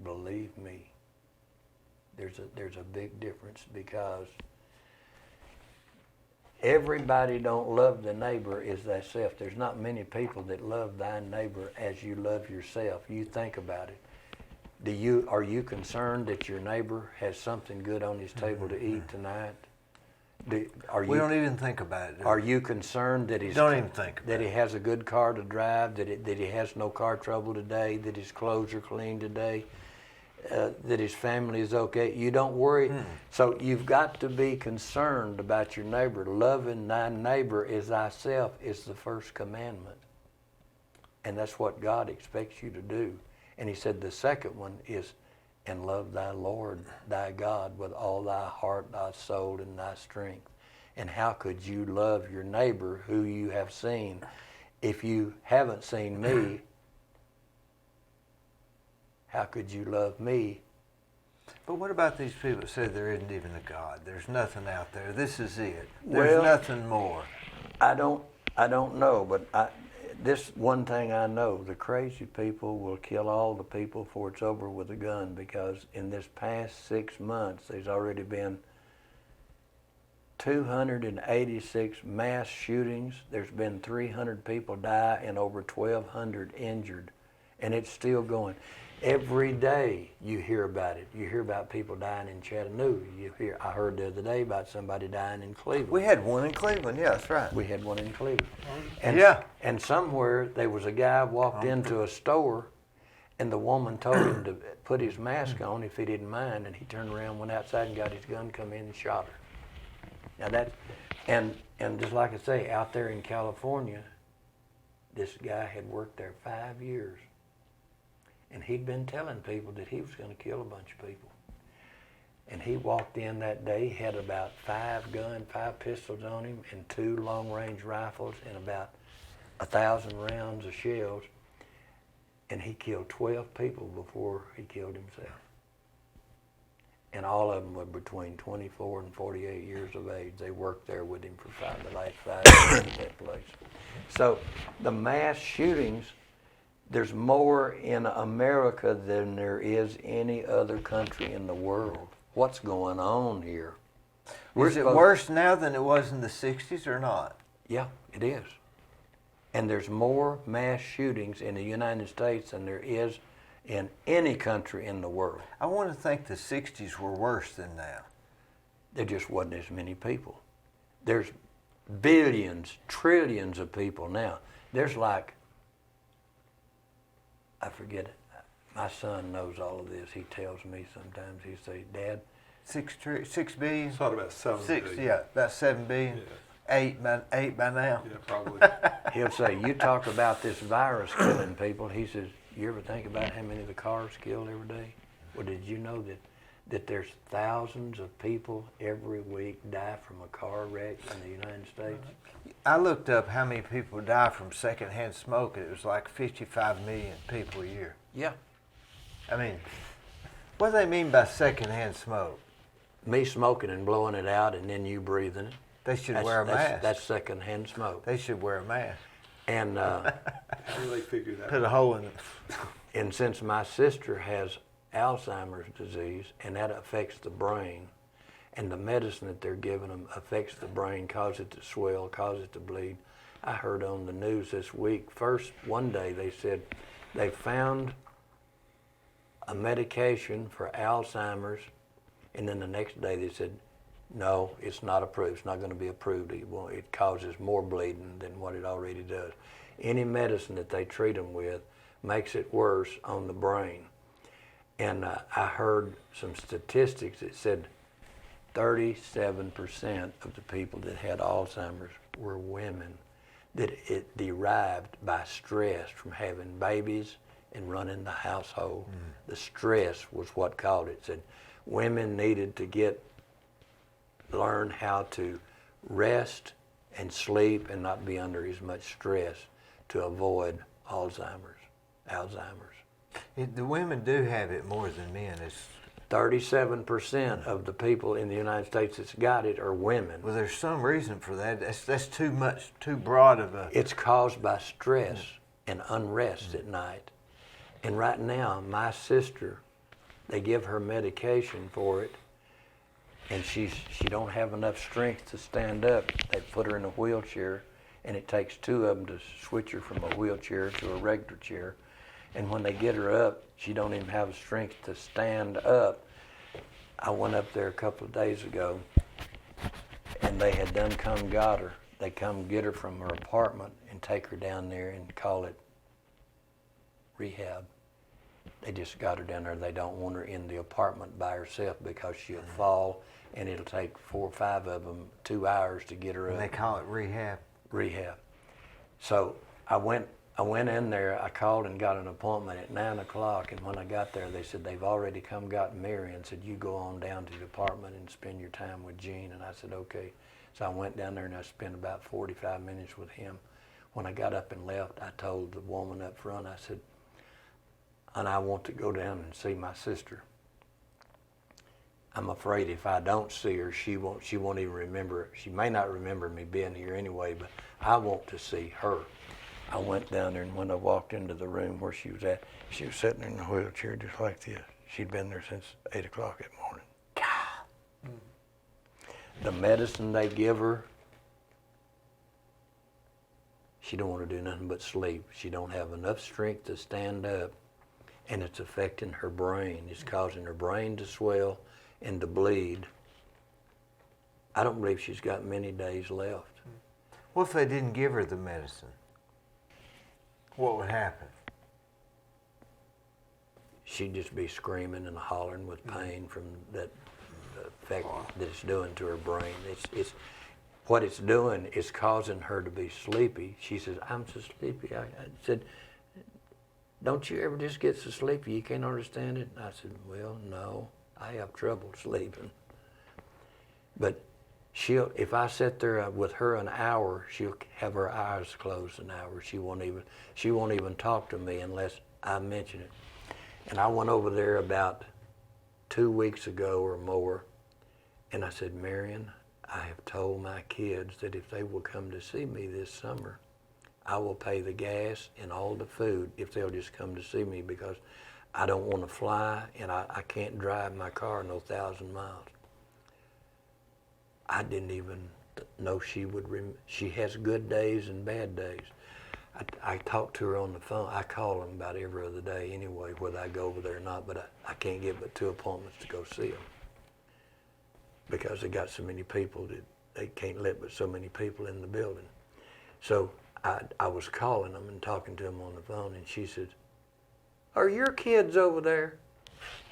Believe me, there's a big difference, because everybody don't love the neighbor as thyself. There's not many people that love thy neighbor as you love yourself. You think about it. Are you concerned that your neighbor has something good on his table to eat tonight? Are We you don't even think about it. are you concerned that Don't even think about that he has a good car to drive, that he has no car trouble today, that his clothes are clean today, that his family is okay? You don't worry. So you've got to be concerned about your neighbor. Loving thy neighbor as thyself is the first commandment. And that's what God expects you to do. And he said the second one is, and love thy Lord, thy God, with all thy heart, thy soul, and thy strength. And how could you love your neighbor who you have seen? If you haven't seen me, how could you love me? But what about these people that say there isn't even a God? There's nothing out there. This is it. There's Well, nothing more. I don't know, but this one thing I know, the crazy people will kill all the people before it's over with a gun, because in this past 6 months, there's already been 286 mass shootings. There's been 300 people die and over 1,200 injured, and it's still going. Every day you hear about it. You hear about people dying in Chattanooga. I heard the other day about somebody dying in Cleveland. We had one in Cleveland. Yeah, that's right. We had one in Cleveland. Yeah. And somewhere there was a guy walked into a store, and the woman told him to put his mask on if he didn't mind, and he turned around, went outside, and got his gun, come in and shot her. Now that, and just like I say, out there in California, this guy had worked there 5 years, and he'd been telling people that he was going to kill a bunch of people. And he walked in that day, had about 5 pistols on him, and 2 long-range rifles, and about 1,000 rounds of shells. And he killed 12 people before he killed himself. And all of them were between 24 and 48 years of age. They worked there with him for the last 5 years at that place. So the mass shootings, there's more in America than there is any other country in the world. What's going on here? Is it worse now than it was in the 60s or not? Yeah, it is. And there's more mass shootings in the United States than there is in any country in the world. I want to think the 60s were worse than now. There just wasn't as many people. There's billions, trillions of people now. There's like, I forget it. My son knows all of this. He tells me sometimes, he say, Dad, 6 billion? Thought about 7 Six, billion. yeah, about 7 billion. Yeah. Eight by now. Yeah, probably. he'll say, you talk about this virus killing people. He says, you ever think about how many of the cars killed every day? Well, did you know that there's thousands of people every week die from a car wreck in the United States? I looked up how many people die from secondhand smoke, and it was like 55 million people a year. Yeah. I mean, what do they mean by secondhand smoke? Me smoking and blowing it out and then you breathing it. They should wear a mask. That's secondhand smoke. They should wear a mask. And How do they figure that Put a out? hole in it. and since my sister has Alzheimer's disease, and that affects the brain, and the medicine that they're giving them affects the brain, causes it to swell, causes it to bleed. I heard on the news this week, first one day they said they found a medication for Alzheimer's, and then the next day they said, no, it's not approved. It's not going to be approved. It causes more bleeding than what it already does. Any medicine that they treat them with makes it worse on the brain. And I heard some statistics that said 37% of the people that had Alzheimer's were women, that it derived by stress from having babies and running the household. The stress was what caused it. It said women needed to learn how to rest and sleep and not be under as much stress to avoid Alzheimer's. The women do have it more than men. 37% of the people in the United States that's got it are women. Well, there's some reason for that. That's too much, too broad of a... It's caused by stress and unrest at night. And right now, my sister, they give her medication for it, and she don't have enough strength to stand up. They put her in a wheelchair, and it takes 2 of them to switch her from a wheelchair to a regular chair. And when they get her up, she don't even have the strength to stand up. I went up there a couple of days ago, and they had done come got her. They come get her from her apartment and take her down there and call it rehab. They just got her down there. They don't want her in the apartment by herself because she'll fall, and it'll take 4 or 5 of them 2 hours to get her up. And they call it rehab. Rehab. So I went in there. I called and got an appointment at 9 o'clock, and when I got there, they said they've already come gotten Mary and said, you go on down to the apartment and spend your time with Gene. And I said, okay. So I went down there and I spent about 45 minutes with him. When I got up and left, I told the woman up front, I said, and I want to go down and see my sister. I'm afraid if I don't see her, she won't even remember. She may not remember me being here anyway, but I want to see her. I went down there, and when I walked into the room where she was at, she was sitting in a wheelchair just like this. She'd been there since 8 o'clock that morning. The medicine they give her, she don't want to do nothing but sleep. She don't have enough strength to stand up, and it's affecting her brain. It's causing her brain to swell and to bleed. I don't believe she's got many days left. What if they didn't give her the medicine? What would happen? She'd just be screaming and hollering with pain from that effect that it's doing to her brain. It's what it's doing is causing her to be sleepy. She says, I'm so sleepy. I said, don't you ever just get so sleepy you can't understand it? I said, well, no, I have trouble sleeping. But if I sit there with her an hour, she'll have her eyes closed an hour. She won't even talk to me unless I mention it. And I went over there about 2 weeks ago or more, and I said, Marion, I have told my kids that if they will come to see me this summer, I will pay the gas and all the food if they'll just come to see me, because I don't want to fly and I can't drive my car no 1,000 miles. I didn't even know she would. She has good days and bad days. I talk to her on the phone. I call them about every other day anyway, whether I go over there or not, but I can't get but 2 appointments to go see them because they got so many people that they can't let but so many people in the building. So I was calling them and talking to them on the phone, and she said, are your kids over there?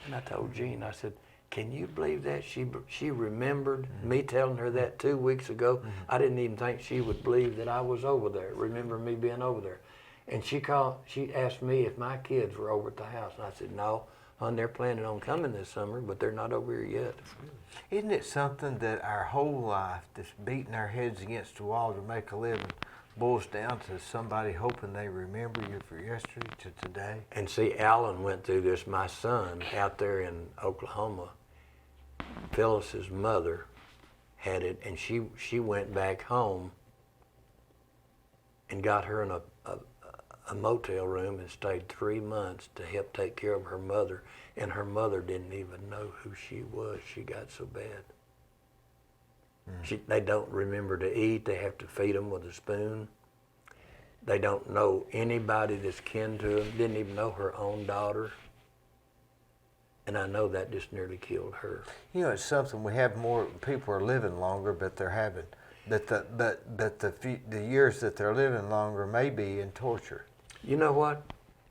And I told Jean, I said, can you believe that? She remembered me telling her that 2 weeks ago. I didn't even think she would believe that I was over there, remember me being over there. And she asked me if my kids were over at the house. And I said, no, hon, they're planning on coming this summer, but they're not over here yet. Isn't it something that our whole life, just beating our heads against the wall to make a living, boils down to somebody hoping they remember you for yesterday to today? And see, Alan went through this. My son out there in Oklahoma, Phyllis's mother had it, and she went back home and got her in a motel room and stayed 3 months to help take care of her mother, and her mother didn't even know who she was. She got so bad. They don't remember to eat. They have to feed them with a spoon. They don't know anybody that's kin to them. Didn't even know her own daughter. And I know that just nearly killed her. You know, it's something, we have more people are living longer, but they're having, but the years that they're living longer may be in torture. You know what?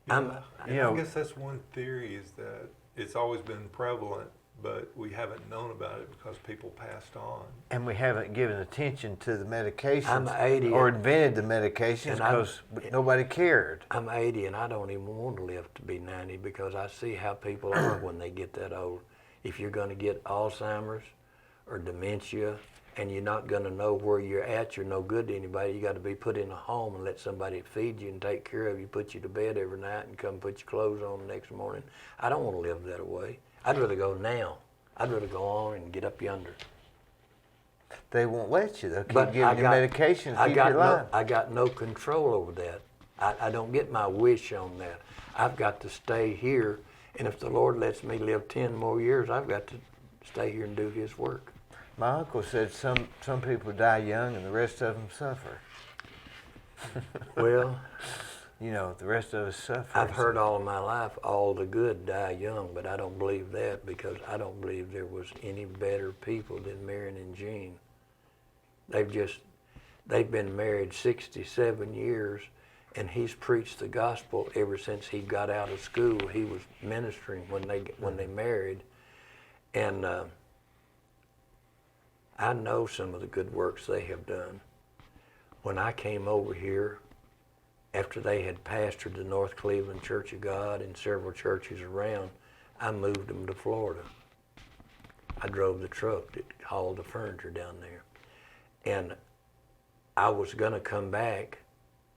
I guess that's one theory, is that it's always been prevalent, but we haven't known about it because people passed on. And we haven't given attention to the medications. I'm 80. Or invented the medications because nobody cared. I'm 80 and I don't even want to live to be 90 because I see how people are when they get that old. If you're going to get Alzheimer's or dementia and you're not going to know where you're at, you're no good to anybody. You got to be put in a home and let somebody feed you and take care of you, put you to bed every night and come put your clothes on the next morning. I don't want to live that way. I'd rather go now. I'd rather go on and get up yonder. They won't let you. They'll keep giving you medications to keep you alive. I got no control over that. I don't get my wish on that. I've got to stay here, and if the Lord lets me live 10 more years, I've got to stay here and do His work. My uncle said some people die young and the rest of them suffer. Well, you know, the rest of us suffer. I've heard all of my life, all the good die young, but I don't believe that because I don't believe there was any better people than Marion and Jean. They've been married 67 years, and he's preached the gospel ever since he got out of school. He was ministering when they married, and I know some of the good works they have done. When I came over here, after they had pastored the North Cleveland Church of God and several churches around, I moved them to Florida. I drove the truck that hauled the furniture down there. And I was gonna come back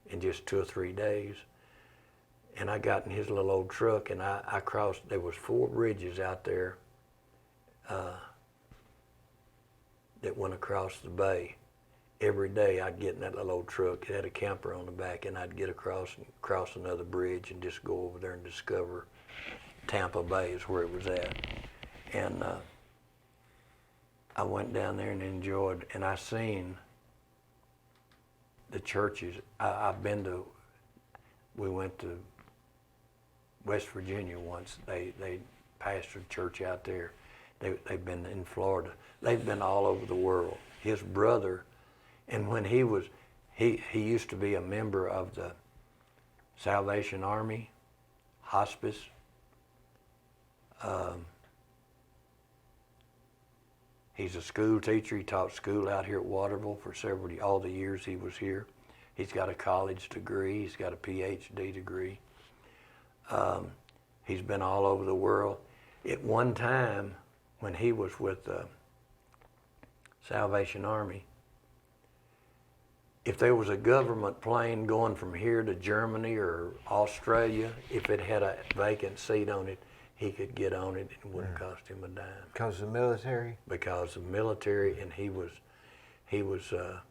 in just 2 or 3 days. And I got in his little old truck and I crossed, there was 4 bridges out there that went across the bay. Every day I'd get in that little old truck, it had a camper on the back, and I'd get across another bridge and just go over there and discover Tampa Bay is where it was at. And I went down there and enjoyed, and I seen the churches. We went to West Virginia once. They pastored a church out there. They've been in Florida. They've been all over the world. His brother, and when he used to be a member of the Salvation Army, hospice. He's a school teacher. He taught school out here at Waterville for all the years he was here. He's got a college degree. He's got a PhD degree. He's been all over the world. At one time, when he was with the Salvation Army, if there was a government plane going from here to Germany or Australia, if it had a vacant seat on it, he could get on it and it wouldn't cost him a dime. Because of the military? Because of military, and he was a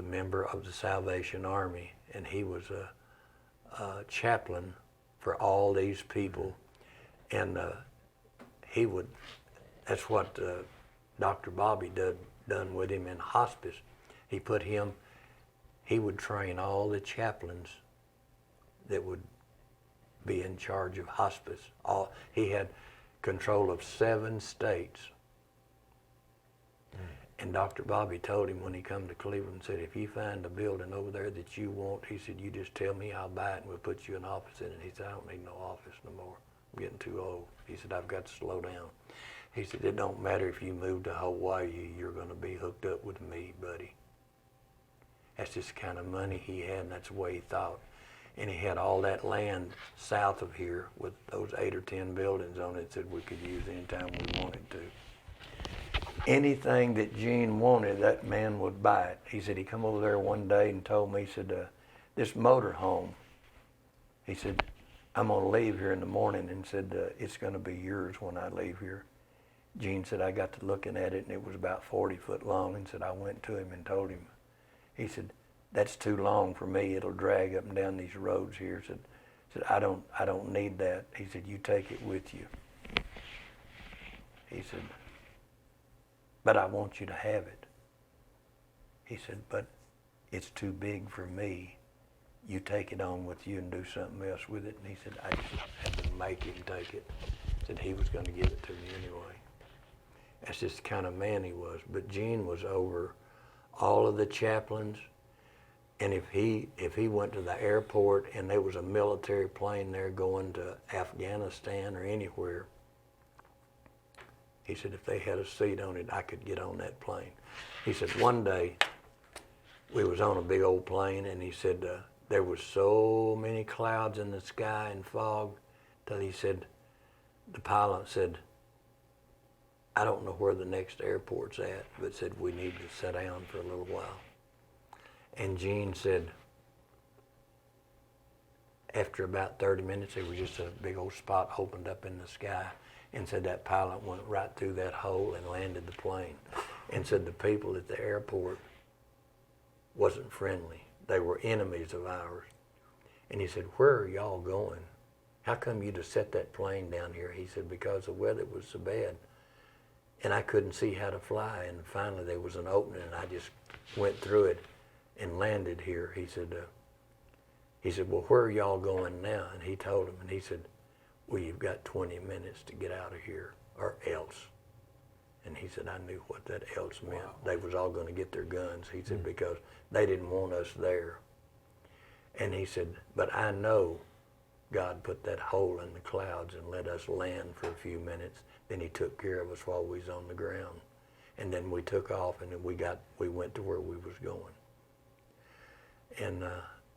member of the Salvation Army, and he was a chaplain for all these people, and that's what Dr. Bobby done with him in hospice. He would train all the chaplains that would be in charge of hospice. He had control of 7 states. And Dr. Bobby told him when he come to Cleveland, said, if you find a building over there that you want, he said, you just tell me, I'll buy it and we'll put you an office in it. He said, I don't need no office no more. I'm getting too old. He said, I've got to slow down. He said, it don't matter if you move to Hawaii, you're gonna be hooked up with me, buddy. That's just the kind of money he had, and that's the way he thought. And he had all that land south of here with those 8 or 10 buildings on it that we could use anytime we wanted to. Anything that Gene wanted, that man would buy it. He said he come over there one day and told me, he said, this motor home, he said, I'm gonna leave here in the morning, and said, it's gonna be yours when I leave here. Gene said, I got to looking at it and it was about 40 foot long, and said, I went to him and told him, he said, that's too long for me. It'll drag up and down these roads here. Said, I don't need that. He said, you take it with you. He said, but I want you to have it. He said, but it's too big for me. You take it on with you and do something else with it. And he said, I just had to make him take it. Said he was going to give it to me anyway. That's just the kind of man he was. But Gene was over all of the chaplains, and if he went to the airport and there was a military plane there going to Afghanistan or anywhere, he said if they had a seat on it, I could get on that plane. He said one day we was on a big old plane, and he said there was so many clouds in the sky and fog till he said, the pilot said, I don't know where the next airport's at, but said we need to sit down for a little while. And Gene said, after about 30 minutes, there was just a big old spot opened up in the sky, and said that pilot went right through that hole and landed the plane. And said the people at the airport wasn't friendly. They were enemies of ours. And he said, where are y'all going? How come you just set that plane down here? He said, because the weather was so bad. And I couldn't see how to fly, and finally there was an opening, and I just went through it and landed here. He said, well, where are y'all going now? And he told him, and he said, well, you've got 20 minutes to get out of here, or else. And he said, I knew what that else meant. They was all going to get their guns. He said, because they didn't want us there. And he said, but I know God put that hole in the clouds and let us land for a few minutes. Then he took care of us while we was on the ground. And then we took off, and then we went to where we was going. And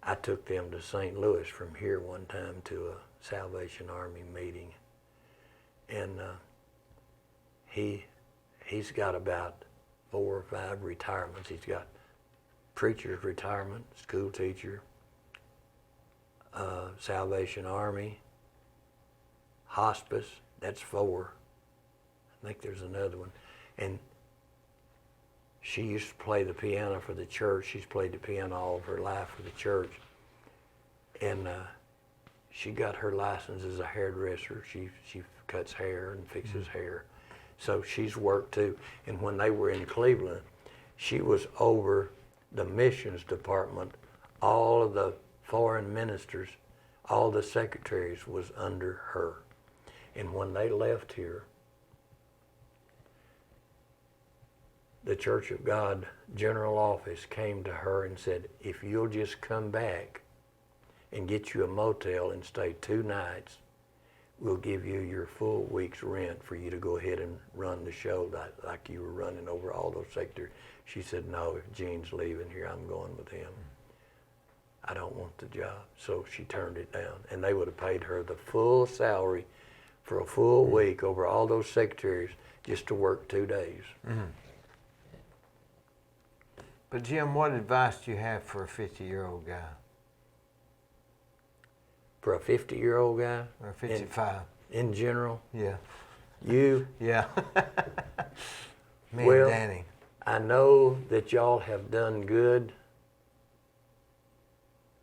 I took them to St. Louis from here one time to a Salvation Army meeting. And he's got about 4 or 5 retirements. He's got preacher's retirement, school teacher, Salvation Army, hospice, that's 4. I think there's another one. And she used to play the piano for the church. She's played the piano all of her life for the church. And she got her license as a hairdresser. She cuts hair and fixes hair. So she's worked too. And when they were in Cleveland, she was over the missions department. All of the foreign ministers, all the secretaries was under her. And when they left here, the Church of God General Office came to her and said, if you'll just come back and get you a motel and stay 2 nights, we'll give you your full week's rent for you to go ahead and run the show like you were running over all those sectors. She said, no, if Gene's leaving here, I'm going with him. I don't want the job. So she turned it down. And they would have paid her the full salary for a full week over all those secretaries just to work 2 days. Mm-hmm. But Jim, what advice do you have for a 50-year-old guy? For a 50-year-old guy? Or 55? In general? Yeah. You? Yeah. Me Well, and Danny. I know that y'all have done good.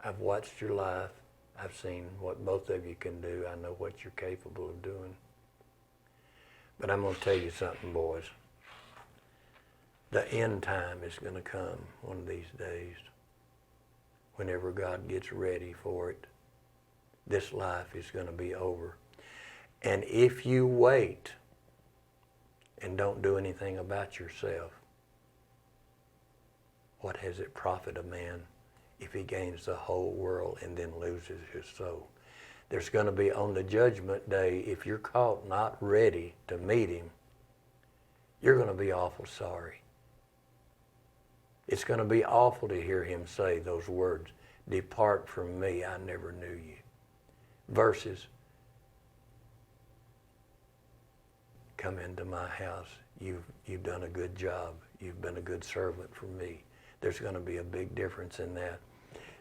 I've watched your life. I've seen what both of you can do. I know what you're capable of doing. But I'm going to tell you something, boys. The end time is going to come one of these days. Whenever God gets ready for it, this life is going to be over. And if you wait and don't do anything about yourself, what has it profit a man if he gains the whole world and then loses his soul? There's going to be on the judgment day, if you're caught not ready to meet him, you're going to be awful sorry. It's going to be awful to hear him say those words, depart from me, I never knew you. Versus, come into my house, you've done a good job, you've been a good servant for me. There's going to be a big difference in that.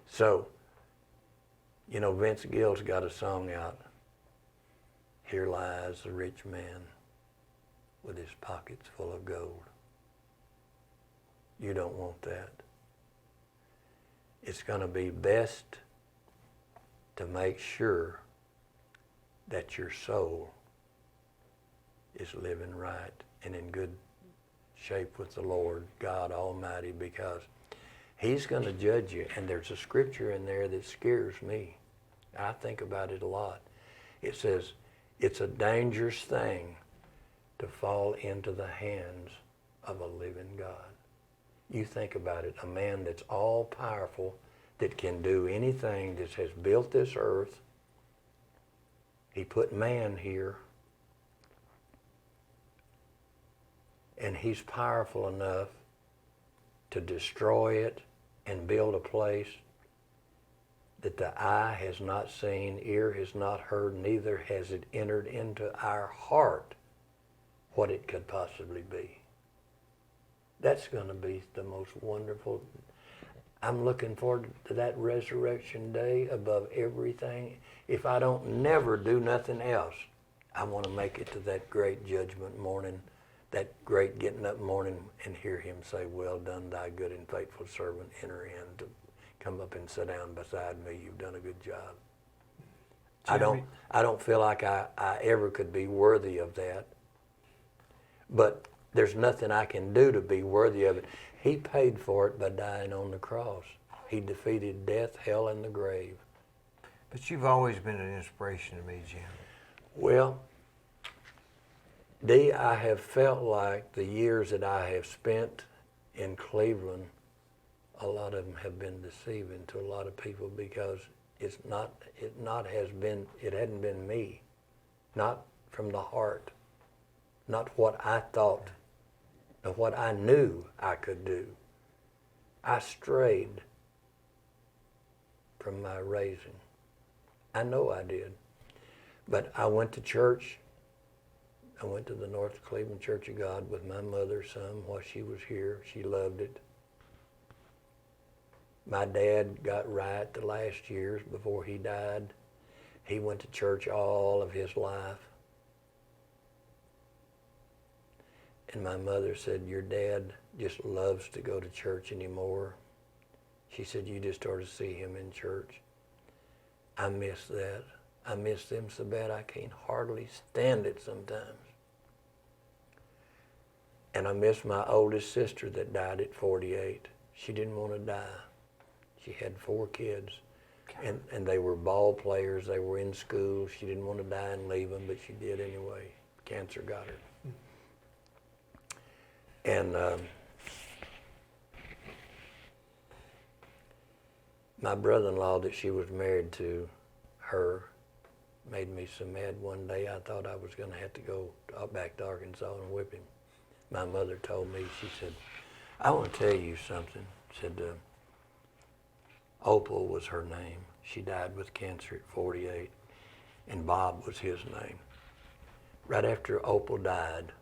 So, you know, Vince Gill's got a song out, Here Lies the Rich Man with his pockets full of gold. You don't want that. It's going to be best to make sure that your soul is living right and in good shape with the Lord God Almighty, because he's going to judge you. And there's a scripture in there that scares me. I think about it a lot. It says, it's a dangerous thing to fall into the hands of a living God. You think about it, a man that's all powerful, that can do anything, that has built this earth. He put man here. And he's powerful enough to destroy it and build a place that the eye has not seen, ear has not heard, neither has it entered into our heart what it could possibly be. That's going to be the most wonderful. I'm looking forward to that resurrection day above everything. If I don't never do nothing else, I want to make it to that great judgment morning, that great getting up morning, and hear him say, well done, thy good and faithful servant, enter in, to come up and sit down beside me. You've done a good job. Jeremy, I don't feel like I ever could be worthy of that. But there's nothing I can do to be worthy of it. He paid for it by dying on the cross. He defeated death, hell, and the grave. But you've always been an inspiration to me, Jim. Well, Dee, I have felt like the years that I have spent in Cleveland, a lot of them have been deceiving to a lot of people because it hadn't been me, not from the heart, not what I thought, but what I knew I could do. I strayed from my raising. I know I did. But I went to church. I went to the North Cleveland Church of God with my mother some while she was here. She loved it. My dad got right the last years before he died. He went to church all of his life. And my mother said, your dad just loves to go to church anymore. She said, you just ought to see him in church. I miss that. I miss them so bad I can't hardly stand it sometimes. And I miss my oldest sister that died at 48. She didn't want to die. She had 4 kids. And they were ball players. They were in school. She didn't want to die and leave them, but she did anyway. Cancer got her. And my brother-in-law that she was married to, her, made me so mad one day I thought I was going to have to go back to Arkansas and whip him. My mother told me, she said, I want to tell you something. Said, Opal was her name. She died with cancer at 48, and Bob was his name. Right after Opal died,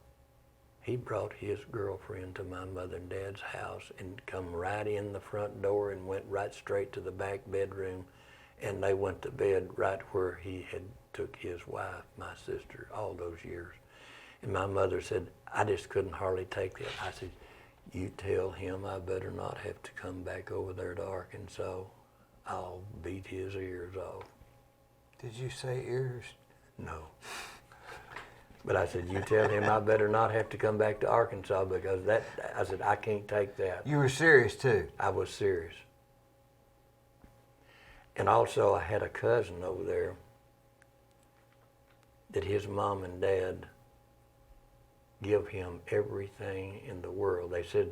he brought his girlfriend to my mother and dad's house and come right in the front door and went right straight to the back bedroom, and they went to bed right where he had took his wife, my sister, all those years. And my mother said, I just couldn't hardly take that. I said, you tell him I better not have to come back over there to Arkansas. I'll beat his ears off. Did you say ears? No. But I said, you tell him I better not have to come back to Arkansas because I said, I can't take that. You were serious too? I was serious. And also I had a cousin over there that his mom and dad give him everything in the world. They said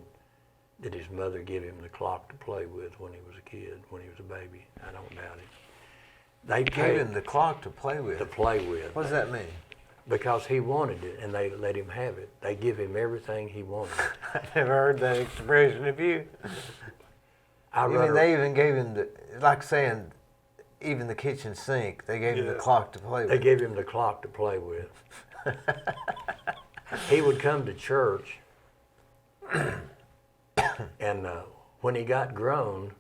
that his mother gave him the clock to play with when he was a kid, when he was a baby. I don't doubt it. They gave him the clock to play with? To play with. What does that mean? Because he wanted it, and they let him have it. They give him everything he wanted. I never heard that expression of you. They even gave him like saying, even the kitchen sink, they gave him the clock to play with. They gave him the clock to play with. He would come to church, and when he got grown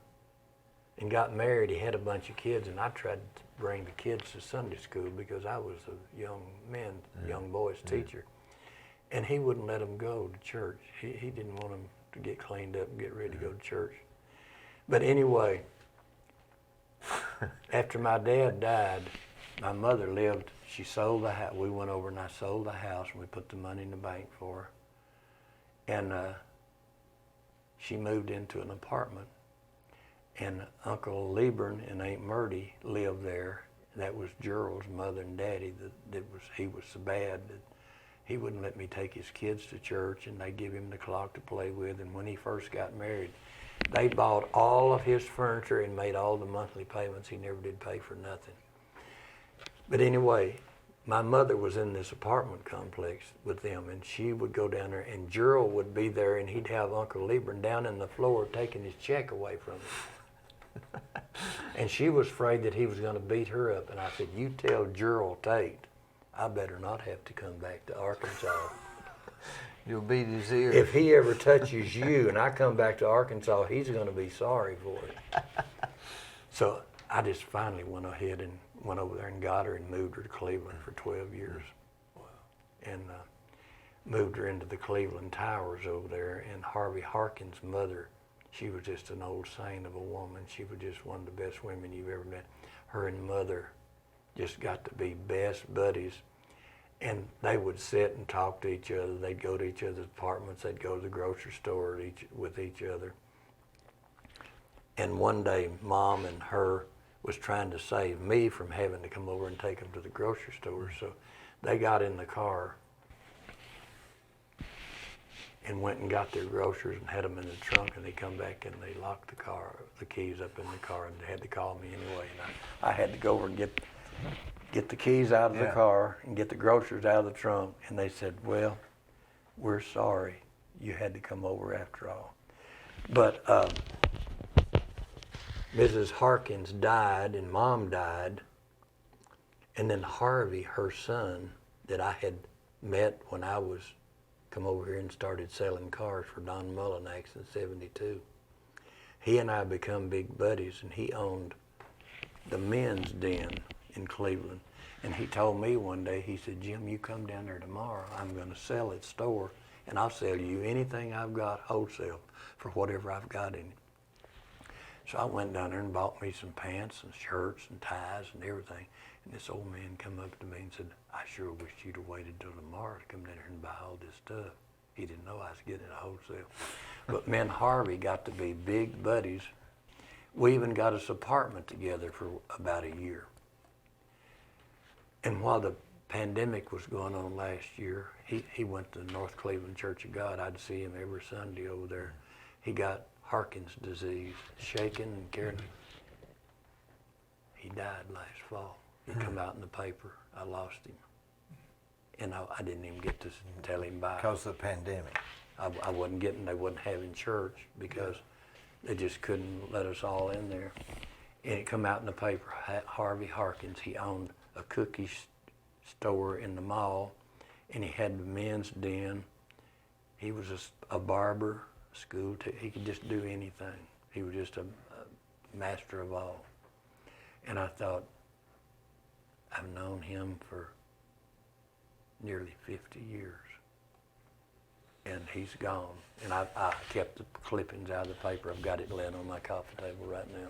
and got married, he had a bunch of kids, and I tried to bring the kids to Sunday school because I was a young boy's teacher. And he wouldn't let them go to church. He didn't want them to get cleaned up and get ready to go to church. But anyway, after my dad died, my mother lived, she sold the house. We went over and I sold the house and we put the money in the bank for her. And she moved into an apartment. And Uncle Liebern and Aunt Murdy lived there. That was Gerald's mother and daddy. He was so bad that he wouldn't let me take his kids to church, and they give him the clock to play with. And when he first got married, they bought all of his furniture and made all the monthly payments. He never did pay for nothing. But anyway, my mother was in this apartment complex with them, and she would go down there, and Gerald would be there, and he'd have Uncle Liebern down in the floor taking his check away from him. And she was afraid that he was going to beat her up. And I said, you tell Gerald Tate, I better not have to come back to Arkansas. You'll beat his ear. If he ever touches you and I come back to Arkansas, he's going to be sorry for it. So I just finally went ahead and went over there and got her and moved her to Cleveland for 12 years. Wow. And moved her into the Cleveland Towers over there. And Harvey Harkin's mother, she was just an old saint of a woman. She was just one of the best women you've ever met. Her and Mother just got to be best buddies. And they would sit and talk to each other. They'd go to each other's apartments. They'd go to the grocery store with each other. And one day, Mom and her was trying to save me from having to come over and take them to the grocery store. So they got in the car and went and got their groceries and had them in the trunk, and they come back and they locked the keys up in the car, and they had to call me anyway. And I had to go over and get the keys out of the car and get the groceries out of the trunk, and they said, well, we're sorry you had to come over after all. But Mrs. Harkins died and Mom died, and then Harvey, her son, that I had met when I was come over here and started selling cars for Don Mullinax in '72. He and I become big buddies, and he owned the men's den in Cleveland. And he told me one day, he said, Jim, you come down there tomorrow, I'm gonna sell at store, and I'll sell you anything I've got wholesale for whatever I've got in it. So I went down there and bought me some pants and shirts and ties and everything. And this old man come up to me and said, I sure wish you'd have waited till tomorrow to come down here and buy all this stuff. He didn't know I was getting it at wholesale. But me and Harvey got to be big buddies. We even got us apartment together for about a year. And while the pandemic was going on last year, he went to the North Cleveland Church of God. I'd see him every Sunday over there. He got Harkins disease, shaking and carrying. He died last fall. He come out in the paper. I lost him. And I didn't even get to tell him bye. Because of the pandemic. I wasn't getting, they wasn't having church because they just couldn't let us all in there. And it come out in the paper, Harvey Harkins, he owned a cookie store in the mall, and he had the men's den. He was a barber, he could just do anything. He was just a master of all. And I thought, I've known him for nearly 50 years. And he's gone. And I kept the clippings out of the paper. I've got it laying on my coffee table right now.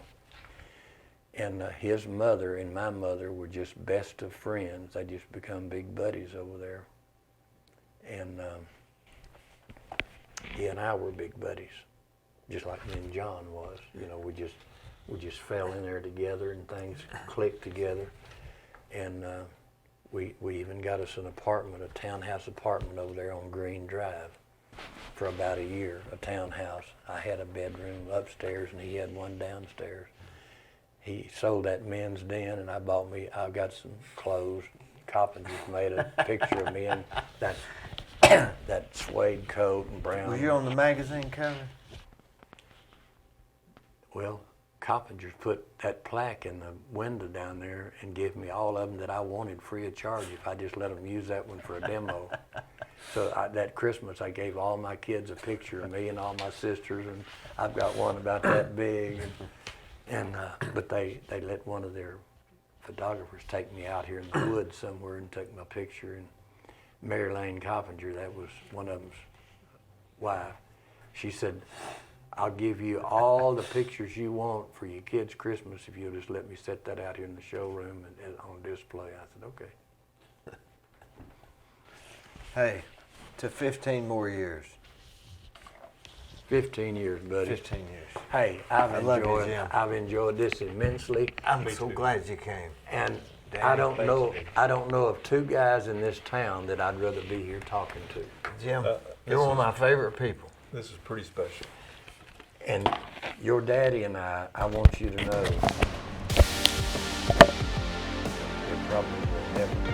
And his mother and my mother were just best of friends. They just become big buddies over there. And he and I were big buddies, just like me and John was. You know, we just fell in there together and things clicked together. And we even got us an apartment, a townhouse apartment over there on Green Drive for about a year, a townhouse. I had a bedroom upstairs and he had one downstairs. He sold that men's den, and I got some clothes. Coppingers made a picture of me in that suede coat and brown. Was you on the magazine cover? Well, Coppingers put that plaque in the window down there and gave me all of them that I wanted free of charge if I just let them use that one for a demo. So that Christmas, I gave all my kids a picture of me and all my sisters, and I've got one about that big. But they let one of their photographers take me out here in the woods somewhere and took my picture. And Mary Lane Coppinger, that was one of them's wife, she said, I'll give you all the pictures you want for your kids' Christmas if you'll just let me set that out here in the showroom and on display. I said, okay. Hey, to 15 more years. 15 years, buddy. 15 years. Hey, love you, Jim. I've enjoyed this immensely. I'm so glad you came. And Danny, I don't know of two guys in this town that I'd rather be here talking to. Jim, you're one of my favorite people. This is pretty special. And your daddy and I want you to know, it probably will never be